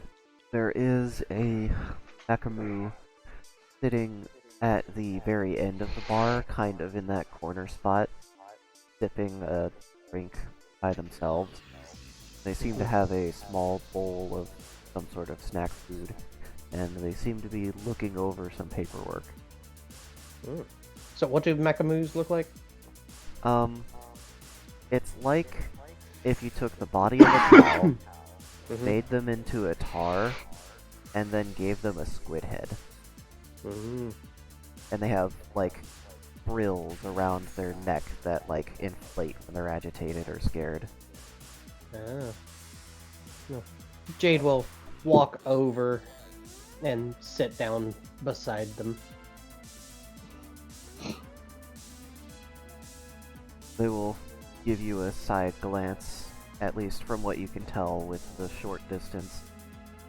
[SPEAKER 1] there is a Nakamu sitting at the very end of the bar, kind of in that corner spot, sipping a drink by themselves. They seem to have a small bowl of some sort of snack food, and they seem to be looking over some paperwork.
[SPEAKER 3] So what do Makamus look like?
[SPEAKER 1] It's like if you took the body of a cow, made them into a tar, and then gave them a squid head. And they have, like, frills around their neck that like inflate when they're agitated or scared.
[SPEAKER 3] Oh. No. Jade will walk over and sit down beside them.
[SPEAKER 1] They will give you a side glance, at least from what you can tell with the short distance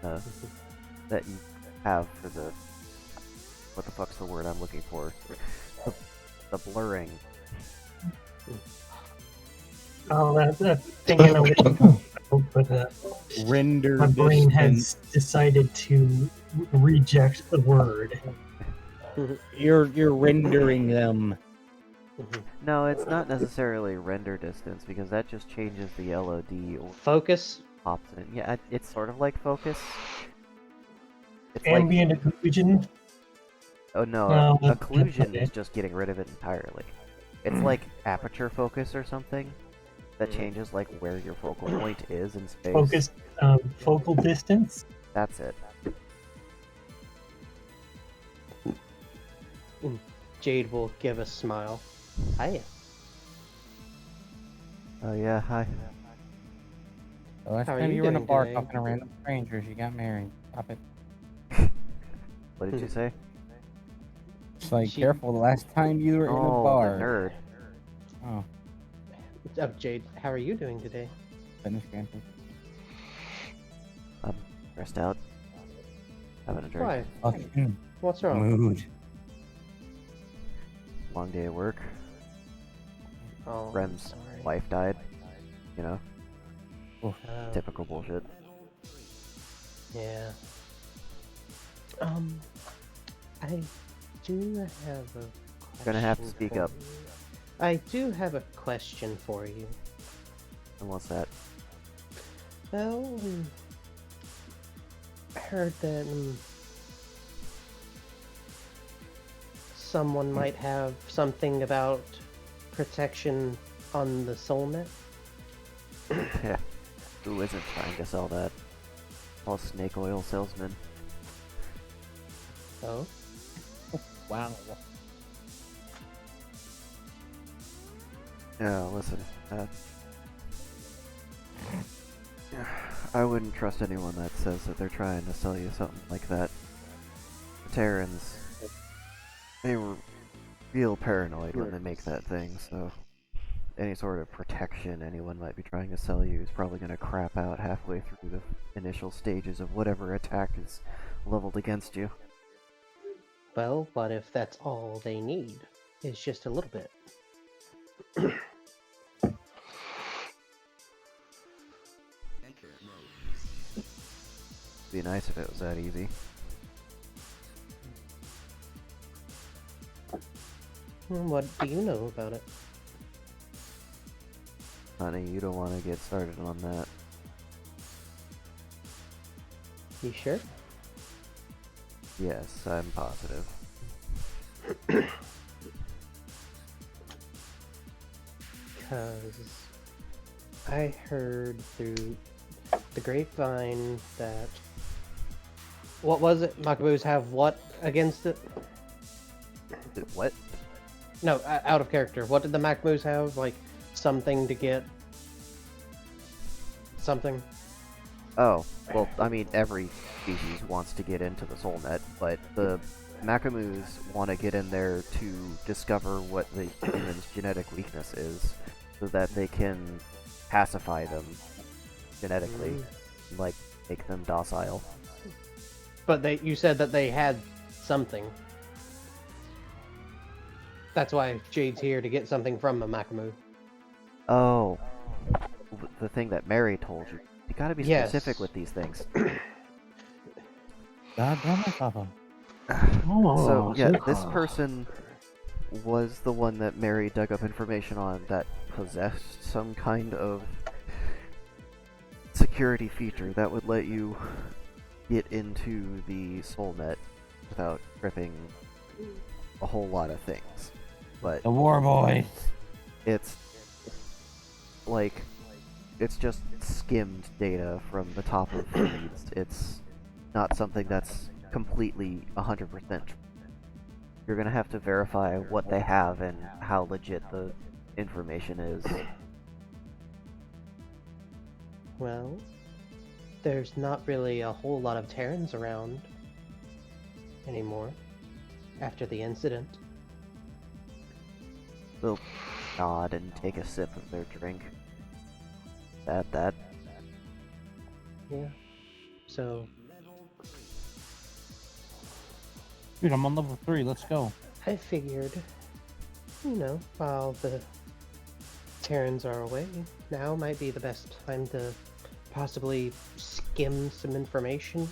[SPEAKER 1] that you have for the... What the fuck's the word I'm looking for? The blurring.
[SPEAKER 5] Oh, that thing I was looking for, but
[SPEAKER 4] Render
[SPEAKER 5] my brain
[SPEAKER 4] distance.
[SPEAKER 5] has decided to reject the word.
[SPEAKER 4] You're rendering them.
[SPEAKER 1] No, it's not necessarily render distance, because that just changes the LOD or
[SPEAKER 3] Focus.
[SPEAKER 1] pops it. Yeah, it's sort of like focus. It's like...
[SPEAKER 5] Ambient occlusion.
[SPEAKER 1] Oh no,
[SPEAKER 5] No,
[SPEAKER 1] occlusion
[SPEAKER 5] okay.
[SPEAKER 1] is just getting rid of it entirely. It's like aperture focus or something that changes like where your focal point is in space.
[SPEAKER 5] Focus, focal distance.
[SPEAKER 1] That's it.
[SPEAKER 3] Jade will give a smile. Hiya.
[SPEAKER 1] Oh yeah, hi.
[SPEAKER 4] The last
[SPEAKER 3] How are
[SPEAKER 4] time
[SPEAKER 3] you
[SPEAKER 4] you were in a
[SPEAKER 3] doing
[SPEAKER 4] bar
[SPEAKER 3] today?
[SPEAKER 4] talking to random strangers, you got married. Stop it.
[SPEAKER 1] What did you say?
[SPEAKER 4] It's like,
[SPEAKER 3] She-
[SPEAKER 4] careful, the last time you were in a
[SPEAKER 1] Oh,
[SPEAKER 4] bar.
[SPEAKER 1] the nerd.
[SPEAKER 4] Oh,
[SPEAKER 3] Oh, Jade, how are you doing today?
[SPEAKER 4] fitness granted.
[SPEAKER 1] I'm stressed out. Having a drink.
[SPEAKER 3] Why?
[SPEAKER 4] Fucking
[SPEAKER 3] What's wrong?
[SPEAKER 4] mood.
[SPEAKER 1] Long day at work.
[SPEAKER 3] Oh,
[SPEAKER 1] Friend's
[SPEAKER 3] sorry.
[SPEAKER 1] wife died. You know,
[SPEAKER 3] Oh,
[SPEAKER 1] typical bullshit.
[SPEAKER 3] yeah. I do have a question.
[SPEAKER 1] Gonna have to speak
[SPEAKER 3] for
[SPEAKER 1] up.
[SPEAKER 3] you. I do have a question for you.
[SPEAKER 1] And what's that?
[SPEAKER 3] Well, I heard that someone might have something about protection on the soulnet.
[SPEAKER 1] Yeah. Who isn't trying to sell that? All snake oil salesmen.
[SPEAKER 3] Oh,
[SPEAKER 4] Wow.
[SPEAKER 1] Yeah, listen. I wouldn't trust anyone that says that they're trying to sell you something like that. The Terrans, they were real paranoid when they make that thing, so any sort of protection anyone might be trying to sell you is probably going to crap out halfway through the initial stages of whatever attack is leveled against you.
[SPEAKER 3] well, what if that's all they need? It's just a little bit.
[SPEAKER 1] Be nice if it was that easy.
[SPEAKER 3] What do you know about it?
[SPEAKER 1] Honey, you don't want to get started on that.
[SPEAKER 3] You sure?
[SPEAKER 1] Yes, I'm positive.
[SPEAKER 3] Because I heard through the grapevine that... What was it? Makaboos have what against it?
[SPEAKER 1] What?
[SPEAKER 3] No, out of character. What did the Makaboos have? Like, something to get... Something?
[SPEAKER 1] Oh, well, I mean, every species wants to get into the Soulnet, but the Makamoos want to get in there to discover what the human's genetic weakness is, so that they can pacify them genetically, like, make them docile.
[SPEAKER 3] But you said that they had something. That's why Jade's here, to get something from a Makamoo.
[SPEAKER 1] Oh, the thing that Mary told you. You gotta be
[SPEAKER 3] Yes.
[SPEAKER 1] specific with these things.
[SPEAKER 4] God damn it, Papa.
[SPEAKER 1] So, yeah, this
[SPEAKER 2] Scico.
[SPEAKER 1] person was the one that Mary dug up information on that possessed some kind of security feature that would let you get into the Soulnet without tripping a whole lot of things. But
[SPEAKER 4] The War Boys.
[SPEAKER 1] it's like, it's just skimmed data from the top of feeds. It's not something that's completely 100%. you're gonna have to verify what they have and how legit the information is.
[SPEAKER 3] Well, there's not really a whole lot of Terrans around anymore after the incident.
[SPEAKER 1] They'll nod and take a sip of their drink. That.
[SPEAKER 3] Yeah. So
[SPEAKER 4] Dude, I'm on level 3. Let's go.
[SPEAKER 3] I figured, while the Terrans are away, now might be the best time to possibly skim some information.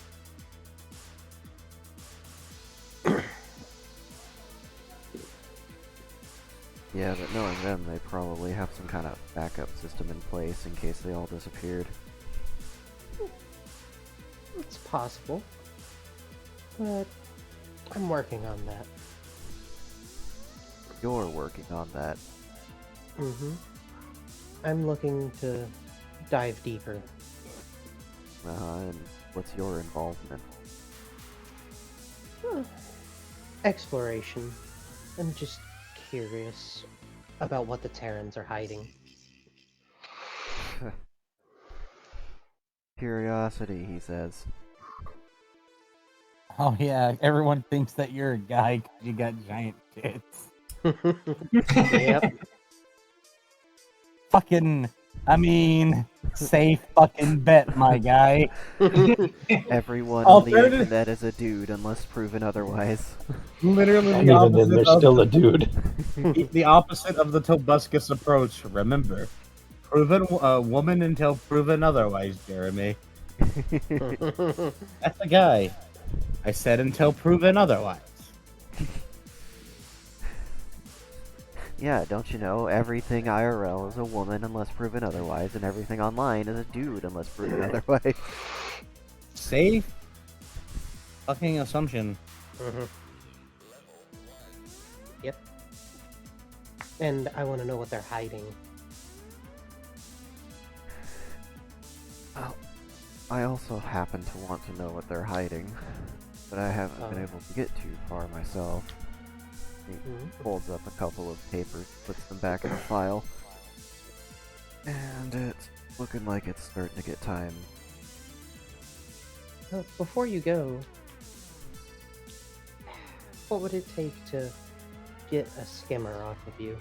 [SPEAKER 1] Yeah, but knowing them, they probably have some kind of backup system in place in case they all disappeared.
[SPEAKER 3] It's possible, but I'm working on that.
[SPEAKER 1] You're working on that.
[SPEAKER 3] Mm-hmm. I'm looking to dive deeper.
[SPEAKER 1] And what's your involvement?
[SPEAKER 3] Exploration. I'm just curious about what the Terrans are hiding.
[SPEAKER 1] Curiosity, he says.
[SPEAKER 4] Oh yeah, everyone thinks that you're a guy 'cause you got giant tits.
[SPEAKER 3] Yep.
[SPEAKER 4] Fucking, I mean, safe fucking bet, my guy.
[SPEAKER 1] Everyone on the
[SPEAKER 7] Alternative-
[SPEAKER 1] internet is a dude unless proven otherwise.
[SPEAKER 7] Literally
[SPEAKER 2] And
[SPEAKER 7] the
[SPEAKER 2] even then,
[SPEAKER 7] opposite
[SPEAKER 2] they're
[SPEAKER 7] of
[SPEAKER 2] still a dude.
[SPEAKER 7] the opposite of the Tobuscus approach. Remember, proven a woman until proven otherwise. Jeremy, that's a guy. I said until proven otherwise.
[SPEAKER 1] Yeah, don't you know, everything IRL is a woman unless proven otherwise, and everything online is a dude unless proven otherwise.
[SPEAKER 7] Safe fucking assumption.
[SPEAKER 3] Yep. And I want to know what they're hiding.
[SPEAKER 1] I also happen to want to know what they're hiding, but I haven't been able to get too far myself. He folds up a couple of papers, puts them back in the file, and it's looking like it's starting to get time.
[SPEAKER 3] Before you go, what would it take to get a skimmer off of you?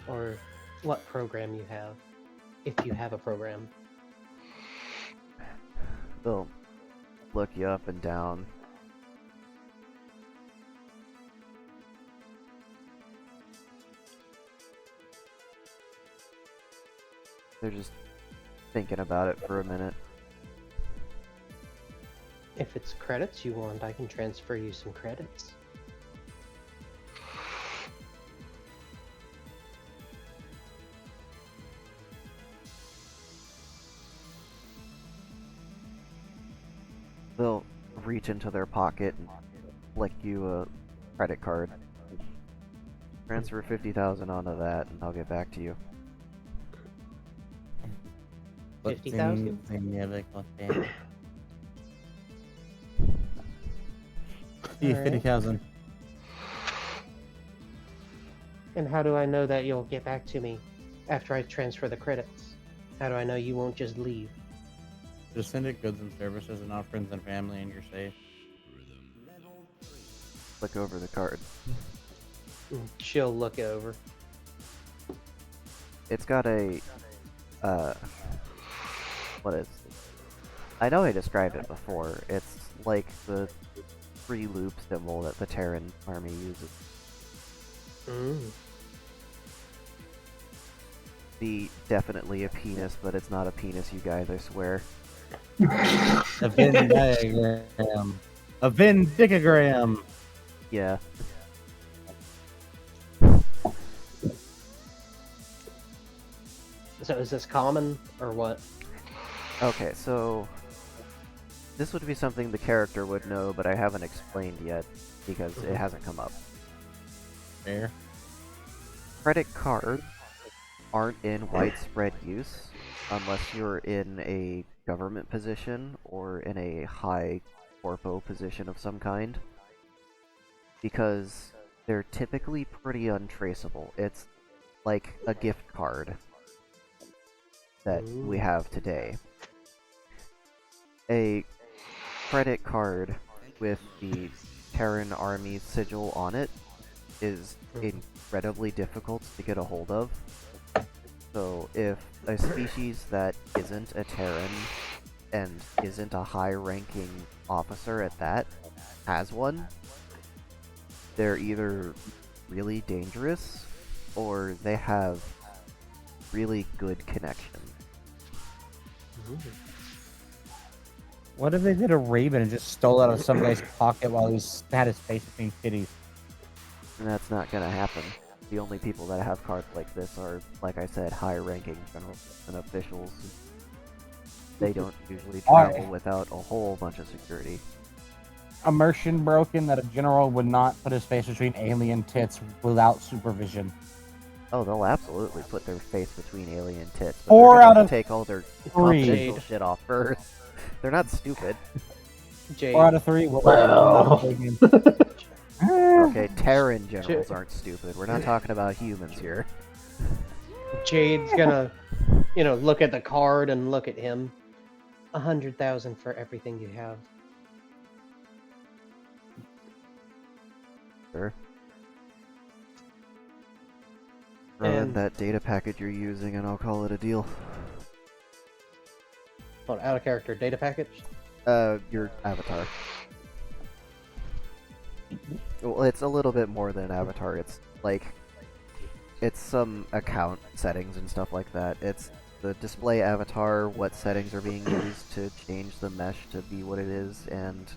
[SPEAKER 3] Or what program you have, if you have a program?
[SPEAKER 1] They'll look you up and down. They're just thinking about it for a minute.
[SPEAKER 3] If it's credits you want, I can transfer you some credits.
[SPEAKER 1] They'll reach into their pocket and flick you a credit card. Transfer 50,000 onto that, and I'll get back to you.
[SPEAKER 3] 50,000? Alright.
[SPEAKER 7] 50,000.
[SPEAKER 3] And how do I know that you'll get back to me after I transfer the credits? How do I know you won't just leave?
[SPEAKER 7] Just send it goods and services and not friends and family, and you're safe.
[SPEAKER 1] Look over the card.
[SPEAKER 3] She'll look over.
[SPEAKER 1] It's got a, what is it? I know I described it before. It's like the free loop symbol that the Terran army uses. The definitely a penis, but it's not a penis, you guys, I swear.
[SPEAKER 7] A Venn diagram. A Venn dicagram.
[SPEAKER 1] Yeah.
[SPEAKER 3] So is this common, or what?
[SPEAKER 1] Okay, so this would be something the character would know, but I haven't explained yet because it hasn't come up.
[SPEAKER 7] Fair.
[SPEAKER 1] Credit cards aren't in widespread use unless you're in a government position or in a high corpo position of some kind. Because they're typically pretty untraceable. It's like a gift card that we have today. A credit card with the Terran Army sigil on it is incredibly difficult to get a hold of. So if a species that isn't a Terran and isn't a high-ranking officer at that has one, they're either really dangerous or they have really good connection.
[SPEAKER 4] What if they did a Raven and just stole it out of some guy's pocket while he had his face between titties?
[SPEAKER 1] And that's not gonna happen. The only people that have cards like this are, like I said, high-ranking generals and officials. They don't usually travel without a whole bunch of security.
[SPEAKER 4] Immersion broken that a general would not put his face between alien tits without supervision.
[SPEAKER 1] Oh, they'll absolutely put their face between alien tits. But
[SPEAKER 4] 4
[SPEAKER 1] they're
[SPEAKER 4] out
[SPEAKER 1] gonna
[SPEAKER 4] of
[SPEAKER 1] take all their
[SPEAKER 4] 3.
[SPEAKER 1] confidential shit off first. They're not stupid.
[SPEAKER 3] Jade.
[SPEAKER 4] 4 out of 3.
[SPEAKER 2] Well.
[SPEAKER 1] Okay, Terran generals aren't stupid. We're not talking about humans here.
[SPEAKER 3] Jade's gonna, look at the card and look at him. 100,000 for everything you have.
[SPEAKER 1] Sure. Throw in
[SPEAKER 3] And-
[SPEAKER 1] that data package you're using and I'll call it a deal.
[SPEAKER 3] What, out of character data package?
[SPEAKER 1] Your avatar. Well, it's a little bit more than an avatar. It's like, it's some account settings and stuff like that. It's the display avatar, what settings are being used to change the mesh to be what it is, and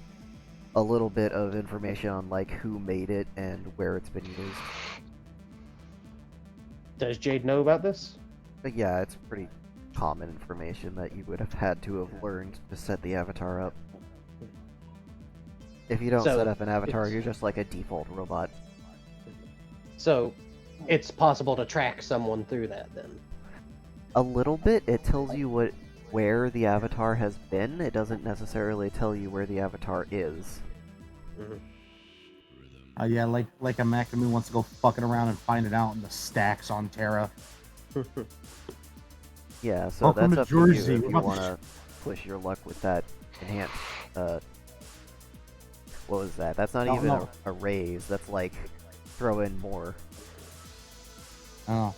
[SPEAKER 1] a little bit of information on like who made it and where it's been used.
[SPEAKER 3] Does Jade know about this?
[SPEAKER 1] But yeah, it's pretty common information that you would have had to have learned to set the avatar up. If you don't
[SPEAKER 3] So,
[SPEAKER 1] set up an avatar,
[SPEAKER 3] it's-
[SPEAKER 1] you're just like a default robot.
[SPEAKER 3] So, it's possible to track someone through that then.
[SPEAKER 1] A little bit. It tells you where the avatar has been. It doesn't necessarily tell you where the avatar is.
[SPEAKER 4] Yeah, like a Macamoo wants to go fucking around and find it out in the stacks on Terra.
[SPEAKER 1] Yeah, so
[SPEAKER 4] Welcome
[SPEAKER 1] that's
[SPEAKER 4] to
[SPEAKER 1] up to
[SPEAKER 4] Jersey.
[SPEAKER 1] you if
[SPEAKER 4] We're
[SPEAKER 1] you
[SPEAKER 4] about to
[SPEAKER 1] want to push your luck with that enhanced. What was that? That's not
[SPEAKER 4] Don't
[SPEAKER 1] even
[SPEAKER 4] know.
[SPEAKER 1] a raise. That's like throw in more.
[SPEAKER 4] Oh,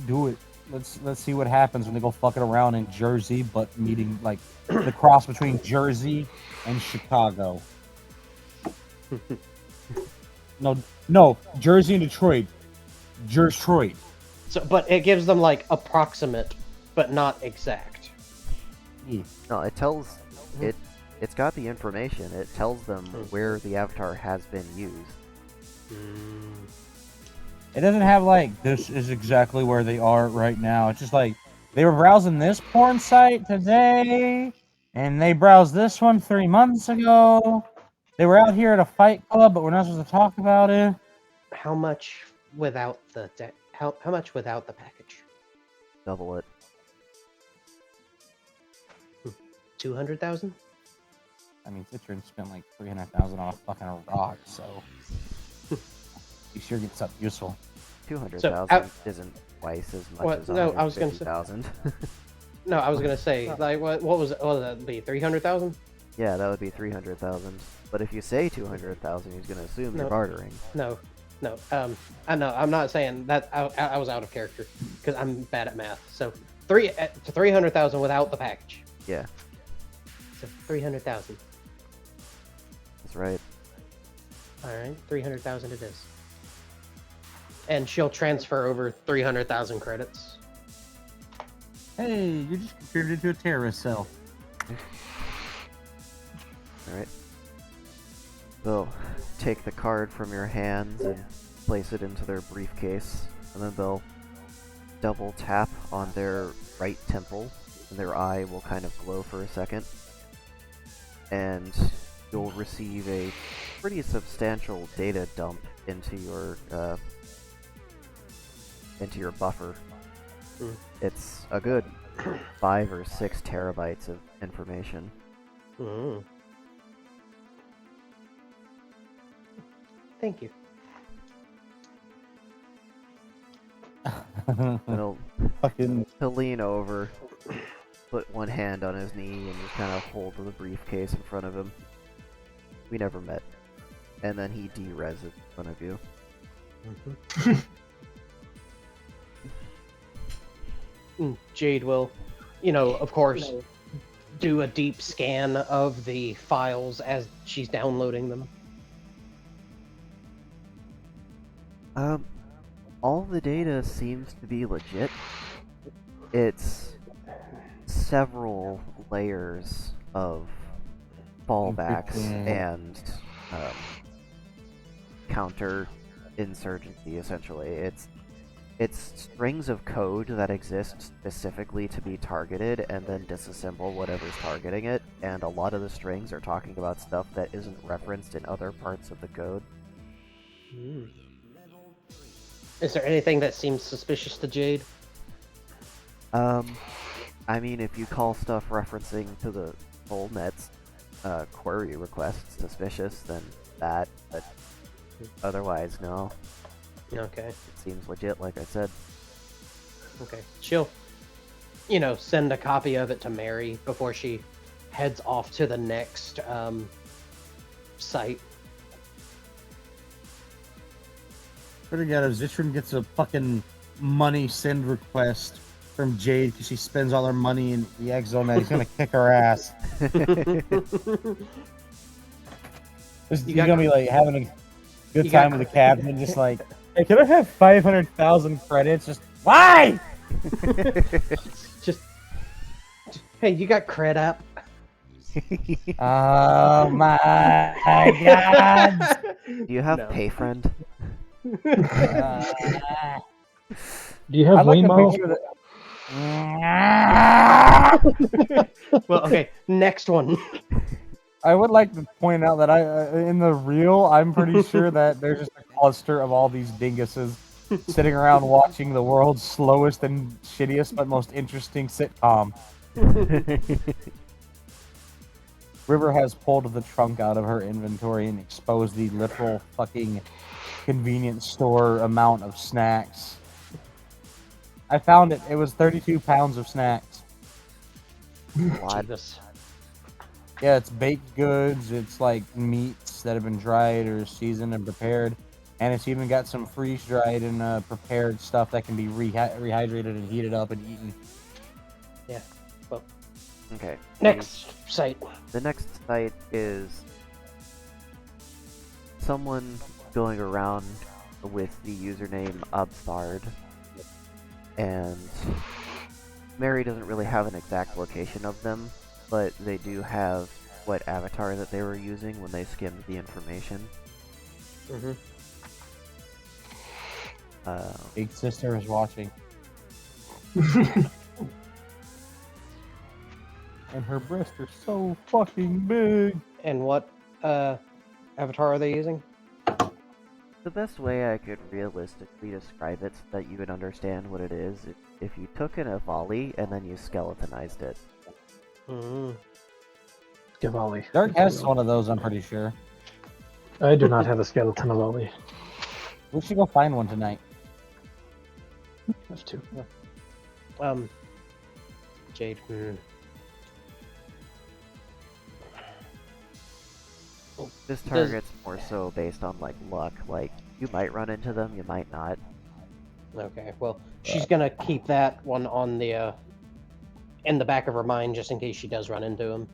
[SPEAKER 4] do it. Let's see what happens when they go fucking around in Jersey, but meeting like the cross between Jersey and Chicago. No, Jersey and Detroit. Detroit.
[SPEAKER 3] So, but it gives them like approximate, but not exact.
[SPEAKER 1] No, it tells it. It's got the information. It tells them where the avatar has been used.
[SPEAKER 4] It doesn't have like this is exactly where they are right now. It's just like they were browsing this porn site today, and they browsed this one 3 months ago. They were out here at a fight club, but we're not supposed to talk about it.
[SPEAKER 3] How much without the how much without the package?
[SPEAKER 1] Double it.
[SPEAKER 3] 200,000?
[SPEAKER 4] I mean, Citron spent like 300,000 on a fucking rock, so you sure get something useful.
[SPEAKER 1] 200,000 isn't twice as much
[SPEAKER 3] What?
[SPEAKER 1] as
[SPEAKER 3] No, I was gonna say-
[SPEAKER 1] 150,000.
[SPEAKER 3] No, I was gonna say like what was it? What would that be? 300,000?
[SPEAKER 1] Yeah, that would be 300,000. But if you say 200,000, he's gonna assume you're
[SPEAKER 3] No.
[SPEAKER 1] bartering.
[SPEAKER 3] No. I know. I'm not saying that. I was out of character because I'm bad at math. So 300,000 without the package.
[SPEAKER 1] Yeah,
[SPEAKER 3] So 300,000.
[SPEAKER 1] that's right.
[SPEAKER 3] All right, 300,000 it is. And she'll transfer over 300,000 credits.
[SPEAKER 4] Hey, you just contributed to a terrorist cell.
[SPEAKER 1] Alright. They'll take the card from your hands and place it into their briefcase, and then they'll double tap on their right temple, and their eye will kind of glow for a second. And you'll receive a pretty substantial data dump into your buffer. It's a good 5 or 6 terabytes of information.
[SPEAKER 3] Mm. Thank you.
[SPEAKER 1] And he'll
[SPEAKER 7] Fucking
[SPEAKER 1] lean over, put one hand on his knee, and just kind of hold the briefcase in front of him. We never met. And then he de-res it in front of you.
[SPEAKER 3] Jade will, of course, do a deep scan of the files as she's downloading them.
[SPEAKER 1] All the data seems to be legit. It's several layers of fallbacks and counter insurgency. Essentially, it's strings of code that exist specifically to be targeted, and then disassemble whatever's targeting it. And a lot of the strings are talking about stuff that isn't referenced in other parts of the code.
[SPEAKER 3] Is there anything that seems suspicious to Jade?
[SPEAKER 1] I mean, if you call stuff referencing to the full net's query requests suspicious, then that, but otherwise, no.
[SPEAKER 3] Okay.
[SPEAKER 1] It seems legit, like I said.
[SPEAKER 3] Okay. She'll, send a copy of it to Mary before she heads off to the next site.
[SPEAKER 7] Pretty good. If Zitron gets a fucking money send request from Jade because she spends all her money in the Exonet, he's gonna kick her ass. He's gonna be like having a good time with the captain, just like, hey, can I have 500,000 credits? Just why?
[SPEAKER 3] just, hey, you got cred app?
[SPEAKER 7] Oh my god!
[SPEAKER 1] Do you have
[SPEAKER 3] No.
[SPEAKER 1] PayFriend?
[SPEAKER 2] Do you have
[SPEAKER 7] I'd like to
[SPEAKER 2] Waymo?
[SPEAKER 7] picture that.
[SPEAKER 3] Well, okay, next one.
[SPEAKER 7] I would like to point out that in the real, I'm pretty sure that there's just a cluster of all these dinguses sitting around watching the world's slowest and shittiest but most interesting sitcom. River has pulled the trunk out of her inventory and exposed the literal fucking convenience store amount of snacks. I found it. It was 32 pounds of snacks.
[SPEAKER 3] Jesus.
[SPEAKER 7] Yeah, it's baked goods. It's like meats that have been dried or seasoned and prepared. And it's even got some freeze-dried and prepared stuff that can be rehydrated and heated up and eaten.
[SPEAKER 3] Yeah. Well,
[SPEAKER 1] Okay.
[SPEAKER 3] next site.
[SPEAKER 1] The next site is someone going around with the username Abthard, and Mary doesn't really have an exact location of them, but they do have what avatar that they were using when they skimmed the information.
[SPEAKER 3] Mm-hmm.
[SPEAKER 7] Big sister is watching. And her breasts are so fucking big.
[SPEAKER 3] And what avatar are they using?
[SPEAKER 1] The best way I could realistically describe it so that you would understand what it is, if you took an Avali and then you skeletonized it.
[SPEAKER 3] Mm-hmm.
[SPEAKER 2] Gavali.
[SPEAKER 7] Dark has one of those, I'm pretty sure.
[SPEAKER 2] I do not have a skeleton of Oli.
[SPEAKER 7] We should go find one tonight.
[SPEAKER 2] Have two.
[SPEAKER 3] Jade.
[SPEAKER 1] This target's more so based on like luck, like you might run into them, you might not.
[SPEAKER 3] Okay, well, she's gonna keep that one on the in the back of her mind just in case she does run into him.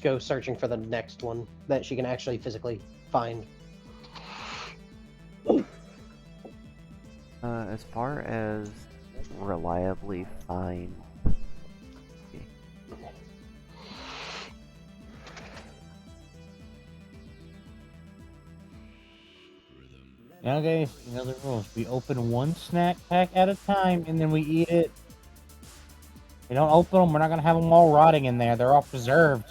[SPEAKER 3] Go searching for the next one that she can actually physically find.
[SPEAKER 1] As far as reliably find.
[SPEAKER 7] Now, guys, you know the rules. We open one snack pack at a time, and then we eat it. We don't open them. We're not going to have them all rotting in there. They're all preserved.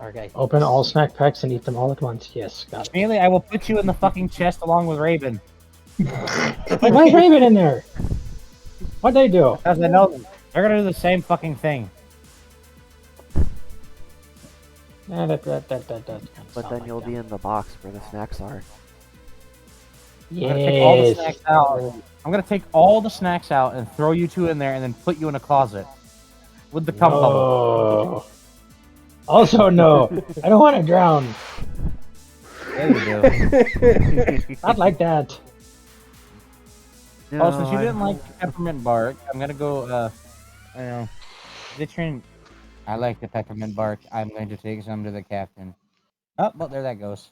[SPEAKER 3] Okay.
[SPEAKER 2] Open all snack packs and eat them all at once. Yes, got it.
[SPEAKER 7] Bailey, I will put you in the fucking chest along with Raven.
[SPEAKER 2] Like, why's Raven in there? What'd they do?
[SPEAKER 7] Because I know they're going to do the same fucking thing.
[SPEAKER 2] That's
[SPEAKER 1] But then you'll be in the box where the snacks are.
[SPEAKER 7] I'm gonna take all the
[SPEAKER 2] Yes.
[SPEAKER 7] snacks out. I'm gonna take all the snacks out and throw you two in there, and then put you in a closet with the cum bubble.
[SPEAKER 2] No. Also, no. I don't want to drown.
[SPEAKER 7] Yeah, you do.
[SPEAKER 2] Not like that.
[SPEAKER 7] Oh, since you didn't like the peppermint bark, I'm gonna go. I don't know. Ditching. I like the peppermint bark. I'm going to take some to the captain. Oh, well, there that goes.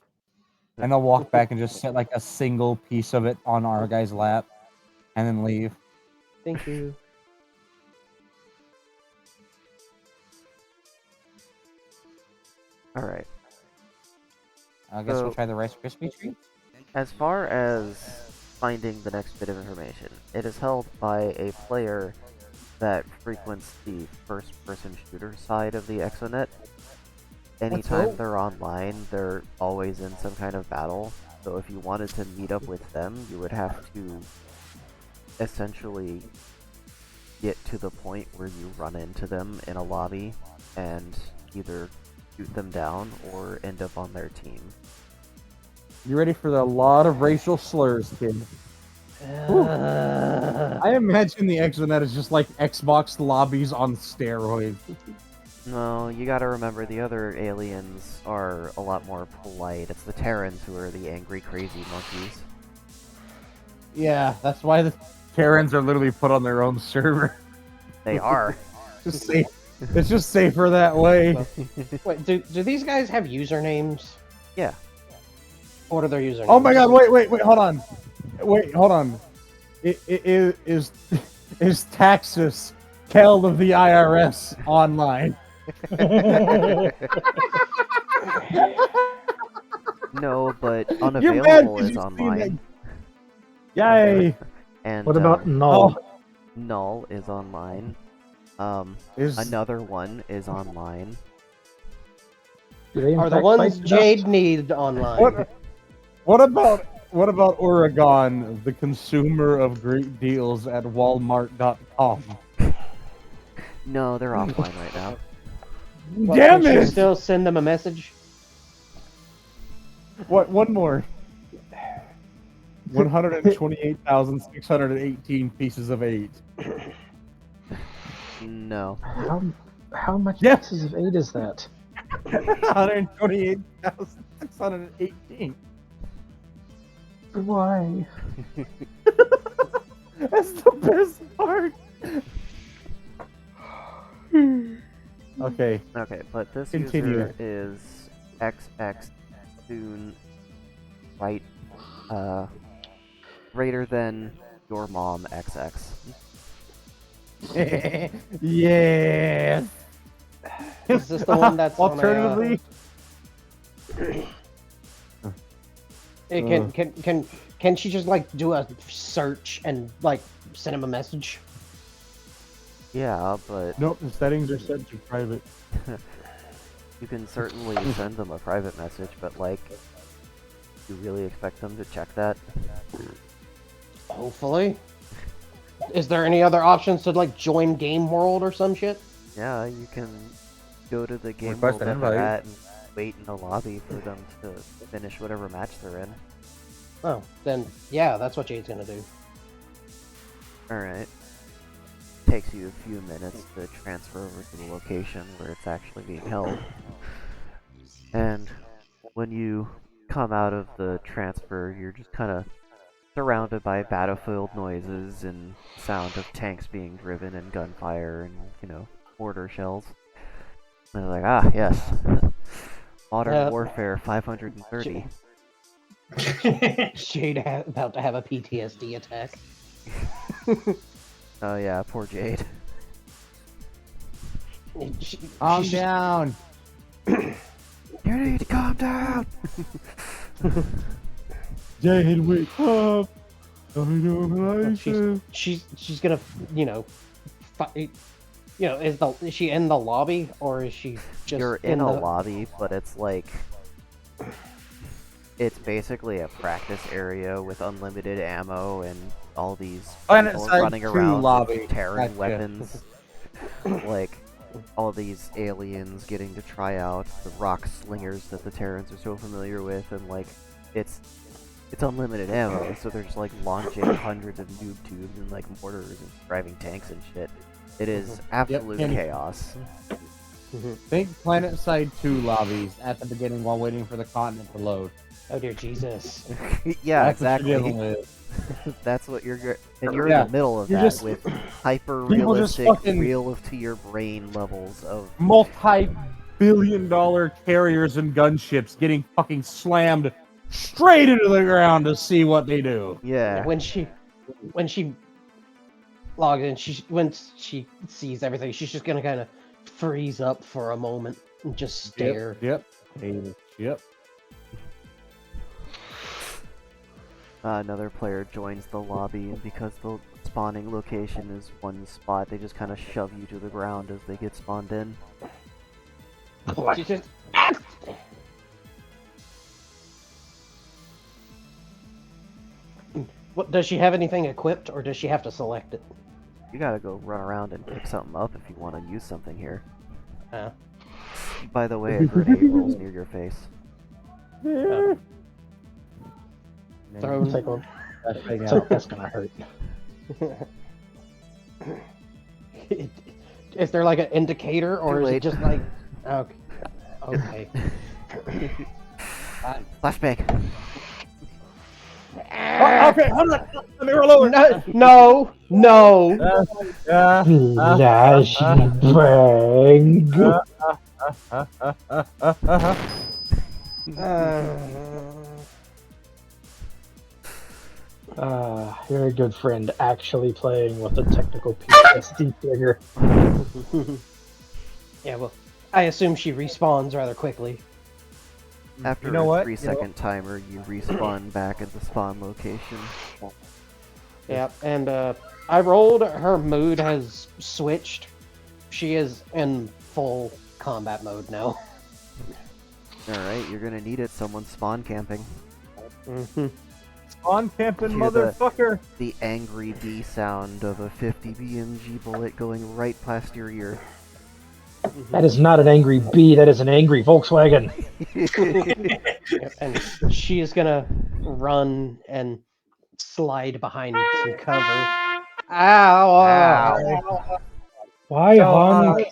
[SPEAKER 7] And they'll walk back and just set like a single piece of it on our guy's lap, and then leave.
[SPEAKER 3] Thank you.
[SPEAKER 1] Alright.
[SPEAKER 7] I guess
[SPEAKER 1] So-
[SPEAKER 7] we'll try the Rice Krispie treat.
[SPEAKER 1] As far as finding the next bit of information, it is held by a player that frequents the first-person shooter side of the Exonet. Anytime
[SPEAKER 3] What's
[SPEAKER 1] they're online, they're always in some kind of battle. So if you wanted to meet up with them, you would have to essentially get to the point where you run into them in a lobby and either shoot them down or end up on their team.
[SPEAKER 4] You ready for a lot of racial slurs, kid? I imagine the Exonet is just like Xbox lobbies on steroids.
[SPEAKER 1] No, you gotta remember the other aliens are a lot more polite. It's the Terrans who are the angry, crazy monkeys.
[SPEAKER 4] Yeah, that's why the Terrans are literally put on their own server.
[SPEAKER 1] They are.
[SPEAKER 4] Just safe. It's just safer that way.
[SPEAKER 3] Wait, do these guys have usernames?
[SPEAKER 1] Yeah.
[SPEAKER 3] What are their usernames?
[SPEAKER 4] Oh my god, wait, hold on. Wait, hold on. Is Taxus Kel of the IRS online?
[SPEAKER 1] No, but
[SPEAKER 4] You're mad
[SPEAKER 1] unavailable
[SPEAKER 4] 'cause
[SPEAKER 1] is
[SPEAKER 4] you've seen
[SPEAKER 1] online.
[SPEAKER 4] Yay!
[SPEAKER 1] And
[SPEAKER 2] What about Null?
[SPEAKER 1] Null is online.
[SPEAKER 4] Is
[SPEAKER 1] Another one is online.
[SPEAKER 2] Do they in
[SPEAKER 3] Are the
[SPEAKER 2] fact
[SPEAKER 3] ones
[SPEAKER 2] fight dust?
[SPEAKER 3] Jade needed online?
[SPEAKER 4] what about Oregon, the consumer of great deals at Walmart.com?
[SPEAKER 1] No, they're offline right now.
[SPEAKER 3] What,
[SPEAKER 4] Damn
[SPEAKER 3] can she
[SPEAKER 4] it!
[SPEAKER 3] still send them a message?
[SPEAKER 4] What? One more. 128,618 pieces of 8.
[SPEAKER 1] No.
[SPEAKER 2] How much
[SPEAKER 4] Yeah.
[SPEAKER 2] pieces of 8 is that?
[SPEAKER 4] 128,618.
[SPEAKER 2] Why?
[SPEAKER 4] That's the best part. Okay.
[SPEAKER 1] Okay, but this
[SPEAKER 4] Continue.
[SPEAKER 1] user is XX soon right greater than your mom XX.
[SPEAKER 4] Yes.
[SPEAKER 3] Is this the one that's on a,
[SPEAKER 4] Alternatively,
[SPEAKER 3] can she just like do a search and like send him a message?
[SPEAKER 1] Yeah, but
[SPEAKER 4] nope. The settings are set to private.
[SPEAKER 1] you can certainly send them a private message, but like, you really expect them to check that?
[SPEAKER 3] Hopefully. Is there any other options to like join Game World or some shit?
[SPEAKER 1] Yeah, you can go to the game
[SPEAKER 7] Request
[SPEAKER 1] world
[SPEAKER 7] an
[SPEAKER 1] that they're
[SPEAKER 7] invite.
[SPEAKER 1] at and wait in the lobby for them to finish whatever match they're in.
[SPEAKER 3] Oh, then yeah, that's what Jade's gonna do.
[SPEAKER 1] Alright. Takes you a few minutes to transfer over to the location where it's actually being held. And when you come out of the transfer, you're just kind of surrounded by battlefield noises and sound of tanks being driven and gunfire and, you know, mortar shells. And they're like, ah, yes. Modern Warfare 530.
[SPEAKER 3] Jade about to have a PTSD attack.
[SPEAKER 1] Oh yeah, poor Jade.
[SPEAKER 4] Calm
[SPEAKER 3] She's-
[SPEAKER 4] down.
[SPEAKER 1] You need to calm down!
[SPEAKER 4] Jade, wake up. I don't like
[SPEAKER 3] She's gonna, you know, is she in the lobby or is she just
[SPEAKER 1] You're in a
[SPEAKER 3] the...
[SPEAKER 1] lobby, but it's like... It's basically a practice area with unlimited ammo and all these
[SPEAKER 4] And
[SPEAKER 1] people
[SPEAKER 4] it's like
[SPEAKER 1] running
[SPEAKER 4] two
[SPEAKER 1] around
[SPEAKER 4] lobby.
[SPEAKER 1] with Terran
[SPEAKER 4] Gotcha.
[SPEAKER 1] weapons. Like, all these aliens getting to try out the rock slingers that the Terrans are so familiar with, and like, it's it's unlimited ammo, so they're just like launching hundreds of noob tubes and like mortars and driving tanks and shit. It is absolute
[SPEAKER 4] Candy.
[SPEAKER 1] chaos.
[SPEAKER 4] Think Planet Side 2 lobbies at the beginning while waiting for the continent to load.
[SPEAKER 3] Oh dear Jesus.
[SPEAKER 1] Yeah,
[SPEAKER 4] That's what you're
[SPEAKER 1] exactly.
[SPEAKER 4] dealing with.
[SPEAKER 1] That's what and you're
[SPEAKER 4] Yeah,
[SPEAKER 1] in the middle of
[SPEAKER 4] you're
[SPEAKER 1] that
[SPEAKER 4] just-
[SPEAKER 1] with hyper
[SPEAKER 4] people just
[SPEAKER 1] realistic,
[SPEAKER 4] fucking-
[SPEAKER 1] real to your brain levels of
[SPEAKER 4] Multi-billion-dollar carriers and gunships getting fucking slammed straight into the ground to see what they do.
[SPEAKER 1] yeah.
[SPEAKER 3] When she logs in, once she sees everything, she's just gonna kind of freeze up for a moment and just stare.
[SPEAKER 4] Yep. Yep.
[SPEAKER 1] Another player joins the lobby, and because the spawning location is one spot, they just kind of shove you to the ground as they get spawned in.
[SPEAKER 3] She just, what does she have anything equipped, or does she have to select it?
[SPEAKER 1] You gotta go run around and pick something up if you want to use something here.
[SPEAKER 3] Uh,
[SPEAKER 1] By the way, a grenade rolls near your face.
[SPEAKER 3] thrown.
[SPEAKER 2] Take a,
[SPEAKER 4] That thing
[SPEAKER 2] it's like,
[SPEAKER 4] out.
[SPEAKER 2] that's gonna hurt.
[SPEAKER 3] Is there like an indicator, or
[SPEAKER 1] Too
[SPEAKER 3] is it
[SPEAKER 1] late.
[SPEAKER 3] just like okay? Okay.
[SPEAKER 1] Flashbang.
[SPEAKER 4] Oh, okay, hold on. Let me roll over.
[SPEAKER 3] No, no.
[SPEAKER 2] Flashbang. You're a good friend actually playing with a technical PTSD trigger.
[SPEAKER 3] Yeah, well, I assume she respawns rather quickly.
[SPEAKER 1] After
[SPEAKER 7] You know
[SPEAKER 1] a
[SPEAKER 7] what?
[SPEAKER 1] 3-second timer, you respawn back at the spawn location.
[SPEAKER 3] Yeah, and I rolled. Her mood has switched. She is in full combat mode now.
[SPEAKER 1] Alright, you're gonna need it. Someone's spawn camping.
[SPEAKER 7] On camping,
[SPEAKER 1] Hear the-
[SPEAKER 7] motherfucker.
[SPEAKER 1] The angry bee sound of a 50 BMG bullet going right past your ear.
[SPEAKER 2] That is not an angry bee, that is an angry Volkswagen.
[SPEAKER 3] And she is gonna run and slide behind some cover. Ow!
[SPEAKER 2] Why,
[SPEAKER 7] So,
[SPEAKER 2] hon?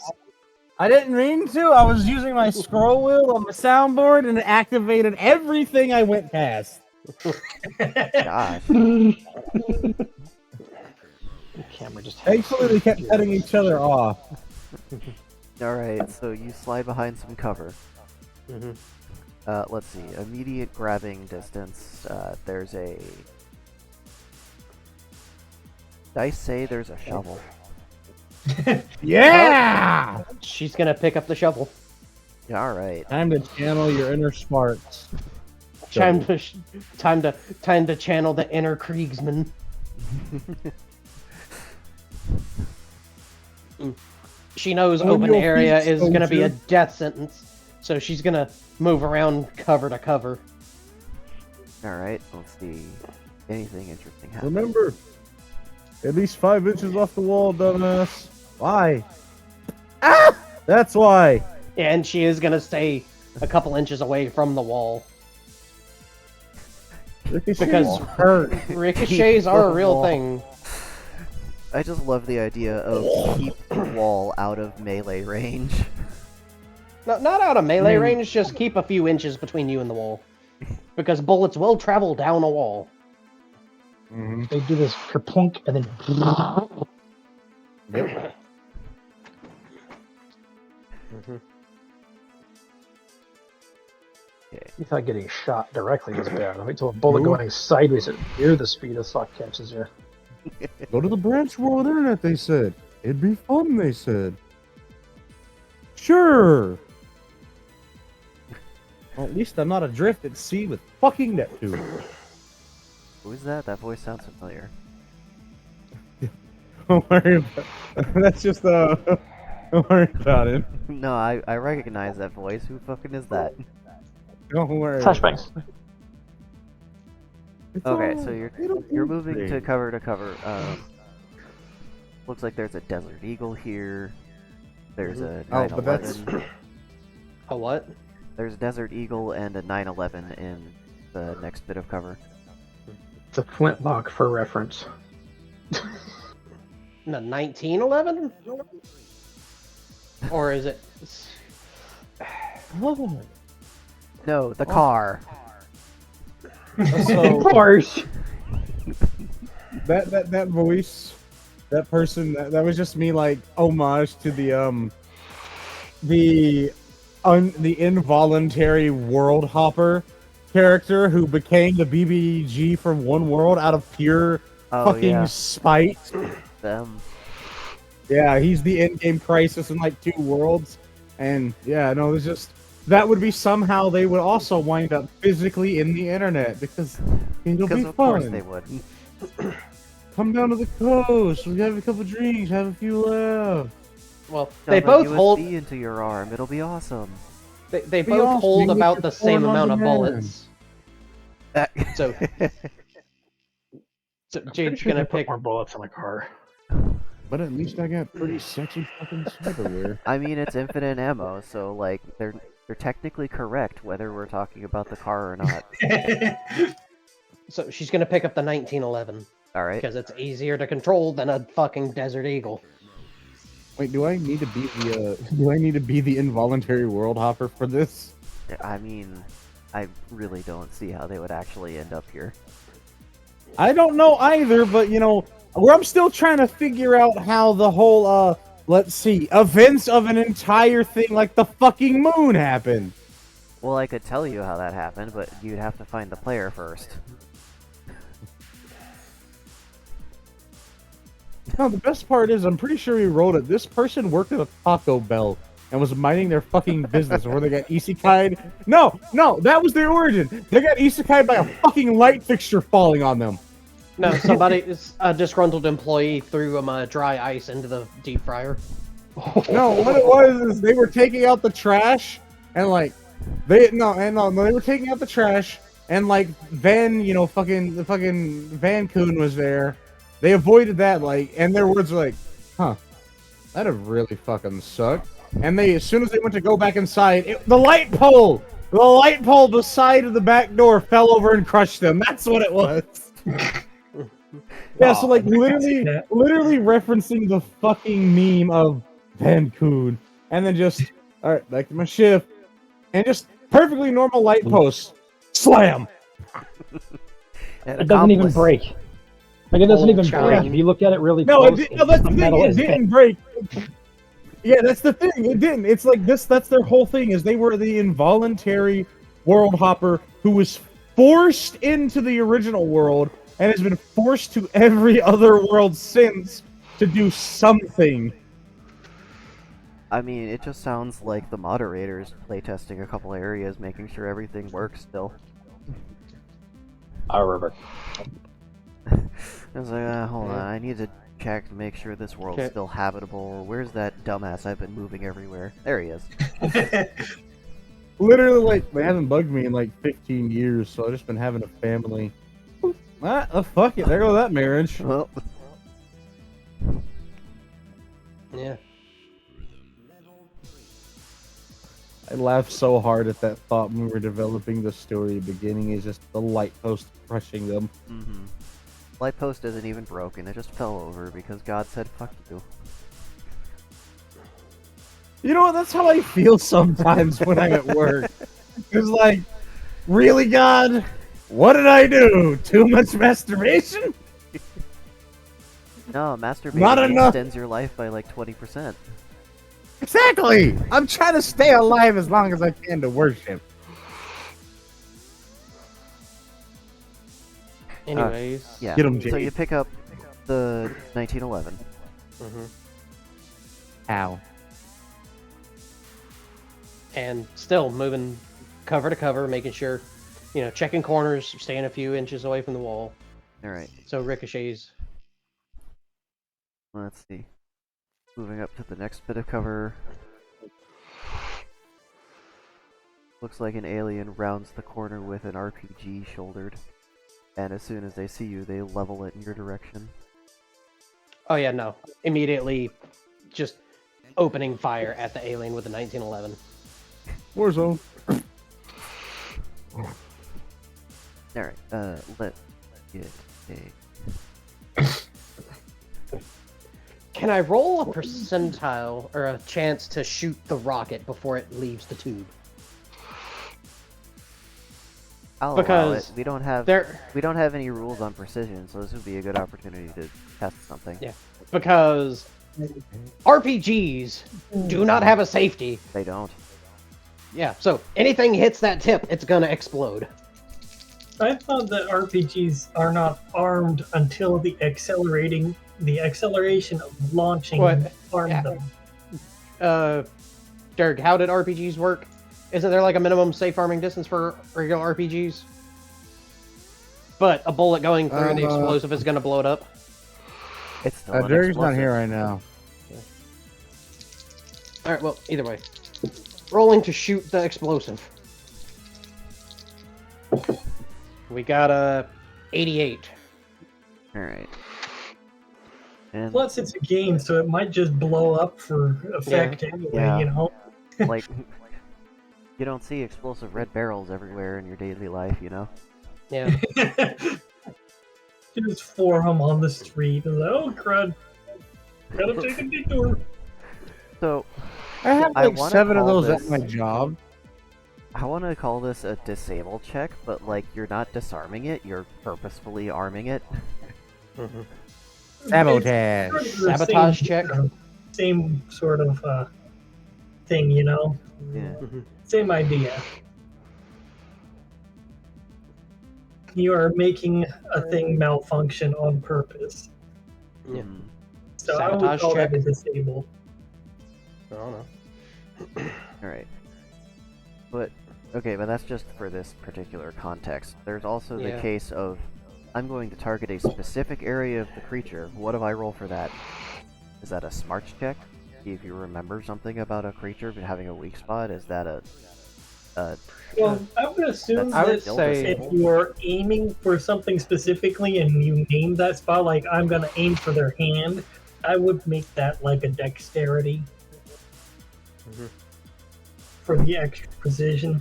[SPEAKER 7] I didn't mean to. I was using my scroll wheel on my soundboard and it activated everything I went past.
[SPEAKER 1] Gosh.
[SPEAKER 2] Camera just
[SPEAKER 7] Thankfully, they kept cutting each other off.
[SPEAKER 1] Alright, so you slide behind some cover.
[SPEAKER 3] Mhm.
[SPEAKER 1] Let's see. Immediate grabbing distance. There's a... Dice say there's a shovel.
[SPEAKER 7] Yeah!
[SPEAKER 3] She's gonna pick up the shovel.
[SPEAKER 1] Yeah, alright.
[SPEAKER 4] Time to channel your inner smarts.
[SPEAKER 3] Time to channel the inner Kriegsman. She knows
[SPEAKER 4] On
[SPEAKER 3] open
[SPEAKER 4] your
[SPEAKER 3] area
[SPEAKER 4] feet,
[SPEAKER 3] is gonna be a
[SPEAKER 4] soldier.
[SPEAKER 3] death sentence, so she's gonna move around cover to cover.
[SPEAKER 1] Alright, let's see. Anything interesting happen?
[SPEAKER 4] Remember, at least 5 inches off the wall, dumbass.
[SPEAKER 7] Why?
[SPEAKER 4] That's why.
[SPEAKER 3] And she is gonna stay a couple inches away from the wall. Because ricochets are a real thing.
[SPEAKER 1] I just love the idea of keep the wall out of melee range.
[SPEAKER 3] No, not out of melee range, just keep a few inches between you and the wall. Because bullets will travel down a wall.
[SPEAKER 2] They do this kerplunk and then.
[SPEAKER 4] Yep.
[SPEAKER 2] You thought getting shot directly was bad. Wait till a bullet going sideways at near the speed of thought catches you.
[SPEAKER 4] Go to the branch world internet, they said. It'd be fun, they said. Sure. Well, at least I'm not adrift at sea with fucking Neptune.
[SPEAKER 1] Who is that? That voice sounds familiar.
[SPEAKER 4] Don't worry about That's just, don't worry about it.
[SPEAKER 1] No, I recognize that voice. Who fucking is that?
[SPEAKER 4] Don't worry.
[SPEAKER 2] Flashbangs.
[SPEAKER 4] It's
[SPEAKER 1] Okay,
[SPEAKER 4] all-
[SPEAKER 1] so
[SPEAKER 4] it'll be
[SPEAKER 1] you're moving to
[SPEAKER 4] great.
[SPEAKER 1] cover to cover. Looks like there's a Desert Eagle here. There's a
[SPEAKER 4] Oh, but that's-
[SPEAKER 1] 911.
[SPEAKER 3] A what?
[SPEAKER 1] There's a Desert Eagle and a 911 in the next bit of cover.
[SPEAKER 2] It's a flintlock for reference.
[SPEAKER 3] No, 1911? Or is it?
[SPEAKER 1] No, the car.
[SPEAKER 4] So
[SPEAKER 2] Of course.
[SPEAKER 4] that voice, that person, that was just me like homage to the involuntary world hopper character who became the BBG from One World out of pure
[SPEAKER 1] Oh
[SPEAKER 4] fucking
[SPEAKER 1] yeah,
[SPEAKER 4] spite.
[SPEAKER 1] them.
[SPEAKER 4] Yeah, he's the in-game Crisis in like 2 worlds, and yeah, no, there's just that would be somehow they would also wind up physically in the internet because it'll
[SPEAKER 1] Because
[SPEAKER 4] be
[SPEAKER 1] of
[SPEAKER 4] fun.
[SPEAKER 1] course they would.
[SPEAKER 4] Come down to the coast. We have a couple drinks. Have a few laughs.
[SPEAKER 3] Well,
[SPEAKER 1] Shove
[SPEAKER 3] they
[SPEAKER 1] a
[SPEAKER 3] both
[SPEAKER 1] USB
[SPEAKER 3] hold.
[SPEAKER 1] into your arm. It'll be awesome.
[SPEAKER 3] They
[SPEAKER 4] Be
[SPEAKER 3] both
[SPEAKER 4] awesome,
[SPEAKER 3] hold
[SPEAKER 4] you get
[SPEAKER 3] about
[SPEAKER 4] your
[SPEAKER 3] the same
[SPEAKER 4] porn on
[SPEAKER 3] amount of
[SPEAKER 4] demand.
[SPEAKER 3] bullets. So, so
[SPEAKER 2] I'm pretty
[SPEAKER 3] Jade's
[SPEAKER 2] sure
[SPEAKER 3] gonna
[SPEAKER 2] they put
[SPEAKER 3] pick.
[SPEAKER 2] more bullets in my car.
[SPEAKER 4] But at least I got pretty sexy fucking cyberware.
[SPEAKER 1] I mean, it's infinite ammo, so like they're technically correct whether we're talking about the car or not.
[SPEAKER 3] So she's gonna pick up the 1911
[SPEAKER 1] All right.
[SPEAKER 3] because it's easier to control than a fucking Desert Eagle.
[SPEAKER 4] Wait, do I need to be the do I need to be the involuntary world hopper for this?
[SPEAKER 1] I mean, I really don't see how they would actually end up here.
[SPEAKER 4] I don't know either, but you know, where I'm still trying to figure out how the whole let's see, events of an entire thing like the fucking moon happened.
[SPEAKER 1] Well, I could tell you how that happened, but you'd have to find the player first.
[SPEAKER 4] No, the best part is I'm pretty sure he wrote it. This person worked at a Taco Bell and was minding their fucking business where they got isekai'd. No, that was their origin. They got isekai'd by a fucking light fixture falling on them.
[SPEAKER 3] No, a disgruntled employee threw dry ice into the deep fryer.
[SPEAKER 4] No, what it was is they were taking out the trash and like they were taking out the trash and like the fucking Van Coon was there. They avoided that and their words were like, huh, that'd have really fucking sucked. And as soon as they went to go back inside, the light pole beside of the back door fell over and crushed them. That's what it was. Yeah, so like literally referencing the fucking meme of Van Coon, and then just all right, back to my shift, and just perfectly normal light post, slam.
[SPEAKER 2] It doesn't even break. Like it doesn't even break. If you look at it really close,
[SPEAKER 4] That's the thing. It didn't break. Yeah, that's the thing. It didn't. It's like this. That's their whole thing. Is they were the involuntary world hopper who was forced into the original world and has been forced to every other world since to do something.
[SPEAKER 1] I mean, it just sounds like the moderators playtesting a couple areas, making sure everything works still.
[SPEAKER 2] I remember.
[SPEAKER 1] I was like, hold on, I need to check to make sure this world's still habitable. Where's that dumbass I've been moving everywhere? There he is.
[SPEAKER 4] Literally, like, they haven't bugged me in like 15 years, so I've just been having a family. Fuck it, there goes that marriage.
[SPEAKER 1] Well,
[SPEAKER 3] Yeah.
[SPEAKER 4] I laughed so hard at that thought when we were developing the story. Beginning is just the light post crushing them.
[SPEAKER 1] Light post isn't even broken, it just fell over because God said fuck you.
[SPEAKER 4] You know what? That's how I feel sometimes when I'm at work. It's like, really, God? What did I do? Too much masturbation?
[SPEAKER 1] No, masturbating
[SPEAKER 4] Not enough.
[SPEAKER 1] extends your life by like 20%.
[SPEAKER 4] Exactly! I'm trying to stay alive as long as I can to worship.
[SPEAKER 3] Anyways.
[SPEAKER 1] Yeah,
[SPEAKER 4] Get 'em,
[SPEAKER 1] so
[SPEAKER 4] Jade.
[SPEAKER 1] you pick up the 1911.
[SPEAKER 4] Ow.
[SPEAKER 3] And still moving cover to cover, making sure, checking corners, staying a few inches away from the wall.
[SPEAKER 1] Alright,
[SPEAKER 3] So ricochets.
[SPEAKER 1] let's see. Moving up to the next bit of cover. Looks like an alien rounds the corner with an RPG shouldered. And as soon as they see you, they level it in your direction.
[SPEAKER 3] Oh yeah, no. Immediately just opening fire at the alien with the 1911.
[SPEAKER 4] Warzone.
[SPEAKER 1] Alright, get a.
[SPEAKER 3] Can I roll a percentile or a chance to shoot the rocket before it leaves the tube?
[SPEAKER 1] I'll allow
[SPEAKER 3] Because
[SPEAKER 1] it. We don't have
[SPEAKER 3] there,
[SPEAKER 1] any rules on precision, so this would be a good opportunity to test something.
[SPEAKER 3] Yeah. because RPGs do not have a safety.
[SPEAKER 1] They don't.
[SPEAKER 3] Yeah, so anything hits that tip, it's gonna explode.
[SPEAKER 5] I thought that RPGs are not armed until the acceleration of launching
[SPEAKER 3] What?
[SPEAKER 5] armed
[SPEAKER 3] Yeah.
[SPEAKER 5] them.
[SPEAKER 3] Dirk, how did RPGs work? Isn't there like a minimum safe arming distance for regular RPGs? But a bullet going through the explosive is gonna blow it up.
[SPEAKER 1] It's still an
[SPEAKER 4] Jerry's not
[SPEAKER 1] explosive.
[SPEAKER 4] here right now.
[SPEAKER 3] Alright, well, either way. Rolling to shoot the explosive. We got a 88.
[SPEAKER 1] All right. And
[SPEAKER 5] Plus, it's a game, so it might just blow up for effect anyway.
[SPEAKER 1] Yeah.
[SPEAKER 5] You know.
[SPEAKER 1] like, you don't see explosive red barrels everywhere in your daily life, you know.
[SPEAKER 3] Yeah.
[SPEAKER 5] Just form on the street. And oh crud! Gotta take a detour.
[SPEAKER 1] So
[SPEAKER 4] I have
[SPEAKER 1] I
[SPEAKER 4] like
[SPEAKER 1] wanna
[SPEAKER 4] 7 of
[SPEAKER 1] call
[SPEAKER 4] those at
[SPEAKER 1] this-
[SPEAKER 4] my job.
[SPEAKER 1] I want to call this a disable check, but like you're not disarming it, you're purposefully arming it.
[SPEAKER 4] Sabotage.
[SPEAKER 5] It's sort of the
[SPEAKER 3] Sabotage
[SPEAKER 5] same,
[SPEAKER 3] check.
[SPEAKER 5] Same sort of thing, you know.
[SPEAKER 1] Yeah.
[SPEAKER 5] Same idea. You are making a thing malfunction on purpose.
[SPEAKER 3] Yeah.
[SPEAKER 1] Mm.
[SPEAKER 5] So I would
[SPEAKER 3] Sabotage
[SPEAKER 5] call that
[SPEAKER 3] check.
[SPEAKER 5] a disable.
[SPEAKER 3] I don't know.
[SPEAKER 1] All right. But okay, but that's just for this particular context. There's also the
[SPEAKER 3] Yeah.
[SPEAKER 1] case of I'm going to target a specific area of the creature. What do I roll for that? Is that a smarts check? See if you remember something about a creature having a weak spot. Is that a
[SPEAKER 5] Well, I would assume
[SPEAKER 1] That's
[SPEAKER 3] I would
[SPEAKER 5] that
[SPEAKER 1] still
[SPEAKER 3] say-
[SPEAKER 5] if
[SPEAKER 1] disable.
[SPEAKER 5] you are aiming for something specifically and you name that spot, like I'm gonna aim for their hand, I would make that like a dexterity for the extra precision.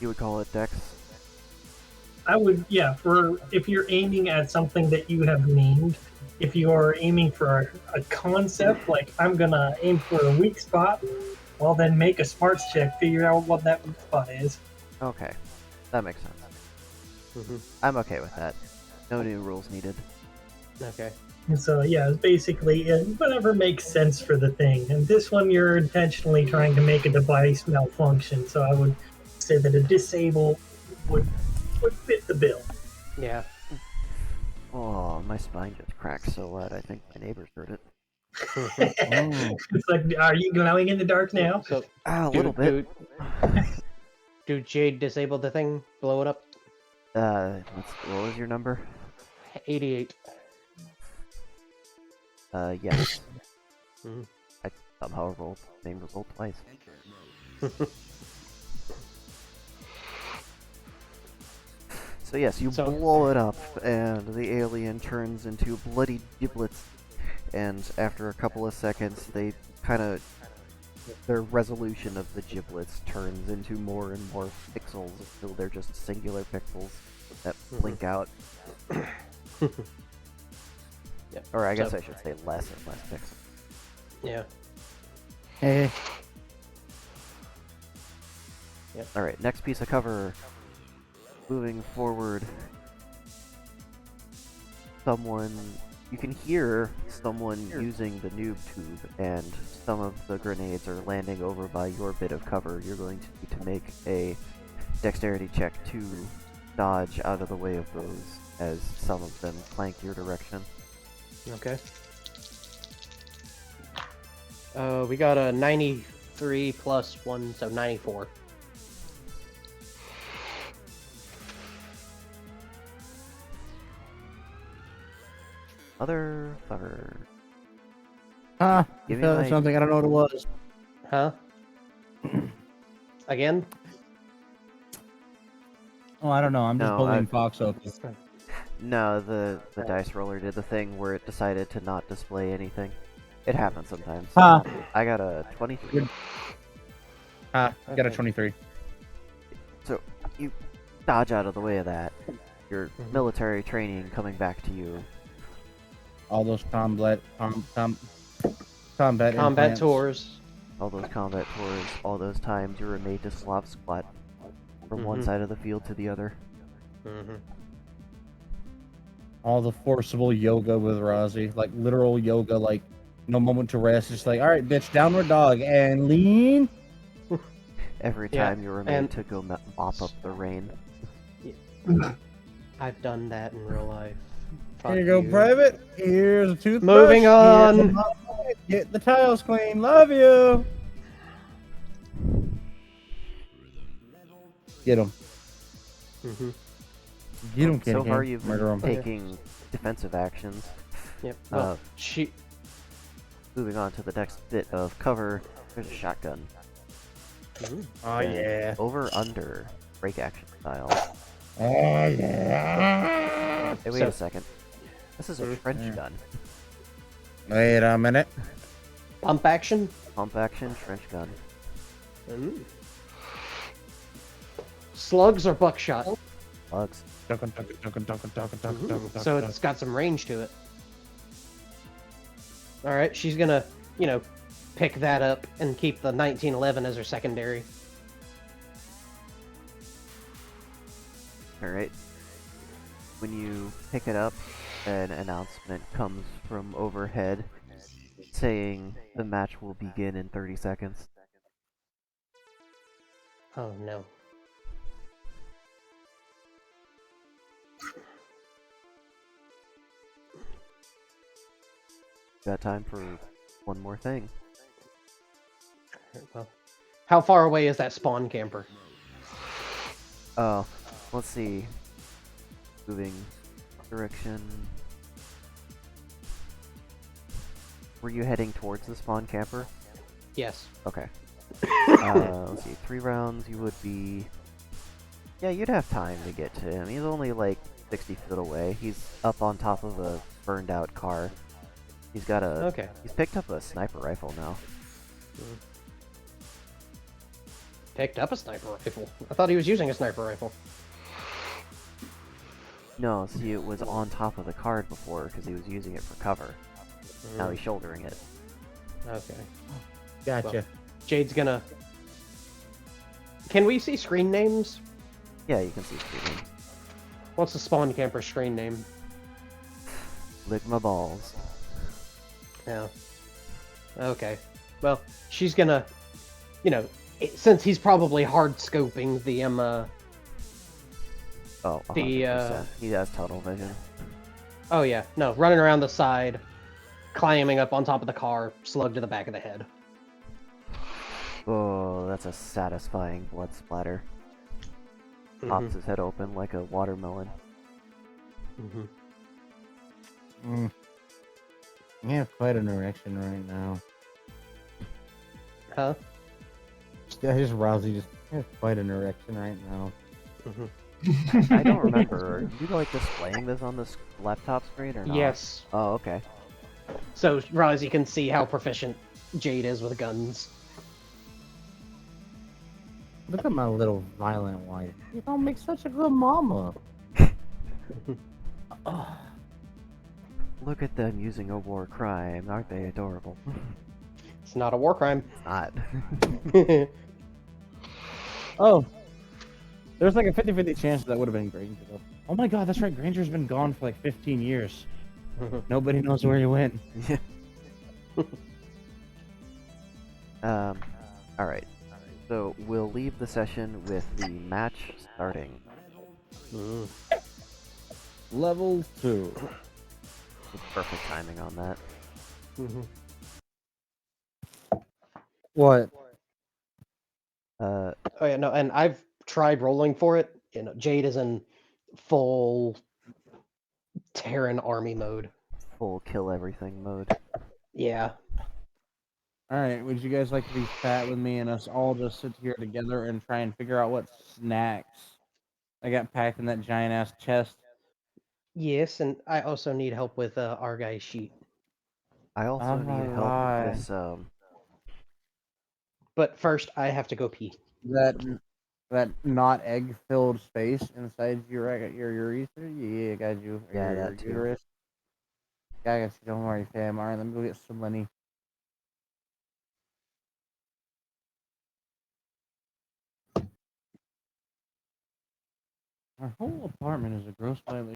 [SPEAKER 1] You would call it dex.
[SPEAKER 5] I would, yeah, for if you're aiming at something that you have named, if you are aiming for a concept, like I'm gonna aim for a weak spot, well then make a smarts check, figure out what that weak spot is.
[SPEAKER 1] Okay, that makes sense. I'm okay with that. No new rules needed.
[SPEAKER 3] Okay.
[SPEAKER 5] And so yeah, it's basically whatever makes sense for the thing. And this one you're intentionally trying to make a device malfunction, so I would say that a disable would fit the bill.
[SPEAKER 3] Yeah.
[SPEAKER 1] Oh, my spine just cracked so loud. I think my neighbors heard it.
[SPEAKER 5] It's like, are you glowing in the dark now?
[SPEAKER 3] So,
[SPEAKER 1] Ah, a little bit.
[SPEAKER 3] Do Jade disable the thing? Blow it up?
[SPEAKER 1] What was your number?
[SPEAKER 3] 88.
[SPEAKER 1] Yes.
[SPEAKER 3] Mhm.
[SPEAKER 1] I somehow rolled the same result twice. So yes, you
[SPEAKER 3] So-
[SPEAKER 1] blow it up, and the alien turns into bloody giblets. And after a couple of seconds, they their resolution of the giblets turns into more and more pixels until they're just singular pixels that blink out.
[SPEAKER 3] Yeah.
[SPEAKER 1] Or I guess
[SPEAKER 3] So-
[SPEAKER 1] I should say less and less pixels.
[SPEAKER 3] Yeah.
[SPEAKER 4] Hey.
[SPEAKER 1] Alright, next piece of cover. Moving forward. You can hear someone using the noob tube, and some of the grenades are landing over by your bit of cover. You're going to need to make a dexterity check to dodge out of the way of those, as some of them flank your direction.
[SPEAKER 3] Okay. We got a 93 plus 1, so 94.
[SPEAKER 1] Motherfucker.
[SPEAKER 4] I
[SPEAKER 1] Give me
[SPEAKER 4] felt
[SPEAKER 1] my-
[SPEAKER 4] something. I don't know what it was.
[SPEAKER 3] Huh? Again?
[SPEAKER 7] Oh, I don't know. I'm just
[SPEAKER 1] No,
[SPEAKER 7] bullying
[SPEAKER 1] I-
[SPEAKER 7] Fox open.
[SPEAKER 1] No, the dice roller did the thing where it decided to not display anything. It happens sometimes.
[SPEAKER 7] Huh.
[SPEAKER 1] I got a 23.
[SPEAKER 7] Got a 23.
[SPEAKER 1] So you dodge out of the way of that, your
[SPEAKER 3] Mhm.
[SPEAKER 1] military training coming back to you.
[SPEAKER 7] All those combat
[SPEAKER 3] Combat
[SPEAKER 7] implants.
[SPEAKER 3] tours.
[SPEAKER 1] All those combat tours, all those times you were made to Slav squat from one
[SPEAKER 3] Mhm.
[SPEAKER 1] side of the field to the other.
[SPEAKER 3] Mm-hmm.
[SPEAKER 7] All the forcible yoga with Rozzy, like literal yoga, like no moment to rest. Just like, all right, bitch, downward dog and lean.
[SPEAKER 1] Every
[SPEAKER 3] Yeah,
[SPEAKER 1] time you were made
[SPEAKER 3] and-
[SPEAKER 1] to go mop up the rain.
[SPEAKER 3] I've done that in real life. Fuck
[SPEAKER 7] Here you go, private. Here's a toothbrush.
[SPEAKER 3] Moving
[SPEAKER 7] Here's
[SPEAKER 3] on.
[SPEAKER 7] a mop. Get the tiles clean. Love you. Get him.
[SPEAKER 3] Mm-hmm.
[SPEAKER 7] Get him,
[SPEAKER 1] So
[SPEAKER 7] Kitty
[SPEAKER 1] far
[SPEAKER 7] King.
[SPEAKER 1] you've
[SPEAKER 7] Murder
[SPEAKER 1] been
[SPEAKER 7] him.
[SPEAKER 1] taking defensive actions.
[SPEAKER 3] Yep. Well,
[SPEAKER 1] Uh,
[SPEAKER 3] she.
[SPEAKER 1] Moving on to the next bit of cover, there's a shotgun.
[SPEAKER 3] Ooh.
[SPEAKER 7] Oh
[SPEAKER 1] And
[SPEAKER 7] yeah.
[SPEAKER 1] Over under break action style.
[SPEAKER 7] Oh yeah.
[SPEAKER 1] Hey, wait
[SPEAKER 3] So-
[SPEAKER 1] a second. This is a trench gun.
[SPEAKER 7] Wait a minute.
[SPEAKER 3] Pump action.
[SPEAKER 1] Pump action trench gun.
[SPEAKER 3] Ooh. Slugs or buckshot.
[SPEAKER 1] Bugs.
[SPEAKER 3] So it's got some range to it. All right, she's gonna, pick that up and keep the 1911 as her secondary.
[SPEAKER 1] Alright. When you pick it up, an announcement comes from overhead saying the match will begin in 30 seconds.
[SPEAKER 3] Oh no.
[SPEAKER 1] Got time for one more thing.
[SPEAKER 3] Well, how far away is that spawn camper?
[SPEAKER 1] Oh, let's see. Moving direction. Were you heading towards the spawn camper?
[SPEAKER 3] Yes.
[SPEAKER 1] Okay. Let's see. 3 rounds, you would be... Yeah, you'd have time to get to him. He's only like 60 feet away. He's up on top of a burned out car. He's got a...
[SPEAKER 3] Okay.
[SPEAKER 1] He's picked up a sniper rifle now.
[SPEAKER 3] Picked up a sniper rifle. I thought he was using a sniper rifle.
[SPEAKER 1] No, see, it was on top of the card before because he was using it for cover. Now he's shouldering it.
[SPEAKER 3] Okay.
[SPEAKER 7] Gotcha.
[SPEAKER 3] Well, Jade's gonna... Can we see screen names?
[SPEAKER 1] Yeah, you can see screaming.
[SPEAKER 3] What's the spawn camper screen name?
[SPEAKER 1] Lick my balls.
[SPEAKER 3] Yeah. Okay. Well, she's gonna, since he's probably hard scoping the
[SPEAKER 1] Oh, 100%.
[SPEAKER 3] The,
[SPEAKER 1] He has tunnel vision.
[SPEAKER 3] oh yeah, no, running around the side, climbing up on top of the car, slug to the back of the head.
[SPEAKER 1] Oh, that's a satisfying blood splatter. Pops his head open like a watermelon.
[SPEAKER 7] Mm. I have quite an erection right now.
[SPEAKER 3] Huh?
[SPEAKER 7] Just Rousey just has quite an erection right now.
[SPEAKER 1] I don't remember. Are you like displaying this on this laptop screen or not?
[SPEAKER 3] Yes.
[SPEAKER 1] Oh, okay.
[SPEAKER 3] So Rosie can see how proficient Jade is with guns.
[SPEAKER 7] Look at my little violent wife. You don't make such a good mama.
[SPEAKER 1] Look at them using a war crime. Aren't they adorable?
[SPEAKER 3] It's not a war crime.
[SPEAKER 1] Not.
[SPEAKER 7] Oh. There's like a 50-50 chance that would have been Granger. Though. Oh my god, that's right. Granger's been gone for like 15 years. Nobody knows where he went.
[SPEAKER 1] Alright. So, we'll leave the session with the match starting.
[SPEAKER 7] Level 2.
[SPEAKER 1] With perfect timing on that.
[SPEAKER 7] What?
[SPEAKER 3] Oh yeah, no, and I've tried rolling for it. Jade is in full Terran army mode.
[SPEAKER 1] Full kill everything mode.
[SPEAKER 3] Yeah.
[SPEAKER 7] Alright, would you guys like to be fat with me and us all just sit here together and try and figure out what snacks I got packed in that giant ass chest?
[SPEAKER 3] Yes, and I also need help with our guy's sheet.
[SPEAKER 1] I also need help
[SPEAKER 7] Alright.
[SPEAKER 1] with this,
[SPEAKER 3] But first, I have to go pee.
[SPEAKER 7] That
[SPEAKER 4] that not egg filled space inside your urethra. Yeah, I got you.
[SPEAKER 1] Yeah,
[SPEAKER 4] your
[SPEAKER 1] that too.
[SPEAKER 4] uterus. Yeah, I guess you don't worry, fam. All right, let me go get some money. Our whole apartment is a gross violation.